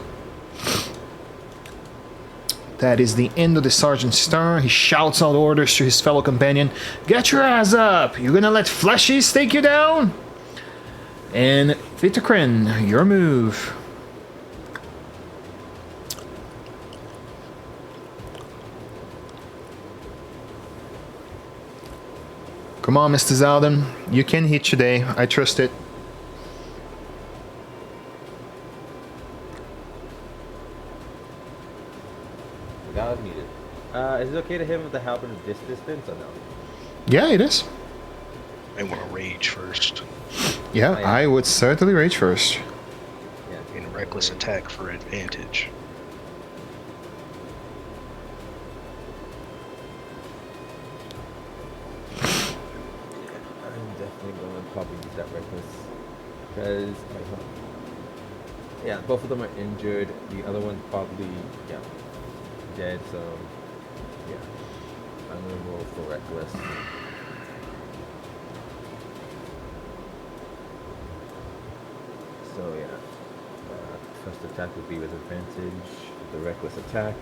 That is the end of the sergeant's turn. He shouts out orders to his fellow companion. Get your ass up! You're gonna let Fleshies take you down? And Vitacrin, your move. Come on, Mr. Zalden. You can hit today. I trust it. God needed. Is it okay to hit him with the halberd at this distance or no? Yeah, it is. I want to rage first. Yeah, Oh, yeah. I would certainly rage first. Yeah. In reckless attack for advantage. I'm definitely going to probably use that reckless. Because, yeah, both of them are injured. The other one probably, yeah, dead. So, yeah, I'm going to roll for reckless. So, yeah, first attack would be with advantage. The reckless attack.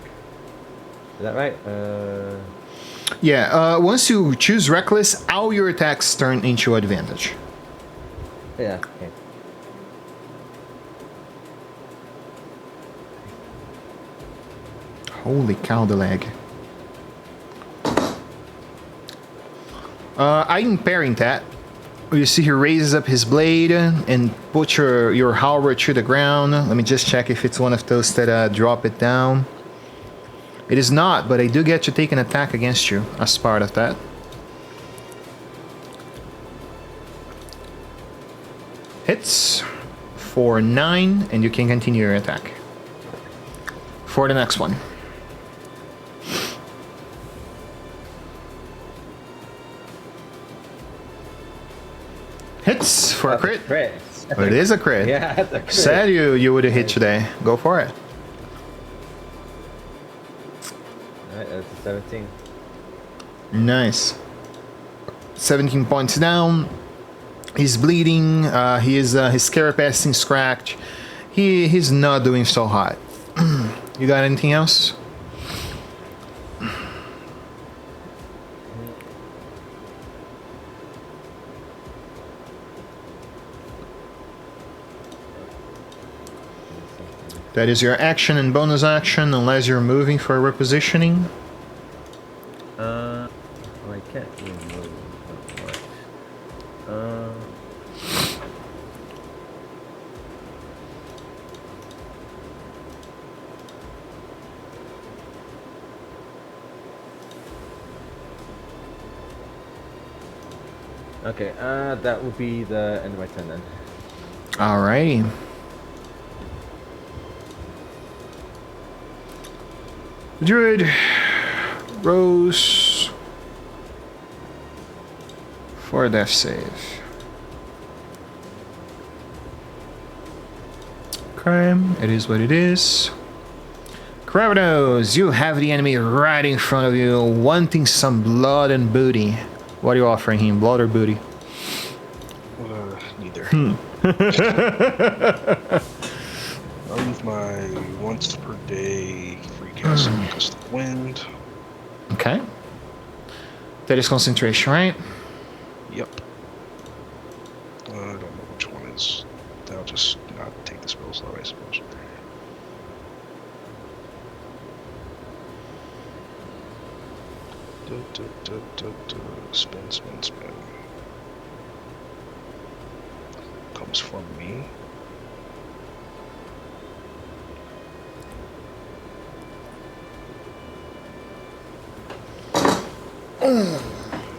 Is that right? Yeah, once you choose reckless, all your attacks turn into advantage. Yeah. Okay. Holy cow, the leg. I'm impairing that. You see he raises up his blade and put your halberd to the ground. Let me just check if it's one of those that drop it down. It is not, but I do get to take an attack against you as part of that. Hits for 9, and you can continue your attack. For the next one. Hits for a crit. Crit. Oh, it is a crit. Yeah, that's a crit. Said you would have hit today. Go for it. Alright, that's a 17. Nice. 17 points down. He's bleeding. His carapace is cracked. He's not doing so hot. You got anything else? That is your action and bonus action, unless you're moving for repositioning. Well, I can't really move that much. Okay, that would be the end of my turn then. Alrighty. Druid rose for a death save. Crime, it is what it is. Cravados, you have the enemy right in front of you, wanting some blood and booty. What are you offering him, blood or booty? Neither. I'll use my once per day free cast Gust of Wind. Okay. That is concentration, right? Yep. I don't know which one is. I'll just not take the spell slot, I suppose. Spin, spin, spin. Comes from me.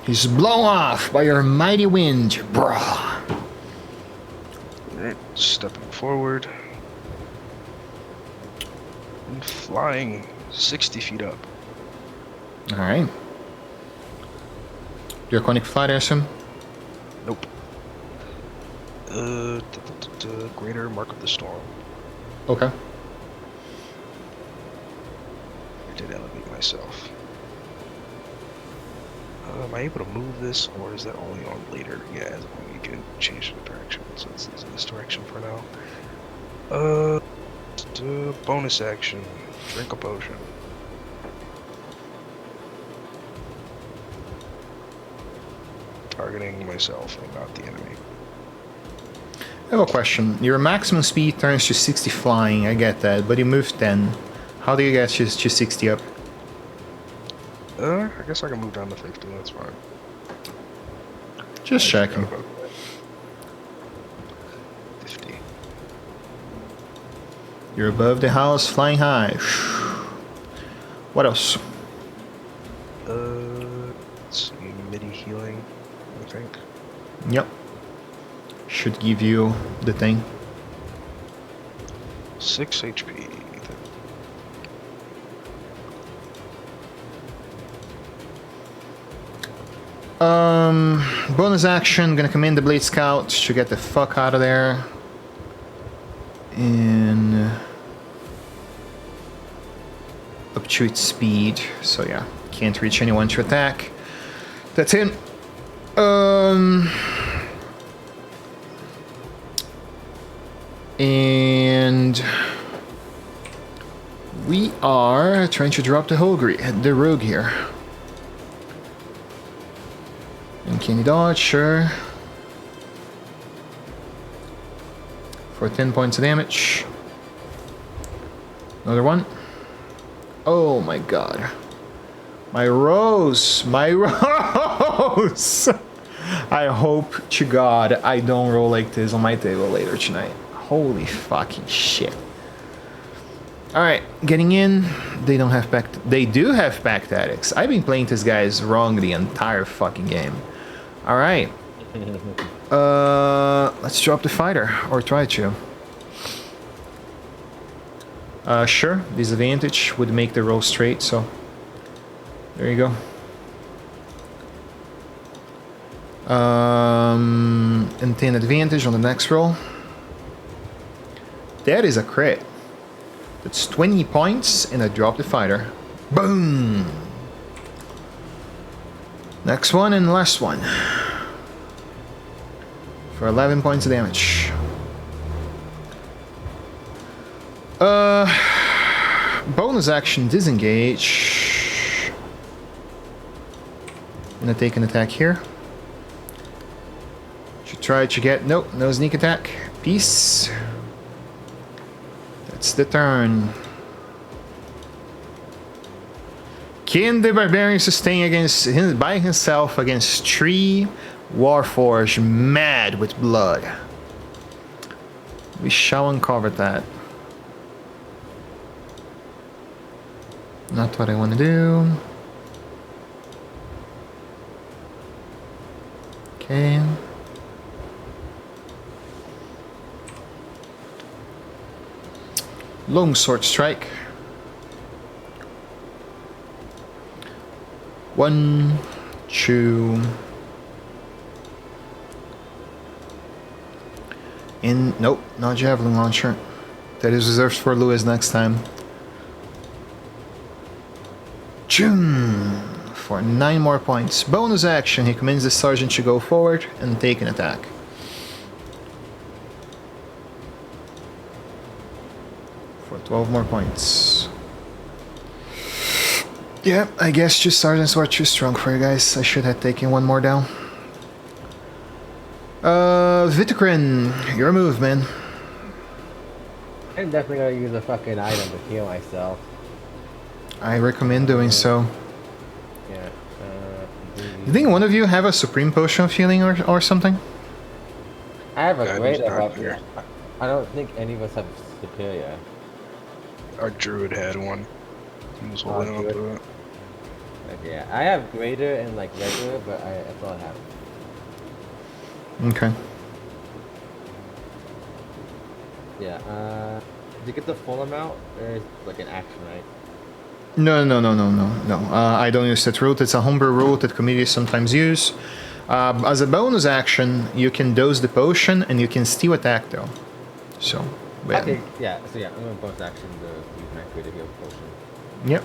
He's blown off by your mighty wind, brah. Alright, stepping forward. And flying 60 feet up. Alright. Draconic flight, I assume? Nope. Greater Mark of the Storm. Okay. I did elevate myself. Am I able to move this, or is that only on later? Yeah, you can change the direction, so it's in this direction for now. Bonus action. Drink a potion. Targeting myself and not the enemy. I have a question. Your maximum speed turns to 60 flying, I get that, but you move 10. How do you get to 60 up? I guess I can move down to 50, that's fine. Just I forgot checking. about that. 50. You're above the house, flying high. What else? Let's see, MIDI healing, I think. Yep. Should give you the thing. 6 HP. Bonus action, gonna command the Blade Scout to get the fuck out of there. And up to its speed, so yeah, can't reach anyone to attack. That's it. And we are trying to drop the rogue here. And can he dodge? Sure. For 10 points of damage. Another one. Oh my god. My rose! My rose! I hope to god I don't roll like this on my table later tonight. Holy fucking shit. Alright, getting in. They don't have pact. They do have pact addicts. I've been playing this guys wrong the entire fucking game. Alright. Let's drop the fighter. Or try to. Sure. Disadvantage would make the roll straight, so. There you go. And 10 advantage on the next roll. That is a crit. That's 20 points, and I drop the fighter. Boom! Next one and last one. For 11 points of damage. Bonus action, disengage. I'm gonna take an attack here. Should try to get... Nope, no sneak attack. Peace. That's the turn. Can the barbarian sustain by himself against 3 Warforged mad with blood? We shall uncover that. Not what I want to do. Okay. Longsword strike. 1, 2. And nope, not javelin launcher. That is reserved for Lewis next time. Choom! For 9 more points. Bonus action, he commands the sergeant to go forward and take an attack. For 12 more points. Yeah, I guess 2 sergeants were too strong for you guys. I should have taken 1 more down. Vitacrin, your move, man. I'm definitely gonna use a fucking item to heal myself. I recommend doing so. Yeah. You think one of you have a supreme potion of healing or something? I have a Guy great who's not about here. I don't think any of us have superior. Our druid had one. He was holding on druid. to it. Okay, yeah. I have greater and like regular, but that's all I have. Okay. Yeah. To get the full amount, there's like an action, right? No. I don't use that route. It's a homebrew route that committees sometimes use. As a bonus action, you can dose the potion and you can still attack though. So, yeah. Okay, yeah. So yeah, I'm gonna bonus action to use my greater heal potion. Yep.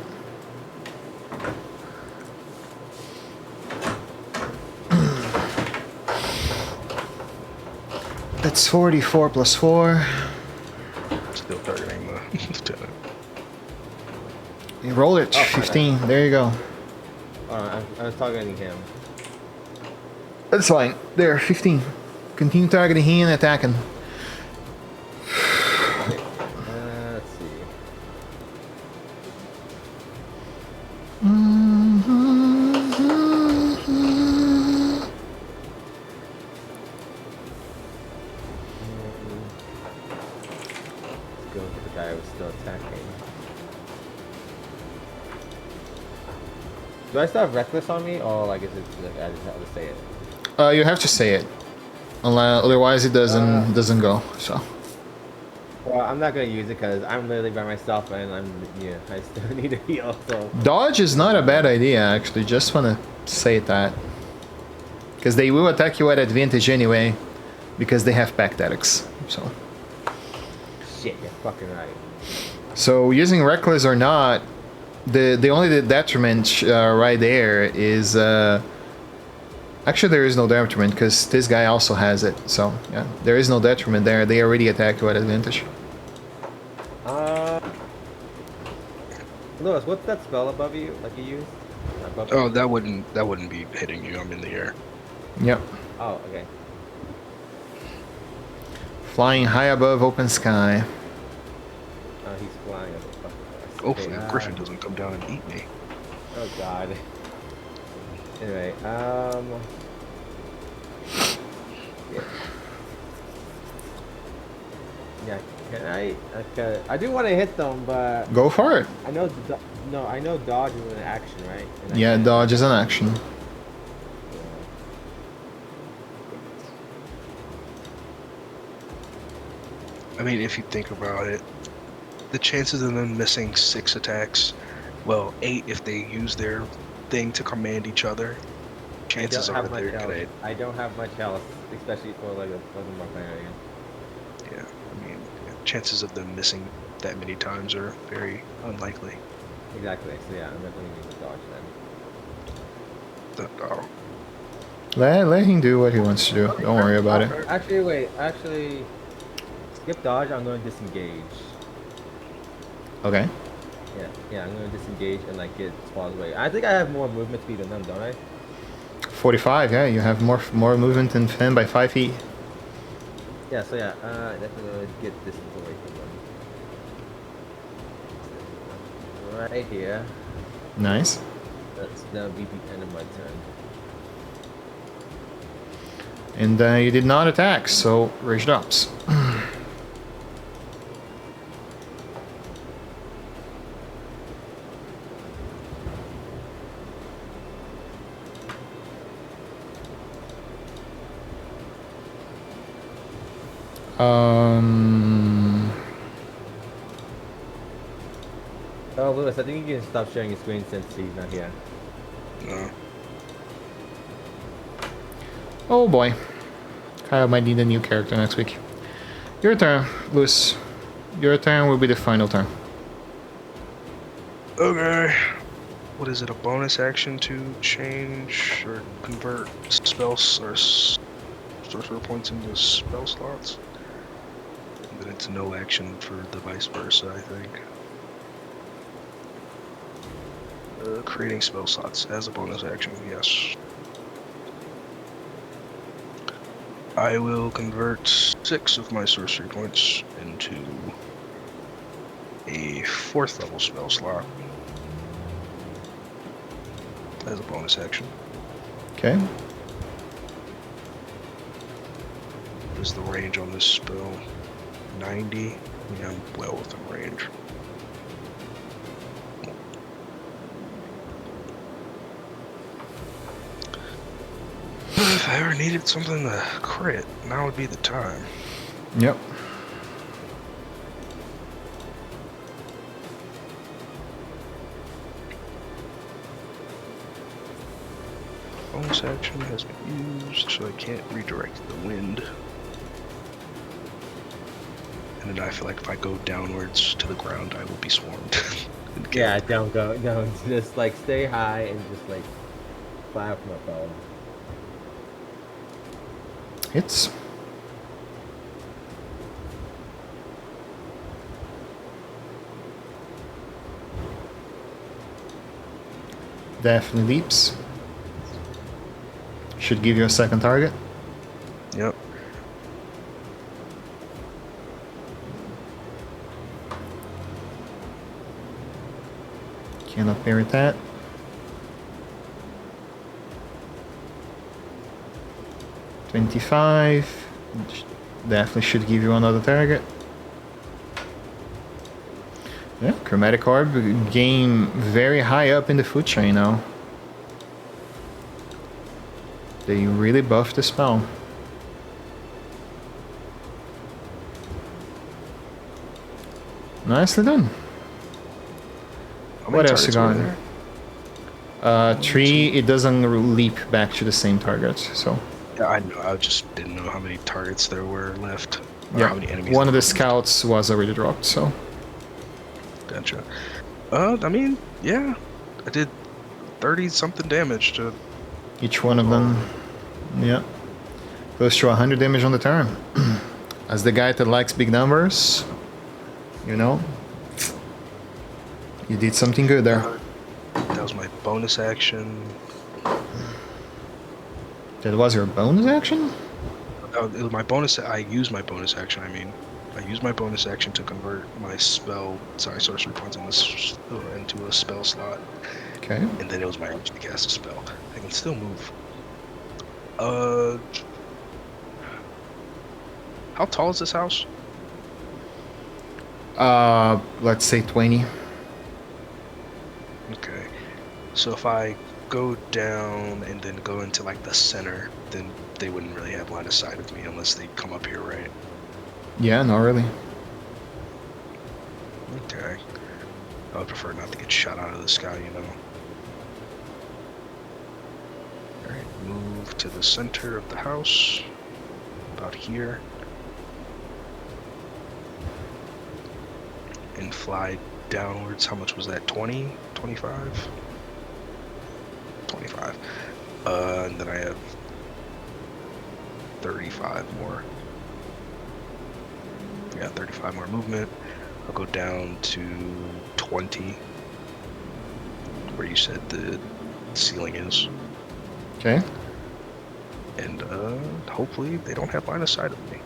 That's 44 plus 4. So still targeting the lieutenant. You roll it. Oh, fine, 15. There you go. I was targeting him. That's fine. There, 15. Continue targeting him and attacking. Let's see. Let's go with the guy who was still attacking. Do I still have reckless on me, or like is it like I just have to say it? You have to say it. Otherwise, it doesn't go. So. Well, I'm not gonna use it because I'm literally by myself and I still need to heal. So Dodge is not a bad idea, actually. Just wanna say that. Because they will attack you at advantage anyway, because they have pack tactics. So. shit, you're fucking right. So using reckless or not, the only detriment right there is actually there is no detriment because this guy also has it. So yeah, there is no detriment there. They already attack you at advantage. Lewis, what's that spell above you? Like you use? Above Oh, you? that wouldn't be hitting you. I'm in the air. Yep. Oh, okay. Flying high above open sky. Oh, he's flying up. Hopefully, Okay, the Griffin doesn't come down and eat me. Oh god. Anyway, yeah, can I? Okay, I do want to hit them, but Go for it. I know I know dodge is an action, right? And I Yeah, can't- dodge is an action. I mean, if you think about it, the chances of them missing 6 attacks, well, 8 if they use their thing to command each other, chances I are don't have much they're health. gonna. I don't have much health, especially for like a barbarian. Yeah, I mean, chances of them missing that many times are very unlikely. Exactly. So yeah, I'm definitely going to dodge then. Oh, Let him do what he wants to do. Don't worry about it. Actually, wait. Actually, skip dodge. I'm going to disengage. Okay. Yeah. I'm going to disengage and like get spawns away. I think I have more movement speed than them, don't I? 45. Yeah, you have more movement than Finn by 5 feet. Yeah. So yeah, definitely going to get distance away from them. Right here. Nice. That'll be the end of my turn. And you did not attack, so raged ups. Oh, Lewis, I think you can stop sharing your screen since he's not here. no. Oh boy. Kyle might need a new character next week. Your turn, Lewis. Your turn will be the final turn. Okay. What is it? A bonus action to change or convert spells or sorcerer points into spell slots? And then it's no action for the vice versa, I think. Creating spell slots as a bonus action, yes. I will convert 6 of my sorcery points into a 4th level spell slot as a bonus action. Okay. What is the range on this spell? 90? Yeah, I'm well within range. If I ever needed something to crit, now would be the time. Yep. Bonus action has been used, so I can't redirect the wind. And then I feel like if I go downwards to the ground, I will be swarmed. and killed. Yeah, don't go. No, just like stay high and just like fly up from above. Hits. definitely leaps. Should give you a second target. Yep. Cannot parry that. $25. Definitely should give you another target. Yeah, Chromatic Orb game very high up in the food chain now. They really buffed the spell. Nicely done. How many What else you targets got? were there? 3, it doesn't leap back to the same target, so... Yeah, I know. I just didn't know how many targets there were left. Or Yeah, how many enemies one of there the were. scouts was already dropped, so... Gotcha. I mean, yeah. I did 30-something damage to... Each one of them, yeah, close to 100 damage on the turn. As the guy that likes big numbers, you know, you did something good there. That was my bonus action. That was your bonus action? It was my bonus. I used my bonus action. I mean, I used my bonus action to convert my sorcery points into a spell slot, Okay. and then it was my action to cast a spell. I can still move. How tall is this house? Let's say 20. Okay, so if I go down and then go into like the center, then they wouldn't really have line of sight of me unless they come up here, right? Yeah, not really. Okay. I would prefer not to get shot out of the sky, you know. Alright, move to the center of the house. About here. And fly downwards. How much was that? 20? 25? 25. And then I have 35 more. Yeah, 35 more movement. I'll go down to 20, where you said the ceiling is. Okay. And hopefully they don't have line of sight of me.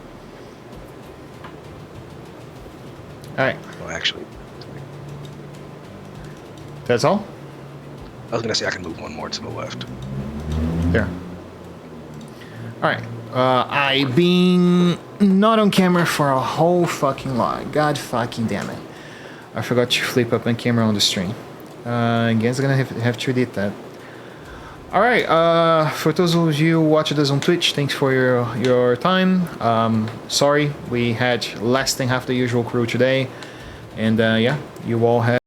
Alright, Well, actually, that's all? I was gonna say I can move one more to the left. There. Alright. I been not on camera for a whole fucking lot. God fucking damn it. I forgot to flip up my camera on the stream. I guess I'm gonna have to edit that. Alright, for those of you watching us on Twitch, thanks for your time. Sorry, we had less than half the usual crew today. And yeah, you all have